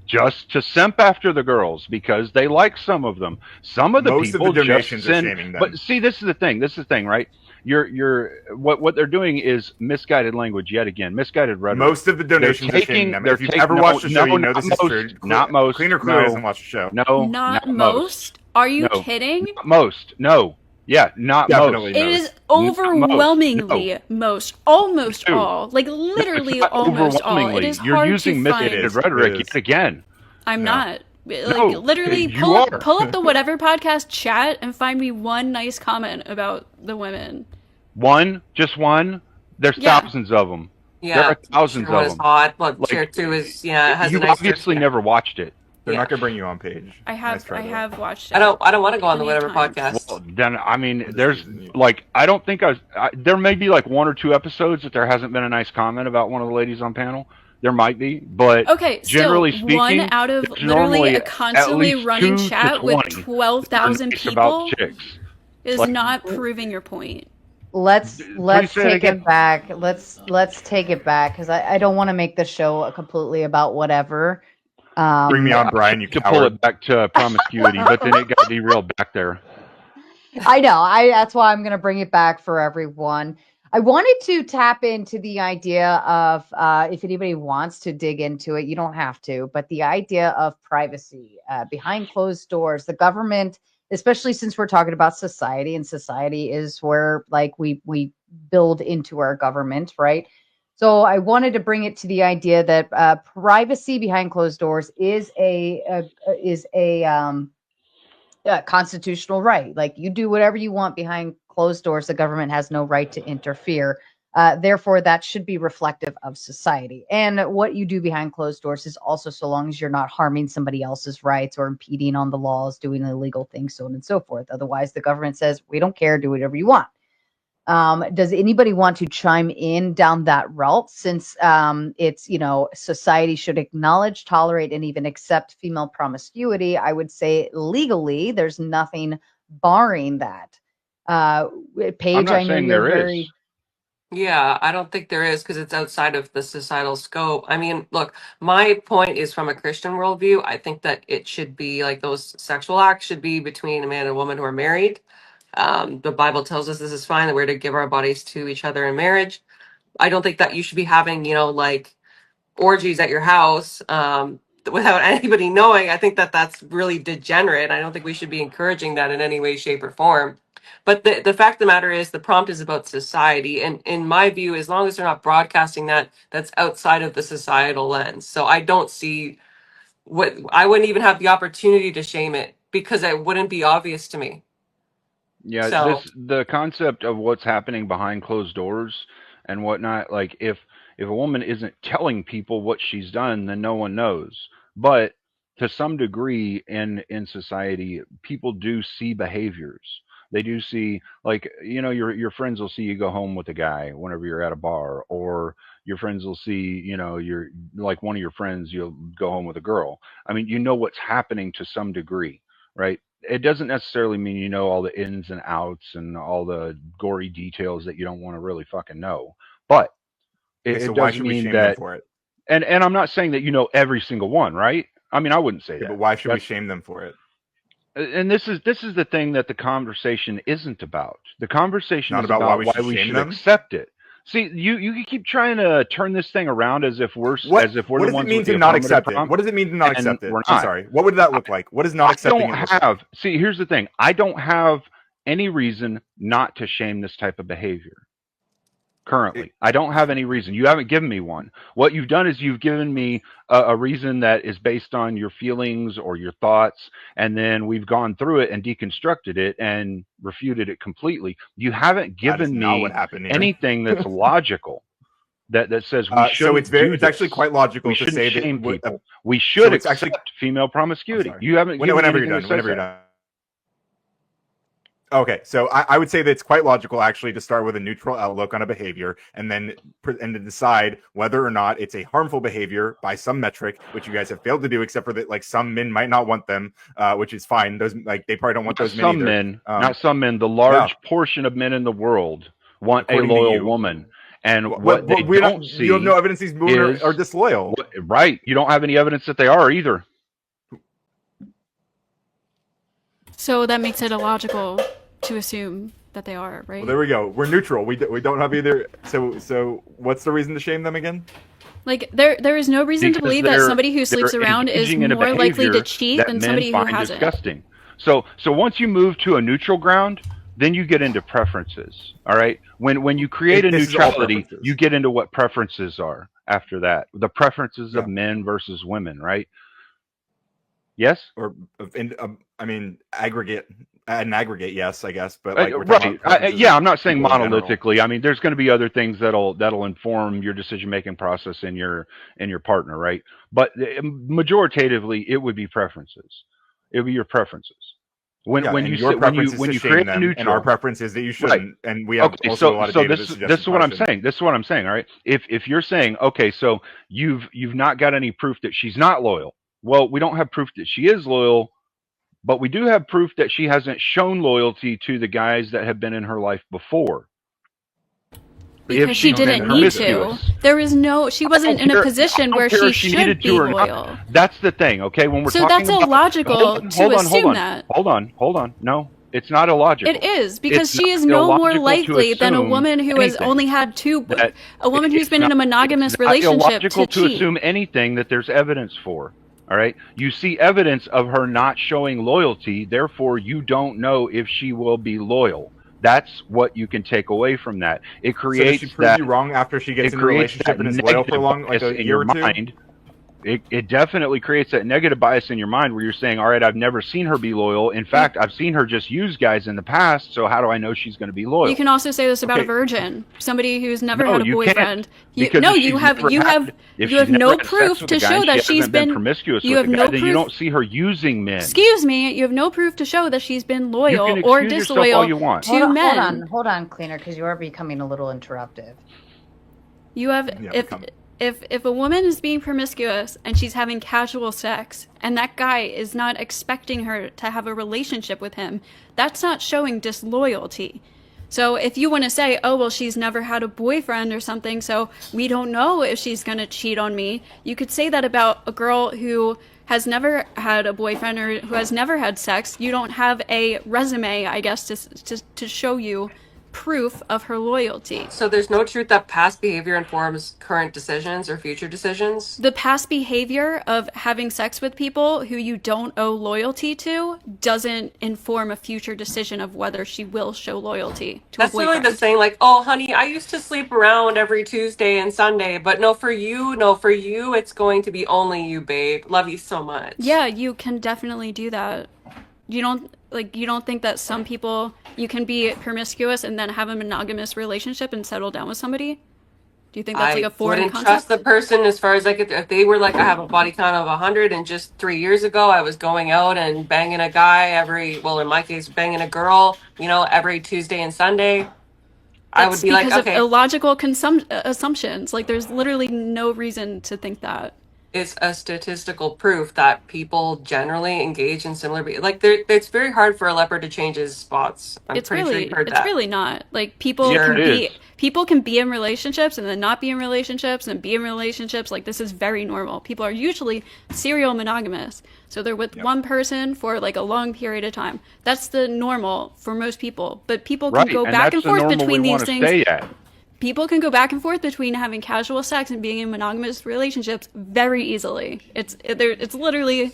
Speaker 13: just to simp after the girls because they like some of them. Some of the people just send. But see, this is the thing, right? What they're doing is misguided language yet again, misguided rhetoric.
Speaker 1: Most of the donations are shaming them. If you've ever watched the show, you know this is true.
Speaker 13: Not most.
Speaker 1: Cleaner Crew doesn't watch the show.
Speaker 13: No,
Speaker 12: not most. Are you kidding?
Speaker 13: Not most. No. Yeah, not
Speaker 1: definitely
Speaker 13: most.
Speaker 12: It is overwhelmingly most. Almost all. Like literally almost all. It is
Speaker 13: You're
Speaker 12: hard
Speaker 13: using
Speaker 12: to
Speaker 13: misguided rhetoric yet again.
Speaker 12: I'm not. Like literally pull up the whatever podcast chat and find me one nice comment about the women.
Speaker 13: Just one. There's thousands of them.
Speaker 14: Yeah,
Speaker 13: there are thousands of them.
Speaker 14: Hot. Well, chair 2 is has
Speaker 13: you
Speaker 14: a nice
Speaker 13: obviously never watched it.
Speaker 1: They're not gonna bring you on page.
Speaker 12: I have watched it.
Speaker 14: I don't want to go on the whatever podcast.
Speaker 13: Well, then I mean, there's like I don't think there may be like 1 or 2 episodes that there hasn't been a nice comment about one of the ladies on panel. There might be, but generally speaking,
Speaker 12: one out of literally a constantly running chat with 12,000 people is not proving your point.
Speaker 11: Let's take it back. Let's take it back because I don't want to make the show completely about whatever.
Speaker 1: Bring me on, Brian. You
Speaker 13: can pull it back to promiscuity, but then it got derailed back there.
Speaker 11: I know. That's why I'm going to bring it back for everyone. I wanted to tap into the idea of, if anybody wants to dig into it, you don't have to, but the idea of privacy behind closed doors. The government, especially since we're talking about society, and society is where like we build into our government, right? So I wanted to bring it to the idea that privacy behind closed doors is a constitutional right. Like you do whatever you want behind closed doors. The government has no right to interfere. Therefore, that should be reflective of society. And what you do behind closed doors is also so long as you're not harming somebody else's rights or impeding on the laws, doing illegal things, so on and so forth. Otherwise, the government says, we don't care, do whatever you want. Does anybody want to chime in down that route? Since it's, society should acknowledge, tolerate, and even accept female promiscuity. I would say legally, there's nothing barring that. Paige,
Speaker 13: I'm not
Speaker 11: I know
Speaker 13: saying
Speaker 11: you're
Speaker 13: there
Speaker 11: very.
Speaker 13: is.
Speaker 14: Yeah, I don't think there is because it's outside of the societal scope. I mean, look, my point is from a Christian worldview. I think that it should be like those sexual acts should be between a man and a woman who are married. The Bible tells us this is fine, that we're to give our bodies to each other in marriage. I don't think that you should be having, like orgies at your house without anybody knowing. I think that that's really degenerate. I don't think we should be encouraging that in any way, shape, or form. But the fact of the matter is the prompt is about society. And in my view, as long as they're not broadcasting that, that's outside of the societal lens. So I don't see I wouldn't even have the opportunity to shame it because it wouldn't be obvious to me.
Speaker 13: Yeah,
Speaker 14: So
Speaker 13: the concept of what's happening behind closed doors and whatnot, like if a woman isn't telling people what she's done, then no one knows. But to some degree in society, people do see behaviors. They do see, like, your friends will see you go home with a guy whenever you're at a bar, or your friends will see, you're like one of your friends, you'll go home with a girl. I mean, what's happening to some degree, right? It doesn't necessarily mean you know all the ins and outs and all the gory details that you don't want to really fucking know. But it
Speaker 1: why
Speaker 13: does
Speaker 1: should we
Speaker 13: mean
Speaker 1: shame
Speaker 13: that,
Speaker 1: them for it?
Speaker 13: and I'm not saying that you know every single one, right? I mean, I wouldn't say that.
Speaker 1: But why should we shame them for it?
Speaker 13: And this is the thing that the conversation isn't about. The conversation
Speaker 1: Not
Speaker 13: is
Speaker 1: about
Speaker 13: about
Speaker 1: why
Speaker 13: why
Speaker 1: we
Speaker 13: we
Speaker 1: should shame
Speaker 13: should
Speaker 1: them?
Speaker 13: accept it. See, you keep trying to turn this thing around as if we're
Speaker 1: What
Speaker 13: the
Speaker 1: does
Speaker 13: ones
Speaker 1: it mean
Speaker 13: with the
Speaker 1: to not
Speaker 13: affirmative
Speaker 1: accept it?
Speaker 13: prompt,
Speaker 1: What does it mean to not
Speaker 13: and
Speaker 1: accept it?
Speaker 13: we're
Speaker 1: I'm
Speaker 13: not.
Speaker 1: sorry. What would that look like? What does not accepting it look like?
Speaker 13: See, here's the thing. I don't have any reason not to shame this type of behavior. Currently, I don't have any reason. You haven't given me one. What you've done is you've given me a reason that is based on your feelings or your thoughts, and then we've gone through it and deconstructed it and refuted it completely. You haven't given me anything that's logical that says we shouldn't.
Speaker 1: So it's actually quite logical
Speaker 13: we
Speaker 1: to
Speaker 13: shouldn't
Speaker 1: say
Speaker 13: shame
Speaker 1: that
Speaker 13: people. We should
Speaker 1: so it's
Speaker 13: accept
Speaker 1: actually
Speaker 13: female promiscuity. You haven't given
Speaker 1: whenever
Speaker 13: me
Speaker 1: you're
Speaker 13: anything
Speaker 1: done.
Speaker 13: that says
Speaker 1: Whenever you're
Speaker 13: that.
Speaker 1: done. Okay, so I would say that it's quite logical actually to start with a neutral outlook on a behavior and then to decide whether or not it's a harmful behavior by some metric, which you guys have failed to do, except for that like some men might not want them, which is fine. Those they probably don't want those men either.
Speaker 13: Some men, not some men. The large portion of men in the world want a loyal woman. And what they don't see,
Speaker 1: you have no evidence these women are disloyal.
Speaker 13: Right. You don't have any evidence that they are either.
Speaker 12: So that makes it illogical to assume that they are, right?
Speaker 1: Well, there we go. We're neutral. We don't have either. So what's the reason to shame them again?
Speaker 12: Like there is no reason to believe that somebody who sleeps around is more likely to cheat than somebody who hasn't.
Speaker 13: Disgusting. So once you move to a neutral ground, then you get into preferences. All right. When you create a neutrality, you get into what preferences are after that. The preferences of men versus women, right? Yes.
Speaker 1: Or I mean, aggregate, yes, I guess. But
Speaker 13: like, right. Yeah, I'm not saying monolithically. I mean, there's going to be other things that'll inform your decision-making process in your partner, right? But majoritatively, it would be preferences. It would be your preferences. When you create a neutral,
Speaker 1: and our preference is that you shouldn't, right. And we have a lot of data. So
Speaker 13: this is what I'm saying. This is what I'm saying. All right. If you're saying, okay, so you've not got any proof that she's not loyal. Well, we don't have proof that she is loyal, but we do have proof that she hasn't shown loyalty to the guys that have been in her life before.
Speaker 12: Because she didn't need to. There was she wasn't in a position where she should be loyal.
Speaker 13: That's the thing, okay? When we're
Speaker 12: so
Speaker 13: talking
Speaker 12: that's illogical to assume that.
Speaker 13: Hold on. No, It's not illogical.
Speaker 12: It is, because
Speaker 13: It's
Speaker 12: she is
Speaker 13: not
Speaker 12: no more
Speaker 13: illogical to
Speaker 12: likely than a
Speaker 13: assume
Speaker 12: woman who has
Speaker 13: anything.
Speaker 12: only had a woman who's
Speaker 13: It's
Speaker 12: been in a
Speaker 13: not-
Speaker 12: monogamous
Speaker 13: it's not
Speaker 12: relationship
Speaker 13: illogical
Speaker 12: to
Speaker 13: to
Speaker 12: cheat.
Speaker 13: assume anything that there's evidence for. All right, you see evidence of her not showing loyalty, therefore you don't know if she will be loyal. That's what you can take away from that. It
Speaker 1: So does
Speaker 13: creates
Speaker 1: she prove
Speaker 13: that
Speaker 1: you wrong after she gets
Speaker 13: it
Speaker 1: in a
Speaker 13: creates
Speaker 1: relationship
Speaker 13: that
Speaker 1: and is loyal for
Speaker 13: negative
Speaker 1: long, like
Speaker 13: bias
Speaker 1: a
Speaker 13: in
Speaker 1: year
Speaker 13: your
Speaker 1: or two?
Speaker 13: mind. It definitely creates that negative bias in your mind where you're saying, all right, I've never seen her be loyal. In fact, I've seen her just use guys in the past, so how do I know she's going to be loyal?
Speaker 12: You can also say this about a
Speaker 1: Okay.
Speaker 12: virgin, somebody who's never
Speaker 13: No,
Speaker 12: had a
Speaker 13: you can't,
Speaker 12: boyfriend.
Speaker 13: because
Speaker 12: No,
Speaker 13: if
Speaker 12: you
Speaker 13: she's
Speaker 12: have
Speaker 13: never
Speaker 12: you
Speaker 13: had-
Speaker 12: have
Speaker 13: if
Speaker 12: you
Speaker 13: she's
Speaker 12: have
Speaker 13: never
Speaker 12: no
Speaker 13: had sex
Speaker 12: proof
Speaker 13: with
Speaker 12: to
Speaker 13: a guy
Speaker 12: show
Speaker 13: and
Speaker 12: that
Speaker 13: she
Speaker 12: she's
Speaker 13: hasn't been
Speaker 12: been
Speaker 13: promiscuous
Speaker 12: you
Speaker 13: with
Speaker 12: have
Speaker 13: a
Speaker 12: no
Speaker 13: guy, then you
Speaker 12: proof.
Speaker 13: don't see her using men.
Speaker 12: Excuse me, you have no proof to show that she's been
Speaker 13: You
Speaker 12: loyal
Speaker 13: can
Speaker 12: or
Speaker 13: excuse yourself all
Speaker 12: disloyal
Speaker 13: you want.
Speaker 12: to men.
Speaker 11: Hold on, cleaner, because you are becoming a little interruptive.
Speaker 12: You have if a woman is being promiscuous and she's having casual sex and that guy is not expecting her to have a relationship with him, that's not showing disloyalty. So if you want to say, oh, well, she's never had a boyfriend or something, so we don't know if she's going to cheat on me, you could say that about a girl who has never had a boyfriend or who has never had sex. You don't have a resume, I guess, to show you proof of her loyalty.
Speaker 14: So there's no truth that past behavior informs current decisions or future decisions?
Speaker 12: The past behavior of having sex with people who you don't owe loyalty to doesn't inform a future decision of whether she will show loyalty to
Speaker 14: That's
Speaker 12: a
Speaker 14: literally
Speaker 12: boyfriend.
Speaker 14: the saying, like, oh, honey, I used to sleep around every Tuesday and Sunday, but no, for you, it's going to be only you, babe. Love you so much.
Speaker 12: Yeah, you can definitely do that. You don't think that some people, you can be promiscuous and then have a monogamous relationship and settle down with somebody? Do you think that's like a foreign
Speaker 14: wouldn't
Speaker 12: concept?
Speaker 14: trust the person as far as if they were like, I have a body count of 100 and just 3 years ago I was going out and banging a guy in my case, banging a girl, every Tuesday and Sunday. I would be like,
Speaker 12: because
Speaker 14: okay.
Speaker 12: of illogical assumptions. Like, there's literally no reason to think that.
Speaker 14: It's a statistical proof that people generally engage in similar it's very hard for a leopard to change his spots. I'm pretty sure you heard that.
Speaker 12: It's really not. Like, people can be in relationships and then not be in relationships and be in relationships. Like, this is very normal. People are usually serial monogamous, so they're with one person for like a long period of time. That's the normal for most people. But people can go back and forth between these things. People can go back and forth between having casual sex and being in monogamous relationships very easily. It's literally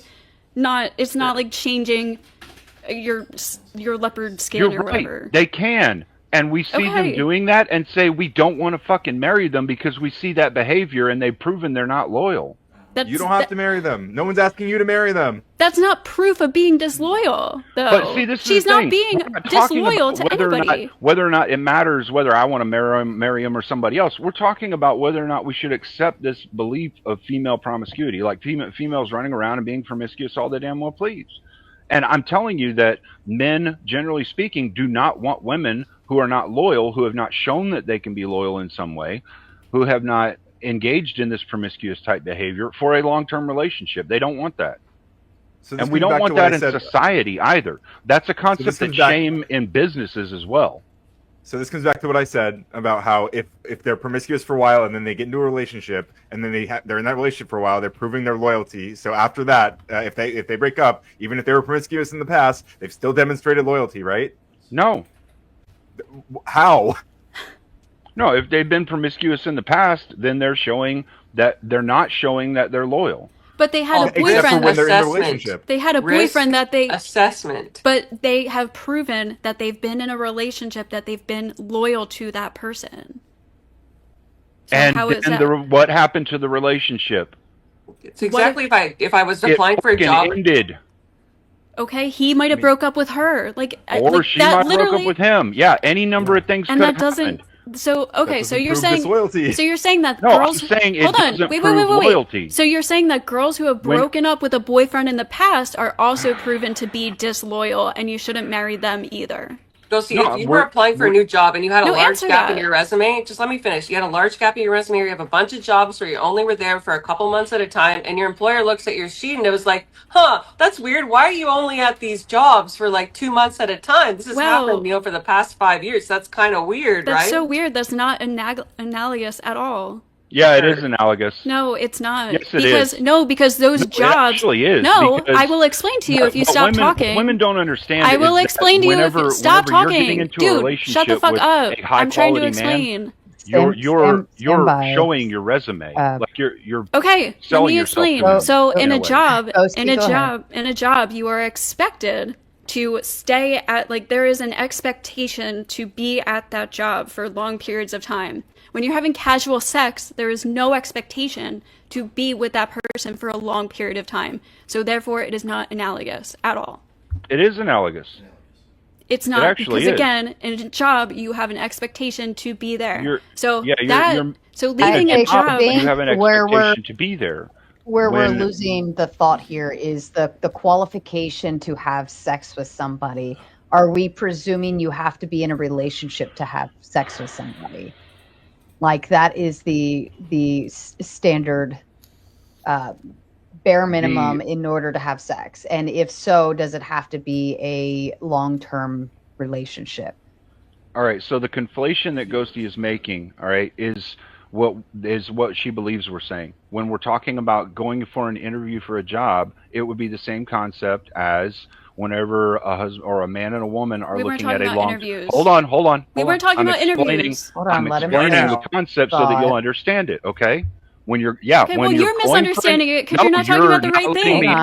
Speaker 12: not. It's not like changing your leopard skin or whatever.
Speaker 13: Right. They can, and we see them doing that, and say we don't want to fucking marry them because we see that behavior, and they've proven they're not loyal.
Speaker 1: You don't have to marry them. No one's asking you to marry them.
Speaker 12: That's not proof of being disloyal, though.
Speaker 13: But see, this is
Speaker 12: She's
Speaker 13: the
Speaker 12: not
Speaker 13: thing.
Speaker 12: being disloyal to anybody.
Speaker 13: Whether or not it matters whether I want to marry him or somebody else. We're talking about whether or not we should accept this belief of female promiscuity, like females running around and being promiscuous all the damn well please. And I'm telling you that men, generally speaking, do not want women who are not loyal, who have not shown that they can be loyal in some way, who have not engaged in this promiscuous type behavior for a long-term relationship. They don't want that. And we don't want that in society either. That's a concept that's shame in businesses as well.
Speaker 1: So this comes back to what I said about how if they're promiscuous for a while and then they get into a relationship and then they're in that relationship for a while, they're proving their loyalty. So after that, if they break up, even if they were promiscuous in the past, they've still demonstrated loyalty, right?
Speaker 13: No.
Speaker 1: How?
Speaker 13: No, if they've been promiscuous in the past, then they're not showing that they're loyal.
Speaker 12: But they had a boyfriend.
Speaker 1: When they're in a relationship.
Speaker 12: They had a boyfriend that they
Speaker 14: assessment.
Speaker 12: But they have proven that they've been in a relationship, that they've been loyal to that person. So
Speaker 13: and what happened to the relationship?
Speaker 14: It's exactly if I was applying for a job.
Speaker 13: Ended.
Speaker 12: Okay, he might have broke up with her,
Speaker 13: or she might have broke up with him. Yeah, any number of things.
Speaker 12: And
Speaker 13: could
Speaker 12: that
Speaker 13: have
Speaker 12: doesn't.
Speaker 13: happened.
Speaker 12: So okay, so you're saying
Speaker 1: disloyalty.
Speaker 12: So you're saying that
Speaker 13: no,
Speaker 12: girls.
Speaker 13: I'm saying it
Speaker 12: hold on,
Speaker 13: doesn't
Speaker 12: wait.
Speaker 13: prove loyalty.
Speaker 12: So you're saying that girls who have broken up with a boyfriend in the past are also proven to be disloyal, and you shouldn't marry them either.
Speaker 14: Go see, if you were applying for a new job and you had a large gap in your resume, just let me finish. You had a large gap in your resume, or you have a bunch of jobs where you only were there for a couple months at a time, and your employer looks at your sheet and it was like, huh, that's weird. Why are you only at these jobs for like 2 months at a time? This has happened, for the past 5 years. That's kind of weird, right?
Speaker 12: That's so weird. That's not analogous at all.
Speaker 13: Yeah, it is analogous.
Speaker 12: No, it's not.
Speaker 13: Yes, it
Speaker 12: because
Speaker 13: is.
Speaker 12: because those jobs.
Speaker 13: It actually is.
Speaker 12: No, I will explain to you if you stop talking.
Speaker 13: Women don't understand.
Speaker 12: I will explain to you if you stop
Speaker 13: whenever you're getting
Speaker 12: talking.
Speaker 13: into a
Speaker 12: Dude,
Speaker 13: relationship
Speaker 12: shut the fuck
Speaker 13: with
Speaker 12: up.
Speaker 13: a high
Speaker 12: I'm trying to
Speaker 13: quality man,
Speaker 12: explain.
Speaker 13: you're
Speaker 11: by.
Speaker 13: showing your resume. Like you're
Speaker 12: Okay, let
Speaker 13: selling
Speaker 12: me
Speaker 13: yourself
Speaker 12: explain.
Speaker 13: to them
Speaker 12: So in
Speaker 13: in
Speaker 12: a
Speaker 13: way.
Speaker 12: job,
Speaker 11: Toasty,
Speaker 12: in a
Speaker 11: go
Speaker 12: job, in a job, you are expected to stay at, like, there is an expectation to be at that job for long periods of time. When you're having casual sex, there is no expectation to be with that person for a long period of time. So therefore, it is not analogous at all.
Speaker 13: It is analogous.
Speaker 12: It's not,
Speaker 13: actually
Speaker 12: because
Speaker 13: is.
Speaker 12: again, in a job, you have an expectation to be there.
Speaker 13: You're
Speaker 12: leaving
Speaker 11: I
Speaker 12: a job,
Speaker 13: you have an
Speaker 11: where
Speaker 13: expectation to be there.
Speaker 11: Where we're
Speaker 13: When-
Speaker 11: losing the thought here is the qualification to have sex with somebody. Are we presuming you have to be in a relationship to have sex with somebody? Like that is the standard bare minimum in order to have sex. And if so, does it have to be a long-term relationship?
Speaker 13: All right, so the conflation that Ghosty is making, all right, is what she believes we're saying. When we're talking about going for an interview for a job, it would be the same concept as whenever a husband or a man and a woman are looking at a long.
Speaker 12: Interviews.
Speaker 13: Hold on.
Speaker 12: We weren't talking about interviews.
Speaker 11: Hold on,
Speaker 13: I'm
Speaker 11: let him
Speaker 13: explaining
Speaker 11: finish.
Speaker 13: the concept so that you'll understand it. Okay. When you're
Speaker 12: Okay, well, you're misunderstanding it because you're not talking about the right thing.
Speaker 11: Hold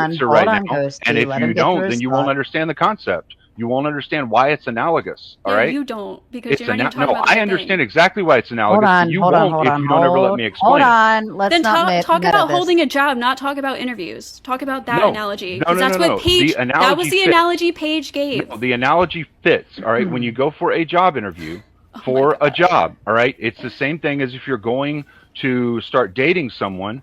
Speaker 11: on, Ghosty.
Speaker 13: And if
Speaker 11: Let
Speaker 13: you
Speaker 11: him get through
Speaker 13: don't,
Speaker 11: his
Speaker 13: then you won't
Speaker 11: thought.
Speaker 13: understand the concept. You won't understand why it's analogous. All
Speaker 12: Yeah,
Speaker 13: right.
Speaker 12: you don't, because you're not even talking
Speaker 13: No,
Speaker 12: about the
Speaker 13: I
Speaker 12: right
Speaker 13: understand
Speaker 12: thing.
Speaker 13: exactly why it's analogous.
Speaker 11: Hold on,
Speaker 13: you
Speaker 11: hold
Speaker 13: won't
Speaker 11: on,
Speaker 13: if you don't ever let me explain.
Speaker 11: Hold on. Let's
Speaker 12: Then
Speaker 11: not
Speaker 12: talk
Speaker 11: meta
Speaker 12: about
Speaker 11: this.
Speaker 12: holding a job, not talk about interviews. Talk about that
Speaker 13: No.
Speaker 12: analogy.
Speaker 13: No,
Speaker 12: Because
Speaker 13: no,
Speaker 12: that's
Speaker 13: no,
Speaker 12: what
Speaker 13: no.
Speaker 12: Paige,
Speaker 13: The
Speaker 12: that was the
Speaker 13: analogy
Speaker 12: analogy Paige gave.
Speaker 13: No, the analogy fits. All right. When you go for a job interview
Speaker 12: Oh
Speaker 13: for a job, all right, it's the same thing as if you're going to start dating someone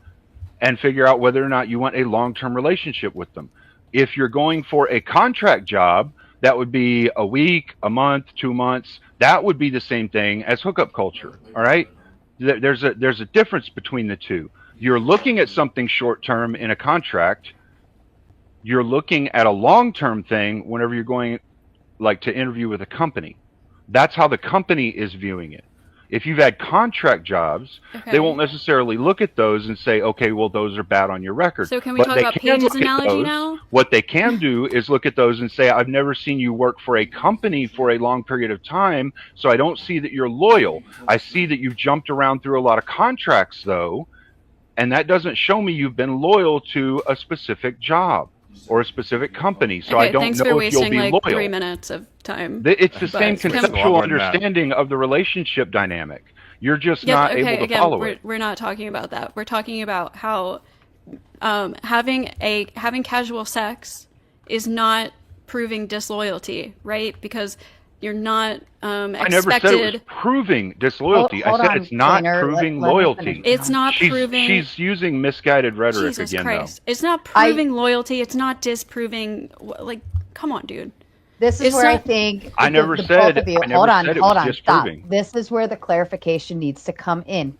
Speaker 13: and figure out whether or not you want a long-term relationship with them. If you're going for a contract job, that would be a week, a month, 2 months. That would be the same thing as hookup culture. All right. There's a difference between the two. You're looking at something short-term in a contract. You're looking at a long-term thing whenever you're going, like, to interview with a company. That's how the company is viewing it. If you've had contract jobs, they won't necessarily look at those and say, okay, well, those are bad on your record.
Speaker 12: So can we
Speaker 13: But
Speaker 12: talk
Speaker 13: they
Speaker 12: about
Speaker 13: can
Speaker 12: Paige's
Speaker 13: look at
Speaker 12: analogy
Speaker 13: those.
Speaker 12: now?
Speaker 13: What they can do is look at those and say, I've never seen you work for a company for a long period of time, so I don't see that you're loyal. I see that you've jumped around through a lot of contracts, though, and that doesn't show me you've been loyal to a specific job or a specific company. So
Speaker 12: Okay,
Speaker 13: I don't
Speaker 12: thanks
Speaker 13: know
Speaker 12: for
Speaker 13: if you'll
Speaker 12: wasting
Speaker 13: be
Speaker 12: like
Speaker 13: loyal.
Speaker 12: 3 minutes of time.
Speaker 13: It's the
Speaker 12: But
Speaker 13: same
Speaker 12: can-
Speaker 13: conceptual understanding of the relationship dynamic. You're just not able to follow it.
Speaker 12: We're not talking about that. We're talking about how having casual sex is not proving disloyalty, right? Because you're not expected.
Speaker 13: I never said it was proving disloyalty.
Speaker 11: Hold
Speaker 13: I said
Speaker 11: on,
Speaker 13: it's not
Speaker 11: Cleaner.
Speaker 13: proving
Speaker 11: Let me
Speaker 13: loyalty.
Speaker 11: finish.
Speaker 12: It's not proving.
Speaker 13: She's using misguided rhetoric
Speaker 12: Jesus
Speaker 13: again,
Speaker 12: Christ! It's not proving loyalty. It's not disproving. Like, come on, dude.
Speaker 11: This is
Speaker 12: It's
Speaker 11: where I
Speaker 12: not-
Speaker 11: think
Speaker 13: I never
Speaker 11: both
Speaker 13: said-
Speaker 11: of you,
Speaker 13: I never
Speaker 11: hold on,
Speaker 13: said it
Speaker 11: hold
Speaker 13: was
Speaker 11: on, stop.
Speaker 13: disproving.
Speaker 11: This is where the clarification needs to come in.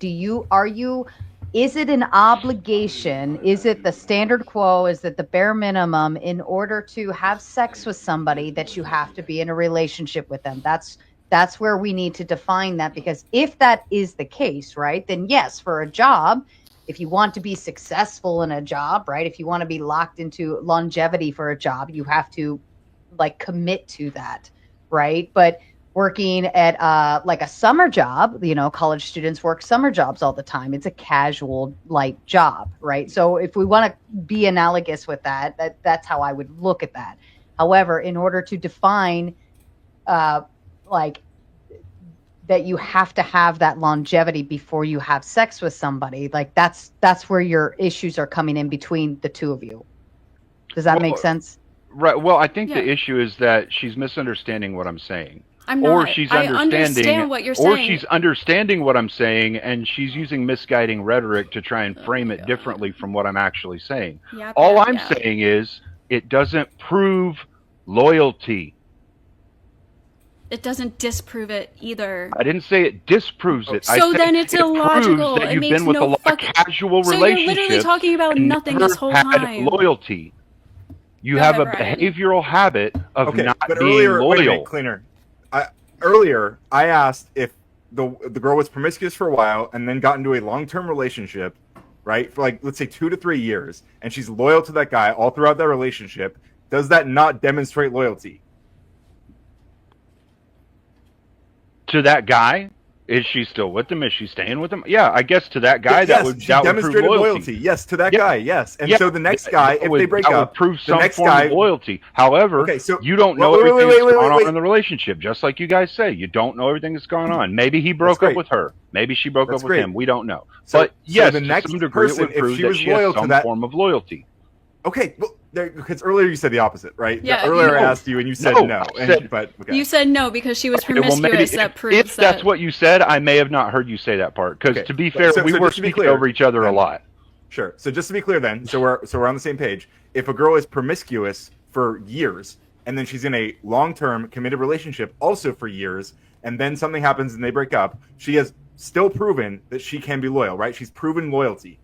Speaker 11: Is it an obligation? Is it the standard quo? Is it the bare minimum in order to have sex with somebody that you have to be in a relationship with them? That's where we need to define that, because if that is the case, right, then yes, for a job, if you want to be successful in a job, right, if you want to be locked into longevity for a job, you have to like commit to that, right? But working at like a summer job, college students work summer jobs all the time. It's a casual like job, right? So if we want to be analogous with that's how I would look at that. However, in order to define like that you have to have that longevity before you have sex with somebody, like that's where your issues are coming in between the two of you. Does that make sense?
Speaker 13: Right. Well, I think
Speaker 12: Yeah.
Speaker 13: the issue is that she's misunderstanding what I'm saying.
Speaker 12: I'm
Speaker 13: Or
Speaker 12: not.
Speaker 13: she's
Speaker 12: I
Speaker 13: understanding,
Speaker 12: understand what you're
Speaker 13: or
Speaker 12: saying.
Speaker 13: she's understanding what I'm saying, and she's using misguiding rhetoric to try and frame it differently from what I'm actually saying.
Speaker 12: Yep,
Speaker 13: All
Speaker 12: yep,
Speaker 13: I'm
Speaker 12: yep.
Speaker 13: saying is it doesn't prove loyalty.
Speaker 12: It doesn't disprove it either.
Speaker 13: I didn't say it disproves it. I
Speaker 12: So
Speaker 13: said
Speaker 12: then it's
Speaker 13: it
Speaker 12: illogical.
Speaker 13: proves that
Speaker 12: It
Speaker 13: you've
Speaker 12: makes
Speaker 13: been with
Speaker 12: no
Speaker 13: a lot
Speaker 12: fucking-
Speaker 13: of casual
Speaker 12: So you're
Speaker 13: relationships.
Speaker 12: literally talking about
Speaker 13: and
Speaker 12: nothing
Speaker 13: never
Speaker 12: this whole
Speaker 13: had
Speaker 12: time.
Speaker 13: loyalty. You
Speaker 12: Go
Speaker 13: have a
Speaker 12: ahead, Brian.
Speaker 13: behavioral habit of
Speaker 1: Okay,
Speaker 13: not
Speaker 1: but
Speaker 13: being
Speaker 1: earlier,
Speaker 13: loyal.
Speaker 1: wait, Cleaner. Earlier, I asked if the girl was promiscuous for a while and then got into a long-term relationship, right? For like, let's say 2 to 3 years, and she's loyal to that guy all throughout that relationship, does that not demonstrate loyalty?
Speaker 13: To that guy? Is she still with him? Is she staying with him? Yeah, I guess to that guy that would
Speaker 1: demonstrate
Speaker 13: prove
Speaker 1: loyalty. Yes, to that guy. Yes, and so the next guy, if they break up,
Speaker 13: would prove
Speaker 1: the
Speaker 13: some
Speaker 1: next
Speaker 13: form
Speaker 1: guy
Speaker 13: of loyalty. However, you don't know everything that's going on in the relationship. Just like you guys say, you don't know everything that's going on. Maybe he broke up with her. Maybe she broke up with him. We don't know. But yes,
Speaker 1: the next
Speaker 13: to some degree, it would prove that she has some form of loyalty.
Speaker 1: Okay, well, because earlier you said the opposite, right?
Speaker 12: Yeah,
Speaker 1: earlier I asked you and you said no.
Speaker 12: You said no because she was promiscuous. That proves
Speaker 13: if that's what you said, I may have not heard you say that part. Because to be fair, we were speaking over each other a lot.
Speaker 1: Sure. So just to be clear, then, so we're on the same page. If a girl is promiscuous for years and then she's in a long-term committed relationship also for years, and then something happens and they break up, she has still proven that she can be loyal, right? She's proven loyalty.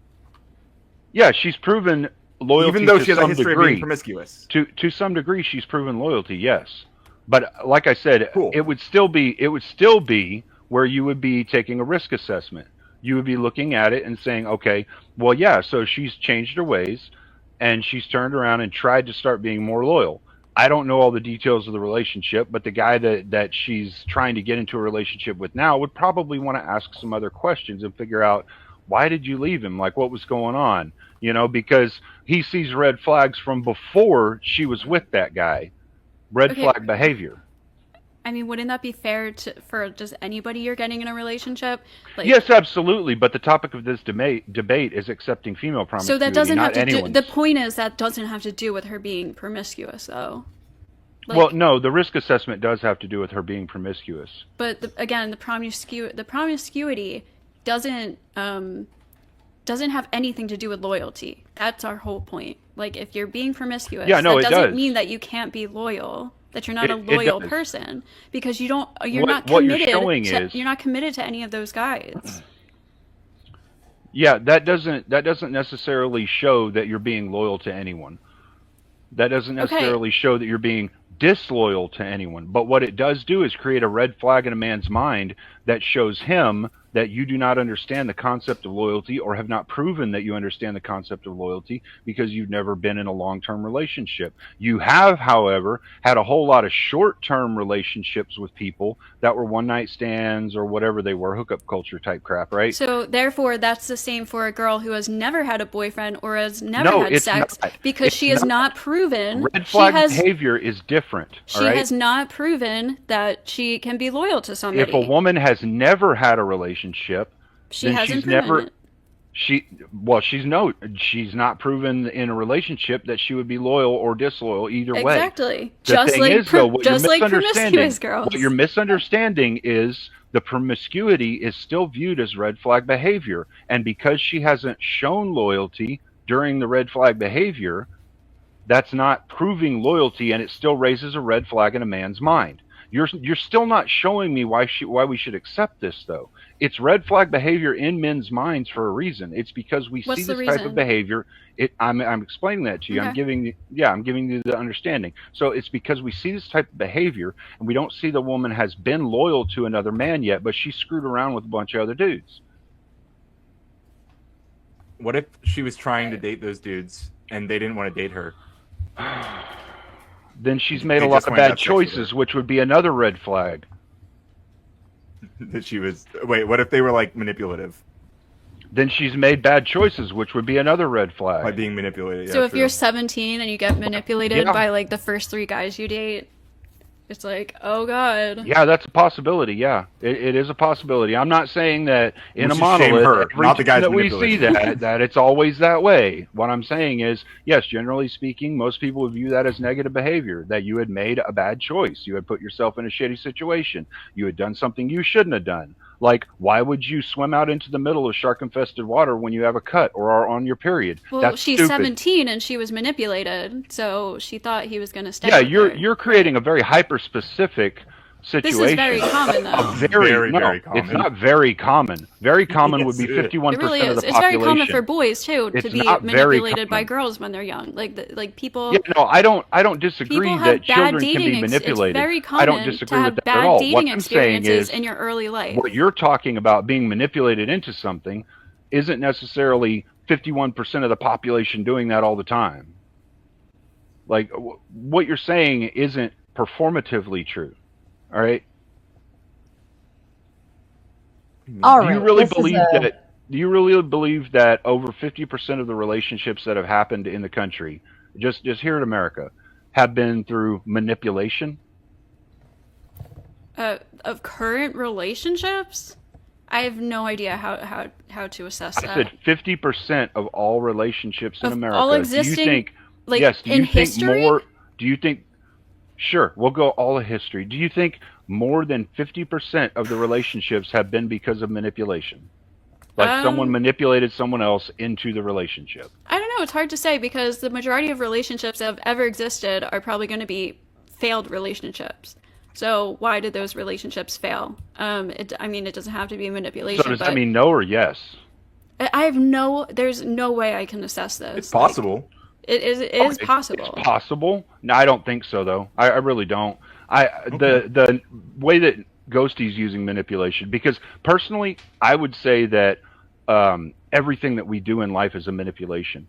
Speaker 13: Yeah, she's proven loyalty,
Speaker 1: even though she has a
Speaker 13: some
Speaker 1: history
Speaker 13: degree.
Speaker 1: of being promiscuous.
Speaker 13: To some degree, she's proven loyalty, yes. But like I said, it would still be where you would be taking a risk assessment. You would be looking at it and saying, okay, well, yeah, so she's changed her ways and she's turned around and tried to start being more loyal. I don't know all the details of the relationship, but the guy that she's trying to get into a relationship with now would probably want to ask some other questions and figure out, why did you leave him? Like, what was going on? You know, because he sees red flags from before she was with that guy. Red flag behavior.
Speaker 12: I mean, wouldn't that be fair for just anybody you're getting in a relationship? Like,
Speaker 13: yes, absolutely. But the topic of this debate is accepting female promiscuity.
Speaker 12: So that doesn't have to
Speaker 13: anyone's.
Speaker 12: do. The point is that doesn't have to do with her being promiscuous, though. Like,
Speaker 13: well, no, the risk assessment does have to do with her being promiscuous.
Speaker 12: But again, the promiscuity doesn't have anything to do with loyalty. That's our whole point. Like, if you're being promiscuous, that doesn't mean that you can't be loyal, that you're not a loyal person, because you're not committed. You're not committed to any of those guys.
Speaker 13: Yeah, that doesn't necessarily show that you're being loyal to anyone. That doesn't necessarily show that you're being disloyal to anyone. But what it does do is create a red flag in a man's mind that shows him that you do not understand the concept of loyalty, or have not proven that you understand the concept of loyalty, because you've never been in a long-term relationship. You have, however, had a whole lot of short-term relationships with people that were one-night stands or whatever they were, hookup culture type crap, right?
Speaker 12: So therefore, that's the same for a girl who has never had a boyfriend or has never had sex, because she has not proven.
Speaker 13: Red flag behavior is different.
Speaker 12: She has not proven that she can be loyal to somebody.
Speaker 13: If a woman has never had a relationship,
Speaker 12: she hasn't proven it.
Speaker 13: She's not proven in a relationship that she would be loyal or disloyal either way.
Speaker 12: Exactly. Just like promiscuous girls.
Speaker 13: What you're misunderstanding is the promiscuity is still viewed as red flag behavior, and because she hasn't shown loyalty during the red flag behavior, that's not proving loyalty, and it still raises a red flag in a man's mind. You're still not showing me why we should accept this, though. It's red flag behavior in men's minds for a reason. It's because we see this type of behavior. I'm explaining that to you. Okay. I'm giving you the understanding. So it's because we see this type of behavior, and we don't see the woman has been loyal to another man yet, but she screwed around with a bunch of other dudes.
Speaker 1: What if she was trying to date those dudes and they didn't want to date her?
Speaker 13: Then she's made a lot of bad choices, which would be another red flag.
Speaker 1: That she was... Wait, what if they were, like, manipulative?
Speaker 13: Then she's made bad choices, which would be another red flag.
Speaker 1: By being manipulated, yeah.
Speaker 12: So if you're 17 and you get manipulated by, like, the first 3 guys you date, it's like, oh, God.
Speaker 13: Yeah, that's a possibility, yeah. It is a possibility. I'm not saying that in a monolith,
Speaker 1: not the guys
Speaker 13: that we see that it's always that way. What I'm saying is, yes, generally speaking, most people would view that as negative behavior, that you had made a bad choice. You had put yourself in a shitty situation. You had done something you shouldn't have done. Like, why would you swim out into the middle of shark-infested water when you have a cut or are on your period?
Speaker 12: Well,
Speaker 13: That's
Speaker 12: she's
Speaker 13: stupid.
Speaker 12: 17 and she was manipulated, so she thought he was going to stay.
Speaker 13: Yeah, you're creating a very hyper-specific situation.
Speaker 12: This is very common, though.
Speaker 1: Very common.
Speaker 13: It's not very common. Very common would be 51%
Speaker 12: It really
Speaker 13: of
Speaker 12: is.
Speaker 13: the
Speaker 12: It's
Speaker 13: population.
Speaker 12: very common for boys too to
Speaker 13: It's
Speaker 12: be
Speaker 13: not very
Speaker 12: manipulated by
Speaker 13: common.
Speaker 12: girls when they're young. Like people.
Speaker 13: Yeah, no, I don't disagree
Speaker 12: People have
Speaker 13: that
Speaker 12: bad
Speaker 13: children can
Speaker 12: dating
Speaker 13: be manipulated.
Speaker 12: It's very
Speaker 13: I
Speaker 12: common
Speaker 13: don't disagree
Speaker 12: to have
Speaker 13: with that
Speaker 12: bad
Speaker 13: at all.
Speaker 12: dating
Speaker 13: What I'm saying
Speaker 12: experiences
Speaker 13: is,
Speaker 12: in your early life.
Speaker 13: what you're talking about being manipulated into something isn't necessarily 51% of the population doing that all the time. Like, what you're saying isn't performatively true. All right?
Speaker 11: All
Speaker 13: Do
Speaker 11: right.
Speaker 13: you really
Speaker 11: this is
Speaker 13: believe
Speaker 11: a-
Speaker 13: that? Do you really believe that over 50% of the relationships that have happened in the country, just here in America, have been through manipulation?
Speaker 12: Of current relationships, I have no idea how to assess
Speaker 13: I
Speaker 12: that.
Speaker 13: said 50% of all relationships in
Speaker 12: Of
Speaker 13: America.
Speaker 12: all
Speaker 13: Do you
Speaker 12: existing,
Speaker 13: think?
Speaker 12: like,
Speaker 13: Yes. Do
Speaker 12: in
Speaker 13: you think
Speaker 12: history?
Speaker 13: more? Do you think? Sure, we'll go all of history. Do you think more than 50% of the relationships have been because of manipulation? Like someone manipulated someone else into the relationship.
Speaker 12: I don't know. It's hard to say because the majority of relationships that have ever existed are probably going to be failed relationships. So why did those relationships fail? I mean, it doesn't have to be manipulation.
Speaker 13: So does
Speaker 12: but
Speaker 13: that mean no or yes?
Speaker 12: I have there's no way I can assess this.
Speaker 1: It's possible.
Speaker 12: It is possible.
Speaker 13: It's possible. No, I don't think so, though. I really don't. The way that Ghosty's using manipulation, because personally, I would say that everything that we do in life is a manipulation.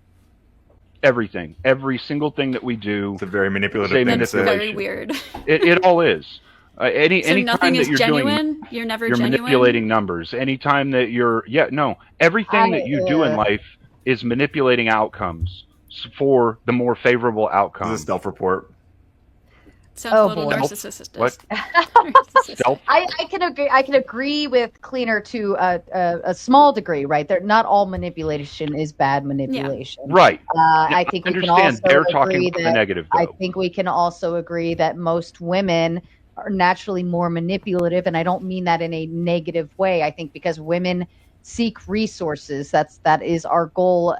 Speaker 13: Everything, every single thing that we do.
Speaker 1: It's a very manipulative
Speaker 13: say
Speaker 1: thing.
Speaker 12: That's very weird.
Speaker 13: It all is.
Speaker 12: So
Speaker 13: Anytime
Speaker 12: nothing
Speaker 13: that
Speaker 12: is
Speaker 13: you're
Speaker 12: genuine?
Speaker 13: doing,
Speaker 12: You're never
Speaker 13: you're
Speaker 12: genuine?
Speaker 13: manipulating numbers. Anytime that everything that you do in life is manipulating outcomes for the more favorable outcome.
Speaker 1: This is a self-report.
Speaker 12: Sounds a little
Speaker 11: boy.
Speaker 12: narcissistic.
Speaker 13: What?
Speaker 11: I can agree. I can agree with Cleaner to a small degree, right? They're not all manipulation is bad manipulation,
Speaker 13: Right.
Speaker 11: I think we can
Speaker 13: understand
Speaker 11: also
Speaker 13: they're talking
Speaker 11: agree
Speaker 13: about the
Speaker 11: that
Speaker 13: negative,
Speaker 11: I
Speaker 13: though.
Speaker 11: think we can also agree that most women are naturally more manipulative, and I don't mean that in a negative way. I think because women seek resources, that is our goal.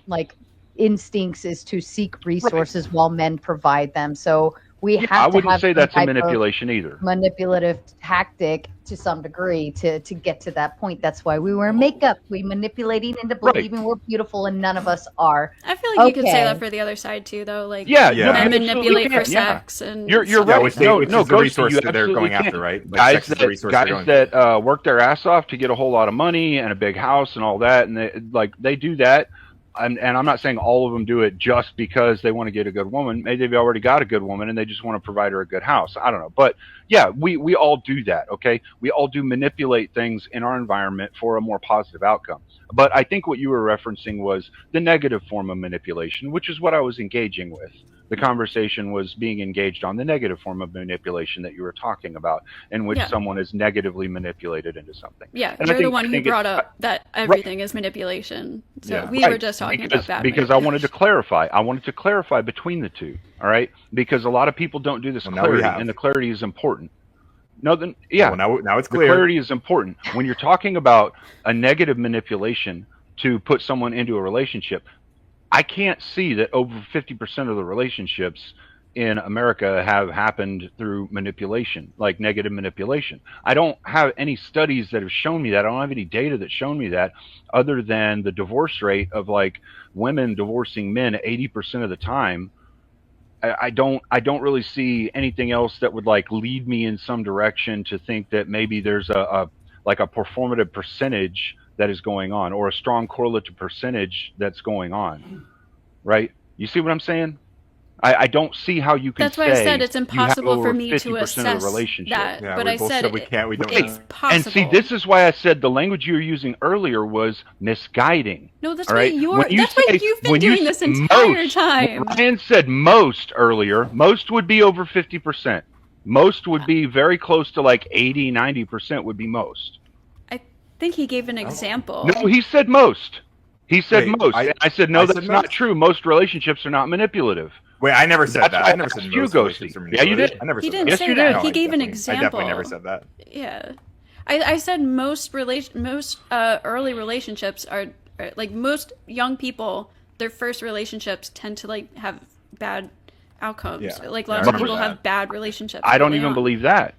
Speaker 11: Like instincts is to seek resources while men provide them. So we have
Speaker 13: I
Speaker 11: to
Speaker 13: wouldn't
Speaker 11: have
Speaker 13: say
Speaker 11: some
Speaker 13: that's a
Speaker 11: type of
Speaker 13: manipulation either.
Speaker 11: manipulative tactic to some degree to get to that point. That's why we wear makeup. We manipulating into believing we're beautiful, and none of us are.
Speaker 12: I feel like you could say
Speaker 11: Okay.
Speaker 12: that for the other side too, though. Like,
Speaker 13: Yeah,
Speaker 1: Yeah.
Speaker 13: no,
Speaker 12: men
Speaker 13: you
Speaker 12: manipulate for
Speaker 13: absolutely can, yeah.
Speaker 12: sex, and
Speaker 13: You're
Speaker 12: stuff
Speaker 13: right.
Speaker 12: like
Speaker 1: which
Speaker 12: that.
Speaker 1: they-
Speaker 13: No,
Speaker 1: which
Speaker 13: no,
Speaker 1: is the
Speaker 13: Ghosty,
Speaker 1: resource
Speaker 13: you
Speaker 1: that they're going
Speaker 13: absolutely
Speaker 1: after,
Speaker 13: can.
Speaker 1: right? Like, sex is the resource they're
Speaker 13: Guys
Speaker 1: going
Speaker 13: that work their ass off to get a whole lot of money and a big house and all that, and they do that. And I'm not saying all of them do it just because they want to get a good woman. Maybe they've already got a good woman and they just want to provide her a good house. I don't know. But yeah, we all do that, okay? We all do manipulate things in our environment for a more positive outcome. But I think what you were referencing was the negative form of manipulation, which is what I was engaging with. The conversation was being engaged on the negative form of manipulation that you were talking about, in which
Speaker 12: Yeah.
Speaker 13: someone is negatively manipulated into something.
Speaker 12: Yeah,
Speaker 13: And I
Speaker 12: you're the
Speaker 13: think-
Speaker 12: one
Speaker 13: I
Speaker 12: who
Speaker 13: think
Speaker 12: brought
Speaker 13: it's-
Speaker 12: up that everything is manipulation. So
Speaker 1: Yeah.
Speaker 12: we
Speaker 13: Right,
Speaker 12: were just talking
Speaker 13: because,
Speaker 12: about bad
Speaker 13: because I wanted to clarify. I wanted to clarify between the two. All right, because a lot of people don't do this
Speaker 1: Well, now we
Speaker 13: clarity,
Speaker 1: have.
Speaker 13: and the clarity is important. No, then yeah.
Speaker 1: Well, now it's
Speaker 13: The
Speaker 1: clear.
Speaker 13: clarity is important when you're talking about a negative manipulation to put someone into a relationship. I can't see that over 50% of the relationships in America have happened through manipulation, like negative manipulation. I don't have any studies that have shown me that. I don't have any data that's shown me that, other than the divorce rate of like women divorcing men 80% of the time. I don't really see anything else that would like lead me in some direction to think that maybe there's a performative percentage that is going on, or a strong correlative percentage that's going on. Right? You see what I'm saying? I don't see how you can
Speaker 12: That's why I
Speaker 13: say
Speaker 12: said it's
Speaker 13: you have
Speaker 12: impossible
Speaker 13: over
Speaker 12: for me to
Speaker 13: 50% of
Speaker 12: assess
Speaker 13: the relationship.
Speaker 12: that.
Speaker 1: Yeah,
Speaker 12: but
Speaker 1: we
Speaker 12: I
Speaker 1: both
Speaker 12: said
Speaker 1: said we can't. We don't.
Speaker 12: it's possible.
Speaker 13: And see, this is why I said the language you were using earlier was misguiding.
Speaker 12: No, that's
Speaker 13: all
Speaker 12: why
Speaker 13: right?
Speaker 12: you're.
Speaker 13: When you
Speaker 12: That's why
Speaker 13: say-
Speaker 12: you've been
Speaker 13: when you
Speaker 12: doing this
Speaker 13: say
Speaker 12: entire
Speaker 13: most,
Speaker 12: time.
Speaker 13: when Ryan said most earlier. Most would be over 50%. Most would be very close to like 80, 90% would be most.
Speaker 12: I think he gave an example.
Speaker 13: No, he said most. He said
Speaker 1: Wait,
Speaker 13: most. I said, no,
Speaker 1: I
Speaker 13: that's
Speaker 1: said
Speaker 13: not
Speaker 1: most?
Speaker 13: true. Most relationships are not manipulative.
Speaker 1: Wait, I never said
Speaker 13: That's
Speaker 1: that.
Speaker 13: why
Speaker 1: I
Speaker 13: I
Speaker 1: never said
Speaker 13: asked you,
Speaker 1: most
Speaker 13: Ghosty.
Speaker 1: relationships are
Speaker 13: Yeah, you
Speaker 1: manipulative.
Speaker 13: did.
Speaker 1: I never
Speaker 12: He
Speaker 1: said
Speaker 12: didn't
Speaker 1: that.
Speaker 13: Yes,
Speaker 12: say
Speaker 13: you
Speaker 12: that.
Speaker 13: did.
Speaker 12: He
Speaker 1: No,
Speaker 12: gave an
Speaker 1: I definitely never
Speaker 12: example.
Speaker 1: said that.
Speaker 12: Yeah, I said most early relationships are like most young people. Their first relationships tend to like have bad outcomes.
Speaker 1: Yeah.
Speaker 12: Like
Speaker 1: Yeah, I
Speaker 12: lots of
Speaker 1: remember
Speaker 12: people
Speaker 1: that.
Speaker 12: have bad relationships.
Speaker 13: I don't
Speaker 12: early
Speaker 13: even
Speaker 12: on.
Speaker 13: believe that.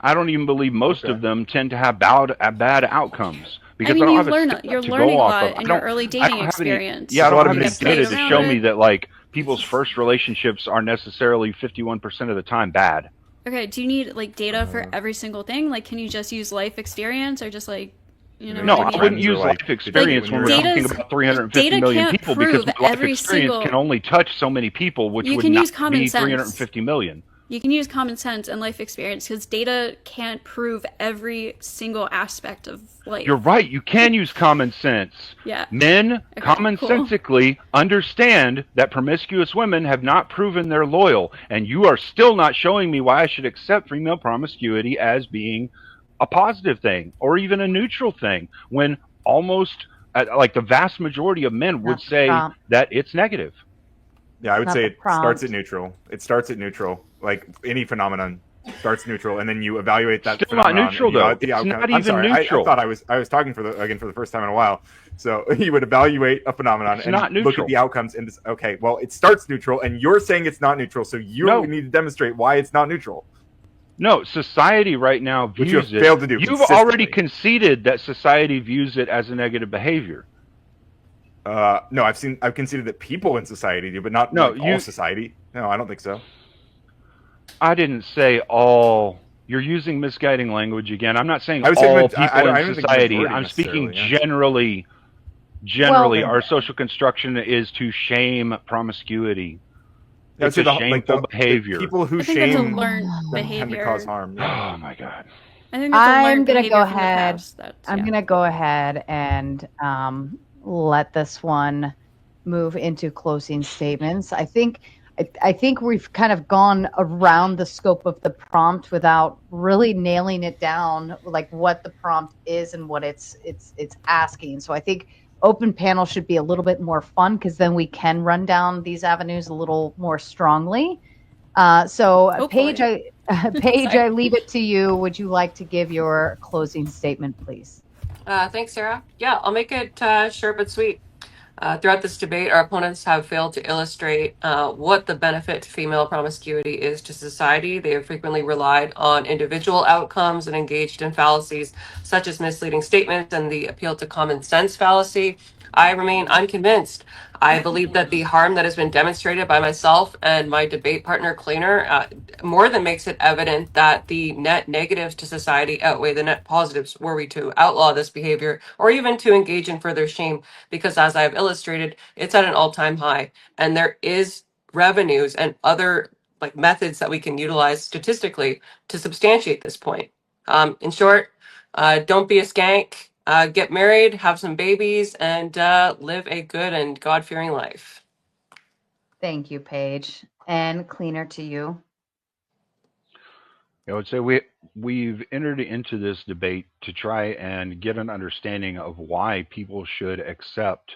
Speaker 13: I don't even believe most of them tend to have bad outcomes. Because
Speaker 12: I mean,
Speaker 13: I don't
Speaker 12: you're
Speaker 13: have
Speaker 12: learning a lot in your early
Speaker 13: I
Speaker 12: dating
Speaker 13: don't have
Speaker 12: experience.
Speaker 13: I don't have
Speaker 12: You
Speaker 13: any
Speaker 12: get
Speaker 13: data
Speaker 12: played
Speaker 13: to
Speaker 12: around
Speaker 13: show
Speaker 12: it.
Speaker 13: me that like people's first relationships are necessarily 51% of the time bad.
Speaker 12: Okay, do you need like data for every single thing? Like, can you just use life experience or just like, you know?
Speaker 13: No,
Speaker 12: what I mean?
Speaker 13: I wouldn't use life experience when we're talking about 350 million people because my life experience can only touch so many people, which
Speaker 12: You
Speaker 13: would
Speaker 12: can
Speaker 13: not
Speaker 12: use common
Speaker 13: be
Speaker 12: sense.
Speaker 13: 350 million.
Speaker 12: You can use common sense and life experience because data can't prove every single aspect of life.
Speaker 13: You're right. You can use common sense.
Speaker 12: Yeah.
Speaker 13: Men commonsensically understand that promiscuous women have not proven they're loyal, and you are still not showing me why I should accept female promiscuity as being a positive thing or even a neutral thing when almost like the vast majority of men would say that it's negative.
Speaker 1: Yeah, I would say it starts at neutral. It starts at neutral. Like any phenomenon starts neutral, and then you evaluate that
Speaker 13: Still
Speaker 1: phenomenon.
Speaker 13: not neutral, though. It's not
Speaker 1: I'm
Speaker 13: even
Speaker 1: sorry,
Speaker 13: neutral.
Speaker 1: I thought I was talking for the first time in a while. So you would evaluate a phenomenon
Speaker 13: It's
Speaker 1: and
Speaker 13: not
Speaker 1: look
Speaker 13: neutral.
Speaker 1: at the outcomes. And okay, well, it starts neutral, and you're saying it's not neutral. So you need to demonstrate why it's not neutral.
Speaker 13: No, society right now views
Speaker 1: Which you have
Speaker 13: it.
Speaker 1: failed to do
Speaker 13: You've
Speaker 1: consistently.
Speaker 13: already conceded that society views it as a negative behavior.
Speaker 1: No, I've conceded that people in society do, but not all society. No, I don't think so.
Speaker 13: I didn't say all. You're using misguiding language again. I'm not saying
Speaker 1: I was
Speaker 13: all
Speaker 1: saying
Speaker 13: people
Speaker 1: I
Speaker 13: in
Speaker 1: don't think
Speaker 13: society.
Speaker 1: majority
Speaker 13: I'm speaking
Speaker 1: necessarily,
Speaker 13: generally. Our social construction is to shame promiscuity.
Speaker 1: Yeah,
Speaker 13: It's a shameful
Speaker 1: the
Speaker 13: behavior.
Speaker 1: people who
Speaker 12: I think that's a
Speaker 1: shame
Speaker 12: learned
Speaker 1: tend to
Speaker 12: behavior.
Speaker 1: cause harm. Yeah.
Speaker 13: Oh my god.
Speaker 12: I think that's a
Speaker 11: I'm
Speaker 12: learned
Speaker 11: gonna
Speaker 12: behavior
Speaker 11: go
Speaker 12: from the
Speaker 11: ahead.
Speaker 12: past.
Speaker 11: I'm gonna go ahead and let this one move into closing statements. I think we've kind of gone around the scope of the prompt without really nailing it down, like what the prompt is and what it's asking. So I think open panel should be a little bit more fun because then we can run down these avenues a little more strongly. So Paige, I leave it to you. Would you like to give your closing statement, please?
Speaker 14: Thanks, Sarah. Yeah, I'll make it short but sweet. Throughout this debate, our opponents have failed to illustrate what the benefit to female promiscuity is to society. They have frequently relied on individual outcomes and engaged in fallacies such as misleading statements and the appeal to common sense fallacy. I remain unconvinced. I believe that the harm that has been demonstrated by myself and my debate partner, Cleaner, more than makes it evident that the net negatives to society outweigh the net positives were we to outlaw this behavior or even to engage in further shame, because as I've illustrated, it's at an all-time high. And there is revenues and other like methods that we can utilize statistically to substantiate this point. In short, don't be a skank. Get married, have some babies, and live a good and God-fearing life.
Speaker 11: Thank you, Paige. And Cleaner to you.
Speaker 13: I would say we've entered into this debate to try and get an understanding of why people should accept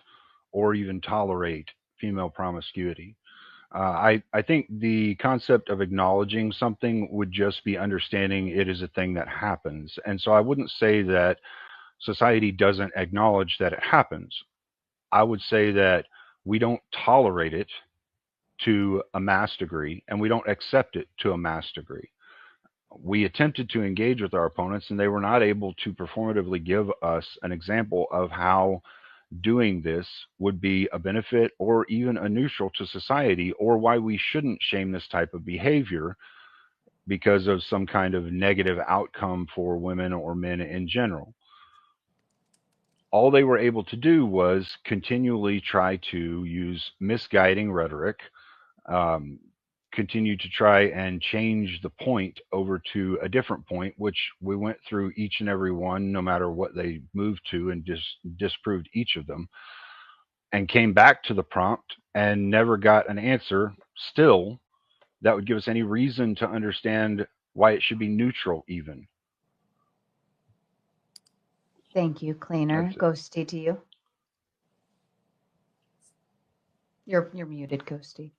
Speaker 13: or even tolerate female promiscuity. I think the concept of acknowledging something would just be understanding it is a thing that happens. And so I wouldn't say that society doesn't acknowledge that it happens. I would say that we don't tolerate it to a mass degree, and we don't accept it to a mass degree. We attempted to engage with our opponents, and they were not able to performatively give us an example of how doing this would be a benefit or even a neutral to society, or why we shouldn't shame this type of behavior because of some kind of negative outcome for women or men in general. All they were able to do was continually try to use misguiding rhetoric, continue to try and change the point over to a different point, which we went through each and every one, no matter what they moved to, and disproved each of them, and came back to the prompt and never got an answer still that would give us any reason to understand why it should be neutral even.
Speaker 11: Thank you, Cleaner. Ghosty to you. You're muted, Ghosty.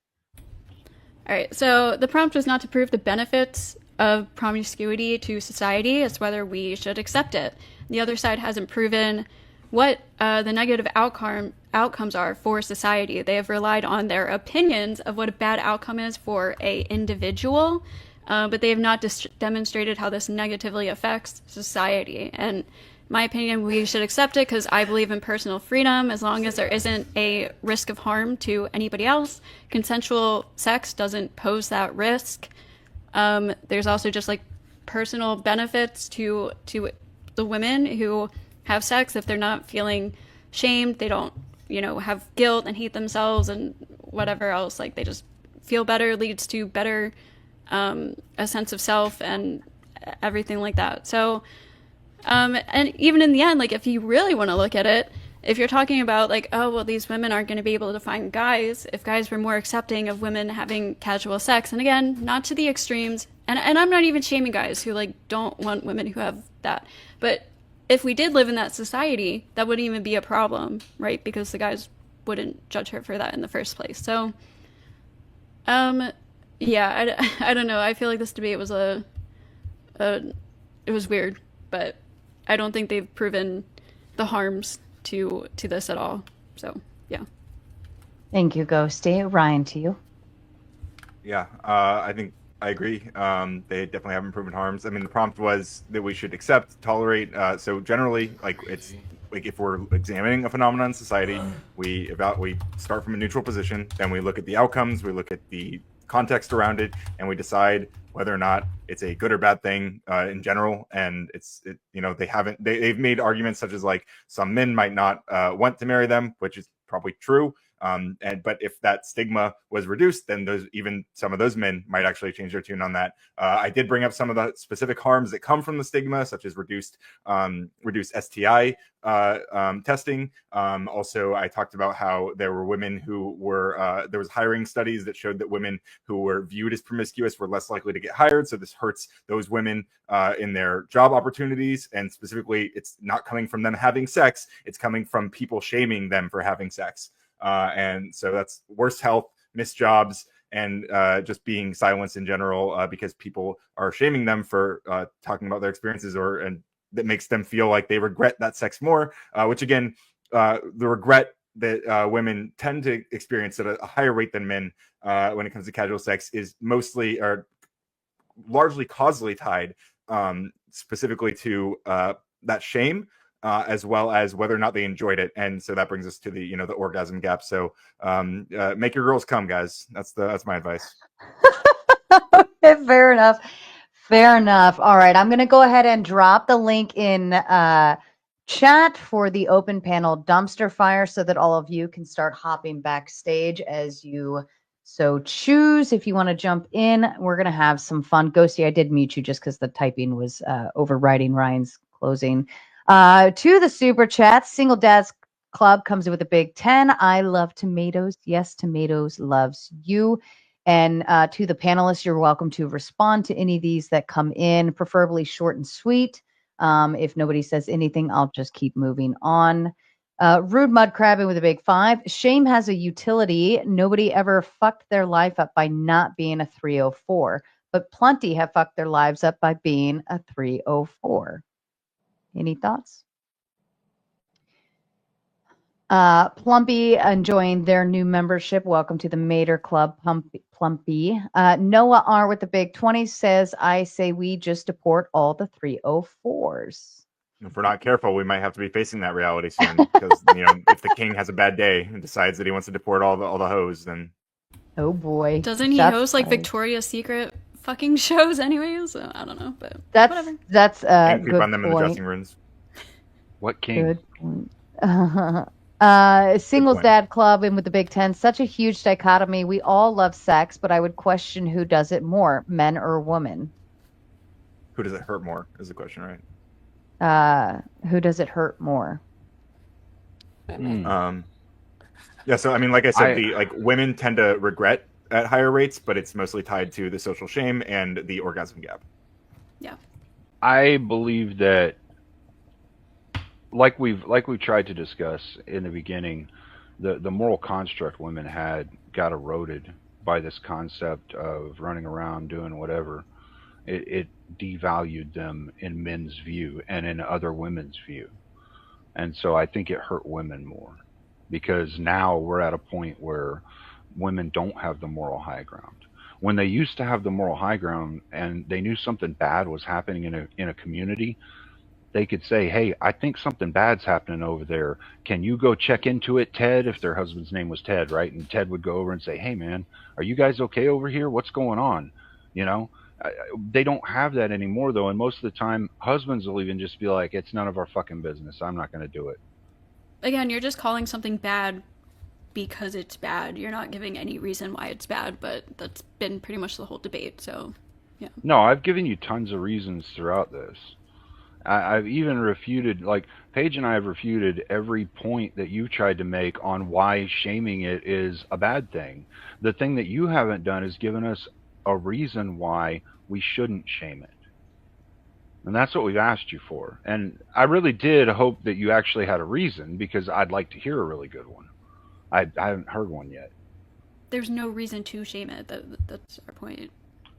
Speaker 12: All right, so the prompt was not to prove the benefits of promiscuity to society, it's whether we should accept it. The other side hasn't proven what the negative outcomes are for society. They have relied on their opinions of what a bad outcome is for an individual, but they have not demonstrated how this negatively affects society. And in my opinion, we should accept it because I believe in personal freedom as long as there isn't a risk of harm to anybody else. Consensual sex doesn't pose that risk. There's also just like personal benefits to the women who have sex if they're not feeling shamed. They don't, have guilt and hate themselves and whatever else. Like they just feel better, leads to better a sense of self and everything like that. So and even in the end, like if you really want to look at it, if you're talking about like, oh well, these women aren't going to be able to find guys if guys were more accepting of women having casual sex, and again, not to the extremes, and I'm not even shaming guys who like don't want women who have that, but if we did live in that society, that wouldn't even be a problem, right? Because the guys wouldn't judge her for that in the first place. So yeah, I don't know. I feel like this debate was it was weird, but I don't think they've proven the harms to this at all. So yeah.
Speaker 11: Thank you, Ghosty. Ryan, to you.
Speaker 1: Yeah, I think I agree. They definitely haven't proven harms. I mean, the prompt was that we should accept, tolerate. So generally, like it's like if we're examining a phenomenon in society, we start from a neutral position, then we look at the outcomes, we look at the context around it, and we decide whether or not it's a good or bad thing in general. And they've made arguments such as like some men might not want to marry them, which is probably true. But if that stigma was reduced, then some of those men might actually change their tune on that. I did bring up some of the specific harms that come from the stigma, such as reduced STI testing. Also, I talked about how there were women who were there was hiring studies that showed that women who were viewed as promiscuous were less likely to get hired. So this hurts those women in their job opportunities, and specifically, it's not coming from them having sex; it's coming from people shaming them for having sex. And so that's worse health, missed jobs, and just being silenced in general because people are shaming them for talking about their experiences, and that makes them feel like they regret that sex more, which again, the regret that women tend to experience at a higher rate than men when it comes to casual sex is mostly or largely causally tied specifically to that shame. As well as whether or not they enjoyed it, and so that brings us to the the orgasm gap. So make your girls come, guys. That's my advice.
Speaker 11: Okay, fair enough. All right, I'm gonna go ahead and drop the link in chat for the open panel dumpster fire, so that all of you can start hopping backstage as you so choose. If you want to jump in, we're gonna have some fun. Ghosty, I did mute you just because the typing was overriding Ryan's closing. To the super chat, Single Dads Club comes in with a big 10. I love tomatoes. Yes, tomatoes loves you. And to the panelists, you're welcome to respond to any of these that come in, preferably short and sweet. If nobody says anything, I'll just keep moving on. Rude Mud Crabbing with a big 5. Shame has a utility. Nobody ever fucked their life up by not being a 304, but plenty have fucked their lives up by being a 304. Any thoughts? Plumpy enjoying their new membership. Welcome to the Mater Club, Plumpy. Noah R with the big 20 says, I say we just deport all the 304s.
Speaker 1: If we're not careful, we might have to be facing that reality soon. Because if the king has a bad day and decides that he wants to deport all the hoes, then
Speaker 11: oh boy,
Speaker 12: doesn't he host like Victoria's Secret fucking shows anyways? So I don't know, but whatever.
Speaker 11: That's
Speaker 1: and
Speaker 11: good
Speaker 1: run them in the
Speaker 11: point.
Speaker 1: dressing rooms.
Speaker 13: What king?
Speaker 11: Good point. Singles Dad Club in with the big 10. Such a huge dichotomy. We all love sex, but I would question who does it more, men or women.
Speaker 1: Who does it hurt more is the question, right?
Speaker 11: Who does it hurt more?
Speaker 1: Yeah, so I mean, like I said, women tend to regret at higher rates, but it's mostly tied to the social shame and the orgasm gap.
Speaker 12: Yeah.
Speaker 13: I believe that like we've tried to discuss in the beginning, the moral construct women had got eroded by this concept of running around doing whatever. It devalued them in men's view and in other women's view. And so I think it hurt women more, because now we're at a point where women don't have the moral high ground. when they used to have the moral high ground and they knew something bad was happening in a community, they could say, hey, I think something bad's happening over there. Can you go check into it, Ted? If their husband's name was Ted, right? And Ted would go over and say, hey, man, are you guys okay over here? What's going on? You know, they don't have that anymore, though. And most of the time, husbands will even just be like, it's none of our fucking business. I'm not going to do it.
Speaker 12: Again, you're just calling something bad because it's bad. You're not giving any reason why it's bad, but that's been pretty much the whole debate. So, yeah.
Speaker 13: No, I've given you tons of reasons throughout this. I've even refuted, like, Paige and I have refuted every point that you tried to make on why shaming it is a bad thing. The thing that you haven't done is given us a reason why we shouldn't shame it. And that's what we've asked you for. And I really did hope that you actually had a reason, because I'd like to hear a really good one. I haven't heard one yet.
Speaker 12: There's no reason to shame it. That's our point.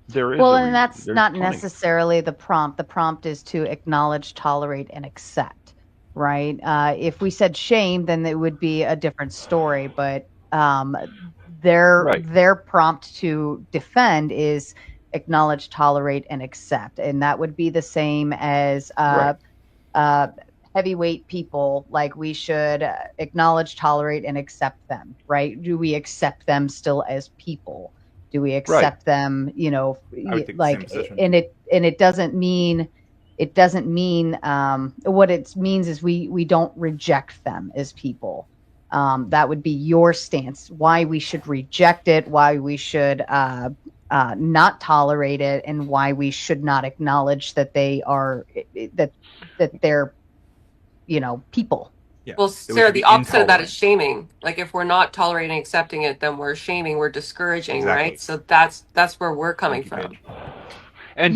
Speaker 13: There is
Speaker 11: well, and that's not necessarily the prompt. The prompt is to acknowledge, tolerate, and accept, right? If we said shame, then it would be a different story. But their prompt to defend is acknowledge, tolerate, and accept, and that would be the same as heavyweight people. Like, we should acknowledge, tolerate, and accept them, right? Do we accept them still as people? Do we accept them, you know, like, and it doesn't mean what it means is we don't reject them as people. That would be your stance, why we should reject it, why we should not tolerate it, and why we should not acknowledge that they are, that they're, you know, people.
Speaker 14: Yeah. Well, Sarah, the opposite of that is shaming. Like, if we're not tolerating and accepting it, then we're shaming, we're discouraging, right? So that's where we're coming from.
Speaker 13: And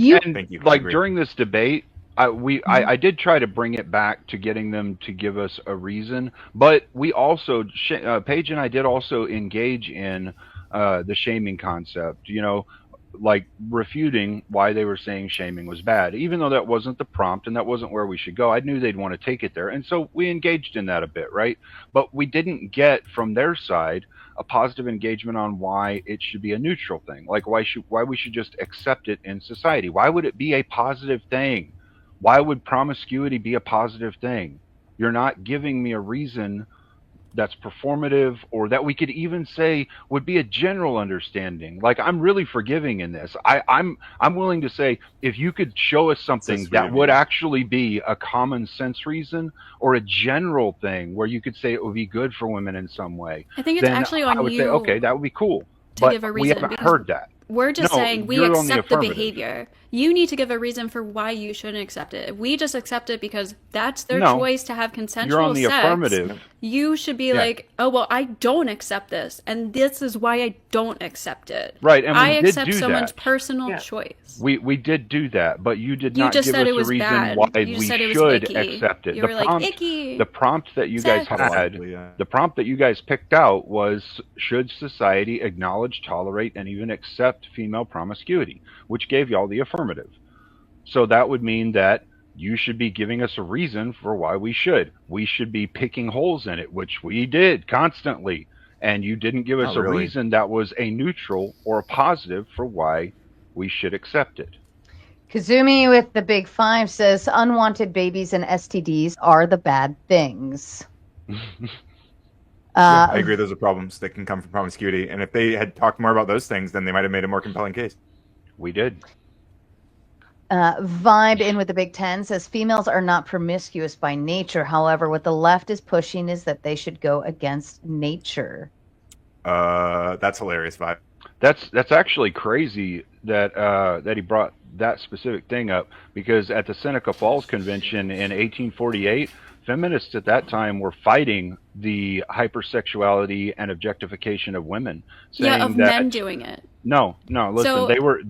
Speaker 13: like, during this debate, I did try to bring it back to getting them to give us a reason, but we also, Paige and I did also engage in the shaming concept, you know, like refuting why they were saying shaming was bad, even though that wasn't the prompt and that wasn't where we should go. I knew they'd want to take it there. And so we engaged in that a bit, right? But we didn't get from their side a positive engagement on why it should be a neutral thing. Like, why we should just accept it in society. Why would it be a positive thing? Why would promiscuity be a positive thing? You're not giving me a reason that's performative, or that we could even say would be a general understanding. Like, I'm really forgiving in this. I'm willing to say, if you could show us something that would actually be a common sense reason, or a general thing where you could say it would be good for women in some way,
Speaker 12: I think it's actually on
Speaker 13: I would
Speaker 12: you
Speaker 13: say, okay, that would be cool.
Speaker 12: To give a reason,
Speaker 13: we haven't heard that.
Speaker 12: We're just saying we
Speaker 13: you're on
Speaker 12: accept the behavior. You need to give a reason for why you shouldn't accept it. If we just accept it because that's their choice to have consensual
Speaker 13: you're on the
Speaker 12: sex,
Speaker 13: affirmative.
Speaker 12: You should be like, oh, well, I don't accept this, and this is why I don't accept it.
Speaker 13: Right, and
Speaker 12: I
Speaker 13: we
Speaker 12: accept
Speaker 13: did do
Speaker 12: someone's
Speaker 13: that.
Speaker 12: personal choice.
Speaker 13: We did do that, but you did not
Speaker 12: just
Speaker 13: give
Speaker 12: said
Speaker 13: us
Speaker 12: it was
Speaker 13: a reason
Speaker 12: bad.
Speaker 13: why
Speaker 12: You just
Speaker 13: we
Speaker 12: said it was
Speaker 13: should
Speaker 12: icky.
Speaker 13: accept it.
Speaker 12: You were like, icky.
Speaker 13: The prompt that you guys had, the prompt that you guys picked out was, should society acknowledge, tolerate, and even accept female promiscuity, which gave y'all the affirmative. So that would mean that you should be giving us a reason for why we should. We should be picking holes in it, which we did constantly. And you didn't give us a reason that was a neutral or a positive for why we should accept it.
Speaker 11: Kazumi with the big 5 says, unwanted babies and STDs are the bad things.
Speaker 1: I agree. Those are problems that can come from promiscuity. And if they had talked more about those things, then they might have made a more compelling case.
Speaker 13: We did.
Speaker 11: Vibe in with the big 10 says, females are not promiscuous by nature. However, what the left is pushing is that they should go against nature.
Speaker 1: That's hilarious, Vibe.
Speaker 13: That's actually crazy that he brought that specific thing up, because at the Seneca Falls Convention in 1848, feminists at that time were fighting the hypersexuality and objectification of women.
Speaker 12: Of men doing it.
Speaker 13: No, listen, they were,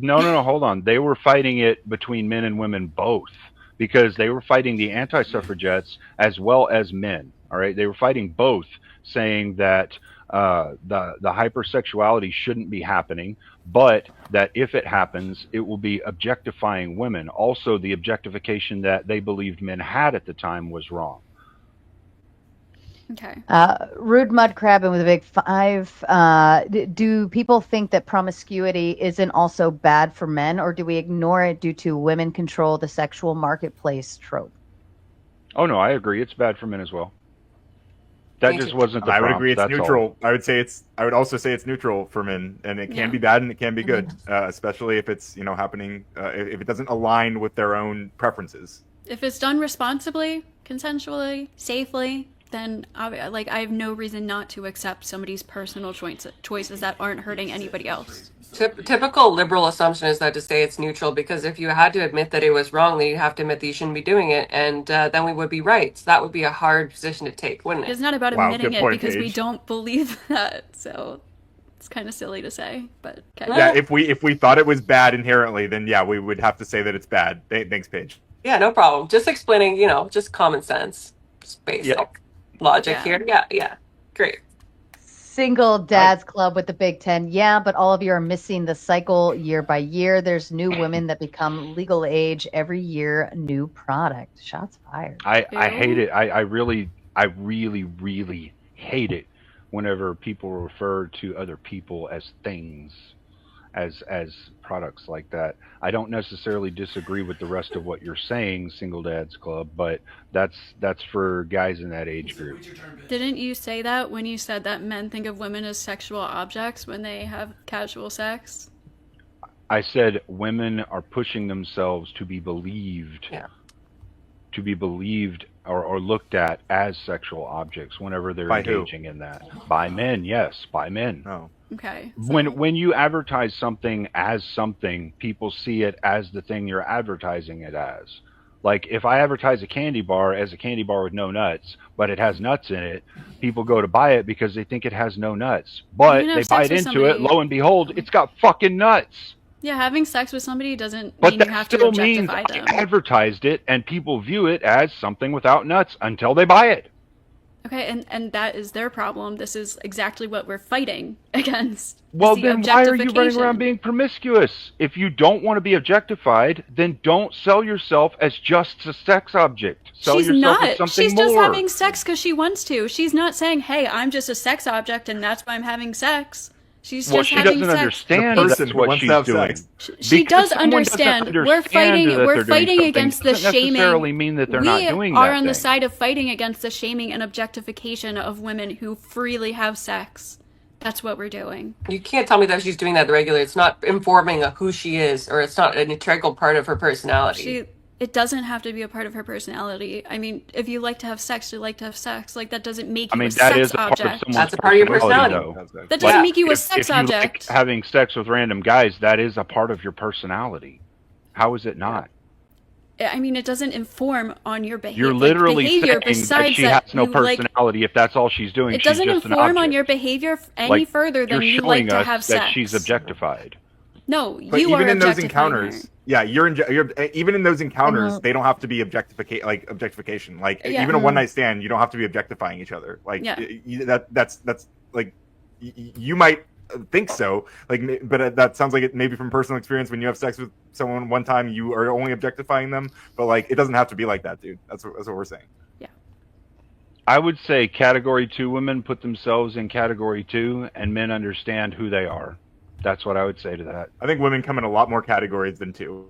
Speaker 13: hold on. They were fighting it between men and women both, because they were fighting the anti-suffragettes as well as men, all right? They were fighting both, saying that the hypersexuality shouldn't be happening, but that if it happens, it will be objectifying women. Also, the objectification that they believed men had at the time was wrong.
Speaker 12: Okay.
Speaker 11: Rude Mud Crabbing with a big 5. Do people think that promiscuity isn't also bad for men, or do we ignore it due to women control the sexual marketplace trope?
Speaker 13: Oh no, I agree. It's bad for men as well. That just wasn't the
Speaker 1: I would
Speaker 13: prompt,
Speaker 1: agree it's
Speaker 13: that's
Speaker 1: neutral. I would also say it's neutral for men, and it can be bad and it can be good, especially if it's happening if it doesn't align with their own preferences.
Speaker 12: If it's done responsibly, consensually, safely, then I have no reason not to accept somebody's personal choices that aren't hurting anybody else.
Speaker 14: Typical liberal assumption is that to say it's neutral, because if you had to admit that it was wrong, then you have to admit that you shouldn't be doing it, and then we would be right. So that would be a hard position to take, wouldn't it?
Speaker 12: It's not about admitting it because we don't believe that. So it's kind of silly to say, but okay.
Speaker 1: Yeah, if we thought it was bad inherently, then yeah, we would have to say that it's bad. Thanks, Paige.
Speaker 14: Yeah, no problem. Just explaining, just common sense, just basic logic here. Yeah, great.
Speaker 11: Single Dads Club with the Big 10. Yeah, but all of you are missing the cycle year by year. There's new women that become legal age every year. New product. Shots fired.
Speaker 13: I hate it. I really hate it whenever people refer to other people as things, as products like that. I don't necessarily disagree with the rest of what you're saying, Single Dads Club, but that's for guys in that age group.
Speaker 12: Didn't you say that when you said that men think of women as sexual objects when they have casual sex?
Speaker 13: I said women are pushing themselves to be believed, or looked at as sexual objects whenever they're engaging in that. By men, yes, by men.
Speaker 1: Oh.
Speaker 12: Okay.
Speaker 13: When you advertise something as something, people see it as the thing you're advertising it as. Like if I advertise a candy bar as a candy bar with no nuts, but it has nuts in it, people go to buy it because they think it has no nuts. But they bite into it, lo and behold, it's got fucking nuts.
Speaker 12: Yeah, having sex with somebody doesn't mean you have to objectify them.
Speaker 13: I advertised it and people view it as something without nuts until they buy it.
Speaker 12: Okay, and that is their problem. This is exactly what we're fighting against.
Speaker 13: Well, then why are you running around being promiscuous? If you don't want to be objectified, then don't sell yourself as just a sex object. Sell yourself as something
Speaker 12: She's
Speaker 13: more.
Speaker 12: just having sex because she wants to. She's not saying, hey, I'm just a sex object and that's why I'm having sex. She's just having sex.
Speaker 13: Understand that's what she's doing.
Speaker 12: She does understand. We're fighting against the shaming.
Speaker 13: Necessarily mean that they're not doing that.
Speaker 12: We are on the side of fighting against the shaming and objectification of women who freely have sex. That's what we're doing.
Speaker 14: You can't tell me that she's doing that regularly. It's not informing who she is, or it's not an integral part of her personality.
Speaker 12: It doesn't have to be a part of her personality. I mean, if you like to have sex, you like to have sex. Like, that doesn't make you a sex object.
Speaker 14: That's a part of your personality.
Speaker 12: That doesn't make you a sex object.
Speaker 13: If you like having sex with random guys, that is a part of your personality. How is it not?
Speaker 12: I mean, it doesn't inform on your behavior.
Speaker 13: You're literally saying that she has no personality if that's all she's doing.
Speaker 12: It doesn't inform on your behavior any further than you like to have sex.
Speaker 13: That she's objectified.
Speaker 12: No,
Speaker 1: but
Speaker 12: you
Speaker 1: even
Speaker 12: are
Speaker 1: in those encounters, you're even in those encounters, they don't have to be objectification. Like even a one night stand, you don't have to be objectifying each other. Like that's like you might think so, like, but that sounds like it maybe from personal experience. When you have sex with someone one time, you are only objectifying them, but like it doesn't have to be like that, dude. That's what we're saying.
Speaker 12: Yeah,
Speaker 13: I would say category 2 women put themselves in category 2, and men understand who they are. That's what I would say to that.
Speaker 1: I think women come in a lot more categories than 2.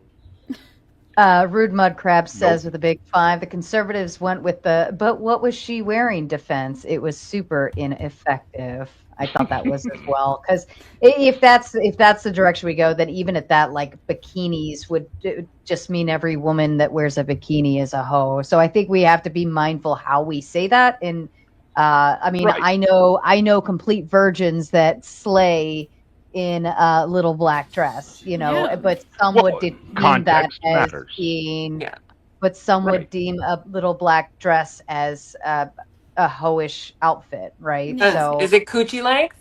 Speaker 11: Rude Mud Crab says with a big 5, the conservatives went with but what was she wearing defense? It was super ineffective. I thought that was as well, because if that's the direction we go, then even at that, like, bikinis would just mean every woman that wears a bikini is a hoe. So I think we have to be mindful how we say that. And I mean, right. I know complete virgins that slay in a little black dress, but some would deem that as being, but some would deem a little black dress as a hoish outfit, right? So
Speaker 14: is it coochie length?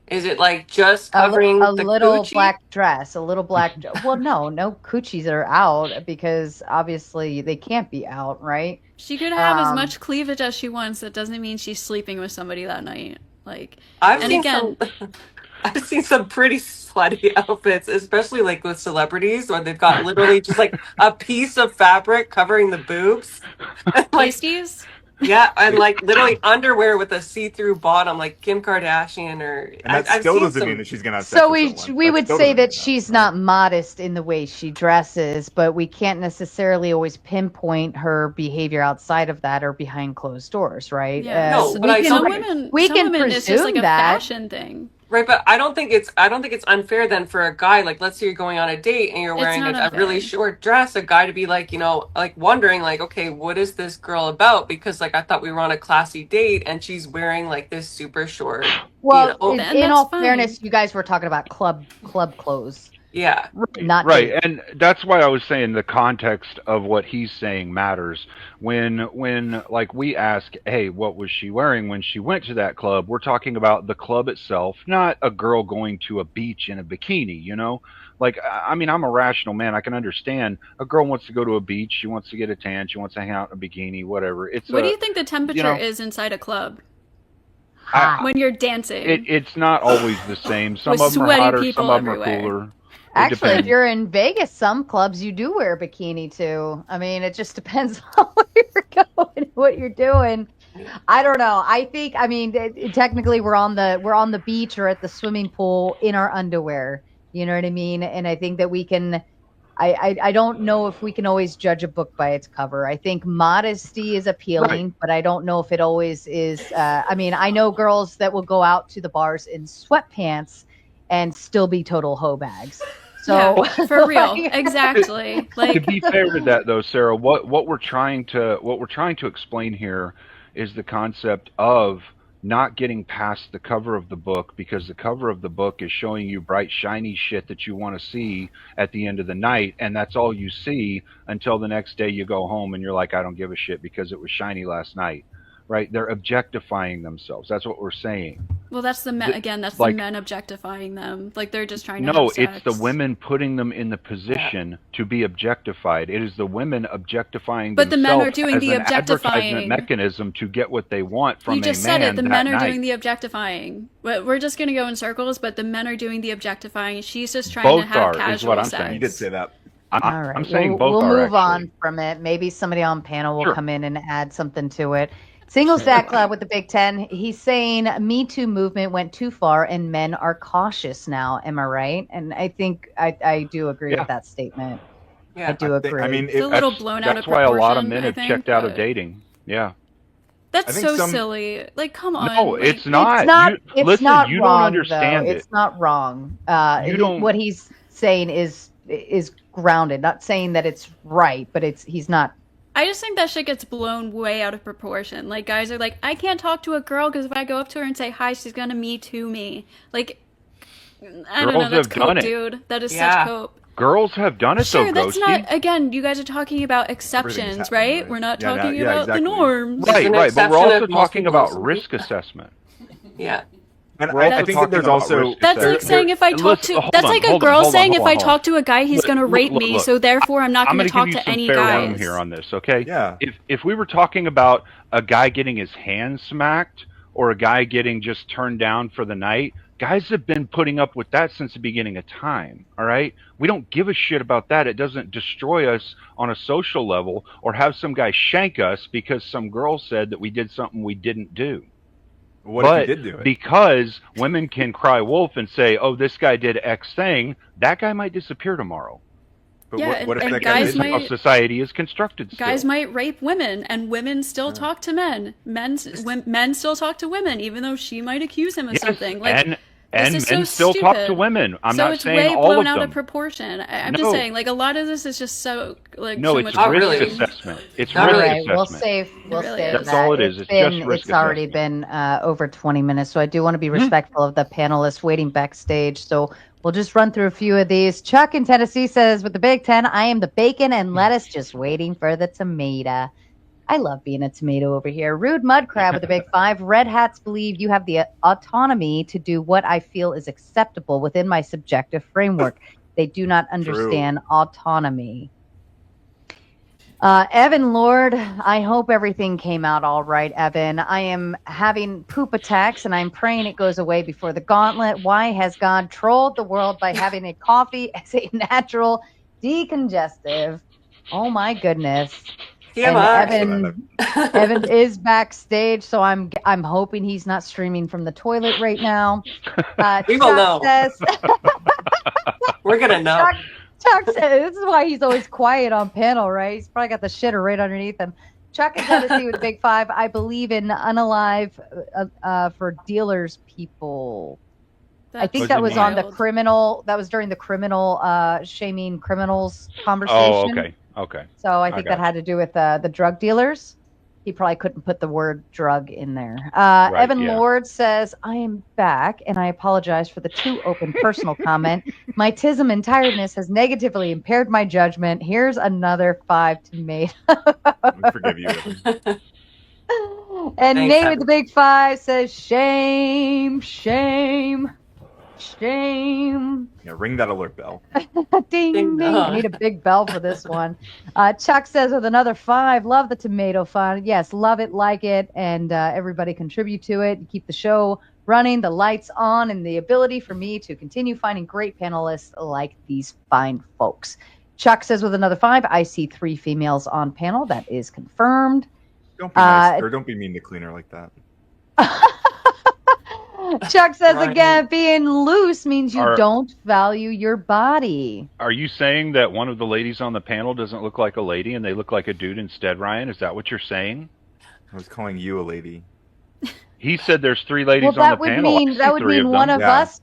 Speaker 14: Is it like just covering
Speaker 11: a
Speaker 14: the
Speaker 11: little
Speaker 14: coochie?
Speaker 11: black dress, a little black? Well, no coochies are out because obviously they can't be out, right?
Speaker 12: She could have as much cleavage as she wants. That doesn't mean she's sleeping with somebody that night. Like,
Speaker 14: I've seen some pretty slutty outfits, especially like with celebrities, where they've got literally just like a piece of fabric covering the boobs.
Speaker 12: Pasties?
Speaker 14: Yeah, and like literally underwear with a see-through bottom, like Kim Kardashian, or
Speaker 1: And that
Speaker 14: I've
Speaker 1: still
Speaker 14: seen
Speaker 1: doesn't
Speaker 14: some-
Speaker 1: mean that she's gonna have sex
Speaker 11: So
Speaker 1: with someone.
Speaker 11: we
Speaker 1: That
Speaker 11: would
Speaker 1: still
Speaker 11: say
Speaker 1: doesn't
Speaker 11: that
Speaker 1: mean
Speaker 11: she's not modest in the way she dresses, but we can't necessarily always pinpoint her behavior outside of that or behind closed doors, right?
Speaker 12: Yeah.
Speaker 14: No, but I
Speaker 12: some
Speaker 14: don't-
Speaker 12: women,
Speaker 11: we
Speaker 12: some
Speaker 11: can
Speaker 12: women it's just like a
Speaker 11: presume that.
Speaker 12: fashion thing.
Speaker 14: Right, but I don't think it's unfair then for a guy, like let's say you're going on a date and you're
Speaker 12: It's
Speaker 14: wearing
Speaker 12: not
Speaker 14: a really
Speaker 12: unfair.
Speaker 14: short dress, a guy to be like, like wondering like, okay, what is this girl about? Because like I thought we were on a classy date and she's wearing like this super short.
Speaker 11: Well,
Speaker 12: Then
Speaker 11: in
Speaker 12: that's
Speaker 11: all
Speaker 12: fine.
Speaker 11: fairness, you guys were talking about club clothes.
Speaker 14: Yeah.
Speaker 11: Not
Speaker 13: right,
Speaker 11: date.
Speaker 13: and that's why I was saying the context of what he's saying matters. When like we ask, hey, what was she wearing when she went to that club? We're talking about the club itself, not a girl going to a beach in a bikini, you know? Like, I mean, I'm a rational man. I can understand a girl wants to go to a beach, she wants to get a tan, she wants to hang out in a bikini, whatever.
Speaker 12: What do you think the temperature is inside a club? When you're dancing.
Speaker 13: It's not always the same. Some
Speaker 12: With
Speaker 13: of them are
Speaker 12: sweaty
Speaker 13: hotter,
Speaker 12: people
Speaker 13: some of them
Speaker 12: everywhere.
Speaker 13: are cooler.
Speaker 11: Actually, if you're in Vegas, some clubs you do wear a bikini too. I mean, it just depends on where you're going, what you're doing. I don't know. I think, I mean, technically we're on the beach or at the swimming pool in our underwear. You know what I mean? And I think that we can. I don't know if we can always judge a book by its cover. I think modesty is appealing, but I don't know if it always is. I mean, I know girls that will go out to the bars in sweatpants and still be total hoe bags. So
Speaker 12: yeah, for real, exactly. Like,
Speaker 13: to be fair with that, though, Sarah, what we're trying to explain here is the concept of not getting past the cover of the book, because the cover of the book is showing you bright, shiny shit that you want to see at the end of the night, and that's all you see until the next day you go home and you're like, I don't give a shit because it was shiny last night. Right? They're objectifying themselves. That's what we're saying.
Speaker 12: well, that's the men again. That's
Speaker 13: like-
Speaker 12: the men objectifying them. Like they're just trying to.
Speaker 13: No,
Speaker 12: have sex.
Speaker 13: it's the women putting them in the position to be objectified. It is the women objectifying
Speaker 12: But the men are
Speaker 13: themselves
Speaker 12: doing
Speaker 13: as
Speaker 12: the
Speaker 13: an advertisement
Speaker 12: objectifying.
Speaker 13: mechanism to get what they want from
Speaker 12: You just
Speaker 13: a
Speaker 12: said
Speaker 13: man
Speaker 12: it. The
Speaker 13: that
Speaker 12: men are
Speaker 13: night.
Speaker 12: doing the objectifying. We're just gonna go in circles, but the men are doing the objectifying. She's just trying
Speaker 13: Both
Speaker 12: to have
Speaker 13: are,
Speaker 12: casual
Speaker 13: is what I'm
Speaker 12: sex.
Speaker 13: saying.
Speaker 1: You did say that.
Speaker 11: all right,
Speaker 13: I'm saying both
Speaker 11: we'll
Speaker 13: are,
Speaker 11: move
Speaker 13: actually.
Speaker 11: on from it. Maybe somebody on panel will
Speaker 13: Sure.
Speaker 11: come in and add something to it. Singles Dad Club with the Big Ten. He's saying Me Too movement went too far and men are cautious now. Am I right? And I think I do agree with that statement.
Speaker 14: Yeah.
Speaker 11: I do agree.
Speaker 1: I mean,
Speaker 12: It's a little blown out
Speaker 13: That's
Speaker 12: of
Speaker 13: why a lot of
Speaker 12: proportion,
Speaker 13: men
Speaker 12: I
Speaker 13: have
Speaker 12: think,
Speaker 13: checked out of
Speaker 12: but-
Speaker 13: dating. Yeah.
Speaker 12: That's
Speaker 1: I think
Speaker 12: so
Speaker 1: some-
Speaker 12: silly. Like, come on.
Speaker 13: No,
Speaker 12: like,
Speaker 13: it's not.
Speaker 11: It's
Speaker 13: Listen,
Speaker 11: not
Speaker 13: you
Speaker 11: wrong,
Speaker 13: don't understand
Speaker 11: though.
Speaker 13: it.
Speaker 11: It's not wrong.
Speaker 13: You don't-
Speaker 11: What he's saying is grounded. Not saying that it's right, but he's not.
Speaker 12: I just think that shit gets blown way out of proportion. Like, guys are like, I can't talk to a girl because if I go up to her and say hi, she's gonna Me Too me. Like, I don't know.
Speaker 13: Girls
Speaker 12: That's
Speaker 13: have done
Speaker 12: cope,
Speaker 13: it.
Speaker 12: dude. That is
Speaker 14: Yeah.
Speaker 12: such cope.
Speaker 13: Girls have done it
Speaker 12: Sure,
Speaker 13: though,
Speaker 12: that's
Speaker 13: Ghosty.
Speaker 12: not. Again, you guys are talking about exceptions,
Speaker 1: happened,
Speaker 12: right?
Speaker 1: right?
Speaker 12: We're not
Speaker 1: Yeah,
Speaker 12: talking
Speaker 1: yeah,
Speaker 12: about
Speaker 1: exactly.
Speaker 12: the norms.
Speaker 14: There's
Speaker 13: Right,
Speaker 14: an
Speaker 13: right. But we're
Speaker 14: exception
Speaker 13: also
Speaker 14: if most
Speaker 13: talking
Speaker 14: people
Speaker 13: about
Speaker 14: listen.
Speaker 13: risk assessment.
Speaker 14: Yeah.
Speaker 1: And
Speaker 13: We're
Speaker 1: I
Speaker 13: also
Speaker 1: think that
Speaker 13: talking
Speaker 1: there's
Speaker 13: about
Speaker 1: also
Speaker 13: risk
Speaker 12: That's like
Speaker 13: assessment.
Speaker 12: saying if I talk
Speaker 13: Listen,
Speaker 12: to.
Speaker 13: hold
Speaker 12: That's
Speaker 13: on,
Speaker 12: like a
Speaker 13: hold on,
Speaker 12: girl
Speaker 13: hold on,
Speaker 12: saying
Speaker 13: hold
Speaker 12: if
Speaker 13: on,
Speaker 12: I
Speaker 13: hold on.
Speaker 12: talk to a guy, he's gonna rape me.
Speaker 13: Look.
Speaker 12: So therefore, I'm not
Speaker 13: I'm
Speaker 12: gonna
Speaker 13: going
Speaker 12: talk
Speaker 13: to give you
Speaker 12: to
Speaker 13: some
Speaker 12: any
Speaker 13: fair
Speaker 12: guys.
Speaker 13: room here on this, okay?
Speaker 1: Yeah.
Speaker 13: If we were talking about a guy getting his hand smacked or a guy getting just turned down for the night, guys have been putting up with that since the beginning of time, all right? We don't give a shit about that. It doesn't destroy us on a social level or have some guy shank us because some girl said that we did something we didn't do.
Speaker 1: what
Speaker 13: But
Speaker 1: if you did do it?
Speaker 13: because women can cry wolf and say, oh, this guy did X thing, that guy might disappear tomorrow.
Speaker 1: But
Speaker 12: Yeah,
Speaker 1: what if
Speaker 12: and
Speaker 1: that guy
Speaker 12: guys
Speaker 1: did?
Speaker 12: might-
Speaker 13: How society is constructed still.
Speaker 12: Guys might rape women, and women still talk to men. Men still talk to women, even though she might accuse him of
Speaker 13: Yes,
Speaker 12: something. Like,
Speaker 13: and
Speaker 12: this is
Speaker 13: men
Speaker 12: so
Speaker 13: still talk to
Speaker 12: stupid.
Speaker 13: women. I'm
Speaker 12: so
Speaker 13: not
Speaker 12: it's
Speaker 13: saying
Speaker 12: way
Speaker 13: all
Speaker 12: blown
Speaker 13: of
Speaker 12: out
Speaker 13: them.
Speaker 12: of proportion. I'm
Speaker 13: No.
Speaker 12: just saying, like, a lot of this is just so like
Speaker 13: No,
Speaker 12: so
Speaker 13: it's
Speaker 12: much
Speaker 14: Not
Speaker 13: risk
Speaker 14: really.
Speaker 12: bullying.
Speaker 13: assessment. It's
Speaker 14: Not
Speaker 13: risk
Speaker 14: really.
Speaker 11: All right, we'll
Speaker 13: assessment.
Speaker 11: save
Speaker 12: really
Speaker 11: that.
Speaker 12: is.
Speaker 13: That's all it is. It's just risk
Speaker 11: It's already
Speaker 13: assessment.
Speaker 11: been over 20 minutes, so I do want to be respectful of the panelists waiting backstage. So we'll just run through a few of these. Chuck in Tennessee says, with the Big Ten, I am the bacon and lettuce just waiting for the tomato. I love being a tomato over here. Rude Mud Crab with the Big Five. Red Hats believe you have the autonomy to do what I feel is acceptable within my subjective framework. They do not understand autonomy. Evan Lord, I hope everything came out all right, Evan. I am having poop attacks and I'm praying it goes away before the gauntlet. Why has God trolled the world by having a coffee as a natural decongestive? Oh my goodness. And Evan is backstage, so I'm hoping he's not streaming from the toilet right now.
Speaker 14: We will know.
Speaker 11: Says,
Speaker 14: We're gonna know.
Speaker 11: Chuck says this is why he's always quiet on panel, right? He's probably got the shitter right underneath him. Chuck in Tennessee with Big Five. I believe in unalive for dealers people. I think that was on the criminal. That was during the criminal shaming criminals conversation.
Speaker 13: Oh, okay.
Speaker 11: So I think that had to do with the drug dealers. He probably couldn't put the word drug in there. Evan Lord says, I am back, and I apologize for the too open personal comment. My tism and tiredness has negatively impaired my judgment. Here's another 5 to me.
Speaker 1: We forgive you.
Speaker 11: And Nate with the Big Five says, shame, shame, shame.
Speaker 1: Yeah, ring that alert bell.
Speaker 11: Ding, ding. I need a big bell for this one. Chuck says with another 5, love the tomato fun. Yes, love it, like it, and everybody contribute to it. Keep the show running, the lights on, and the ability for me to continue finding great panelists like these fine folks. Chuck says with another 5, I see 3 females on panel. That is confirmed.
Speaker 1: Don't be nice, or don't be mean to Cleaner like that.
Speaker 11: Chuck says again, being loose means you don't value your body.
Speaker 13: Are you saying that one of the ladies on the panel doesn't look like a lady and they look like a dude instead, Ryan? Is that what you're saying?
Speaker 1: I was calling you a lady.
Speaker 13: He said there's 3 ladies
Speaker 11: that
Speaker 13: on the
Speaker 11: would
Speaker 13: panel.
Speaker 11: Mean, that would mean one of us,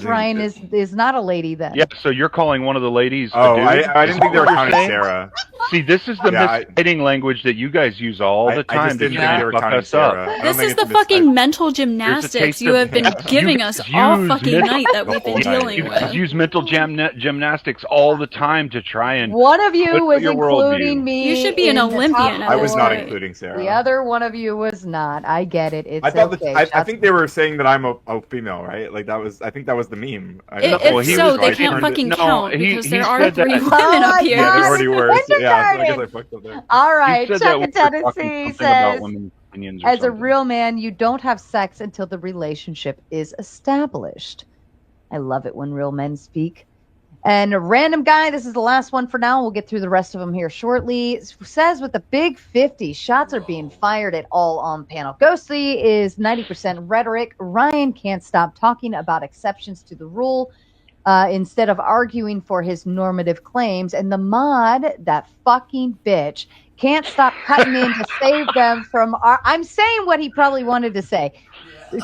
Speaker 11: Ryan, is not a lady then.
Speaker 13: Yeah, so you're calling one of the ladies
Speaker 1: Oh,
Speaker 13: a dude?
Speaker 1: I didn't think they were counting Sarah.
Speaker 13: See, this is the misleading language that you guys use all the time to fuck us up.
Speaker 12: This is the fucking mental gymnastics you have been giving us all fucking night that we've been dealing with.
Speaker 13: You use mental gymnastics all the time to try and...
Speaker 11: One of you was including me.
Speaker 12: You should be an Olympian.
Speaker 1: I was not including Sarah.
Speaker 11: The other one of you was not. I get it. It's okay.
Speaker 1: I think they were saying that I'm a female, right? Like that was. I think that was the meme.
Speaker 12: If so, they can't fucking count because there are 3 women up here.
Speaker 1: Yeah, there already were. Yeah, I guess I fucked up there.
Speaker 11: All right, Chuck in Tennessee says, as a real man, you don't have sex until the relationship is established. I love it when real men speak. And a random guy, this is the last one for now. We'll get through the rest of them here shortly. Says with the big 50, shots are being fired at all on panel. Ghostly is 90% rhetoric. Ryan can't stop talking about exceptions to the rule instead of arguing for his normative claims. And the mod, that fucking bitch, can't stop cutting in to save them from... I'm saying what he probably wanted to say.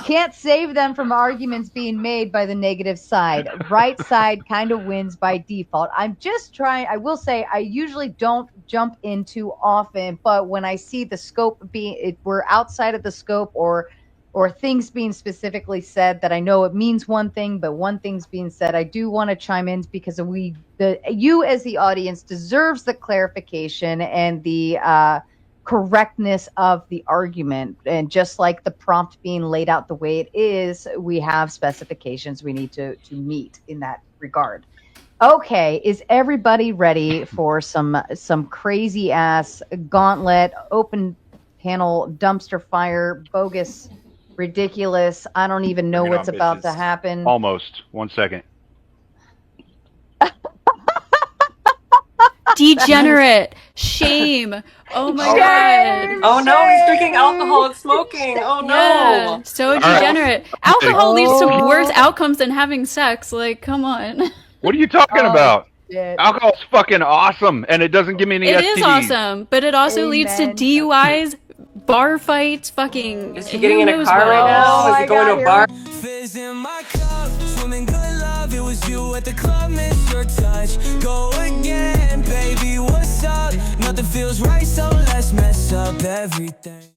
Speaker 11: Can't save them from arguments being made by the negative side. Right side kind of wins by default. I'm just trying. I will say I usually don't jump in too often, but when I see the scope we're outside of the scope or things being specifically said that I know it means one thing, but one thing's being said, I do want to chime in because you as the audience deserves the clarification and the correctness of the argument. And just like the prompt being laid out the way it is, we have specifications we need to meet in that regard. Okay, is everybody ready for some crazy ass gauntlet, open panel, dumpster fire, bogus, ridiculous? I don't even know what's about to happen.
Speaker 13: Almost. 1 second.
Speaker 12: Degenerate. Shame. Oh my god.
Speaker 14: Oh no, he's drinking alcohol and smoking. Oh no.
Speaker 12: Yeah, so degenerate. Alcohol leads to worse outcomes than having sex. Like, come on.
Speaker 13: What are you talking about?
Speaker 11: Shit.
Speaker 13: Alcohol's fucking awesome, and it doesn't give me any STDs.
Speaker 12: It is awesome, but it also leads to DUIs, bar fights, fucking...
Speaker 14: Is he getting in a car right now? Is he going to a bar?
Speaker 2: Fizz in my cup, swimming good love. It was you at the club, miss your touch. Go again, baby, what's up? Nothing feels right, so let's mess up everything.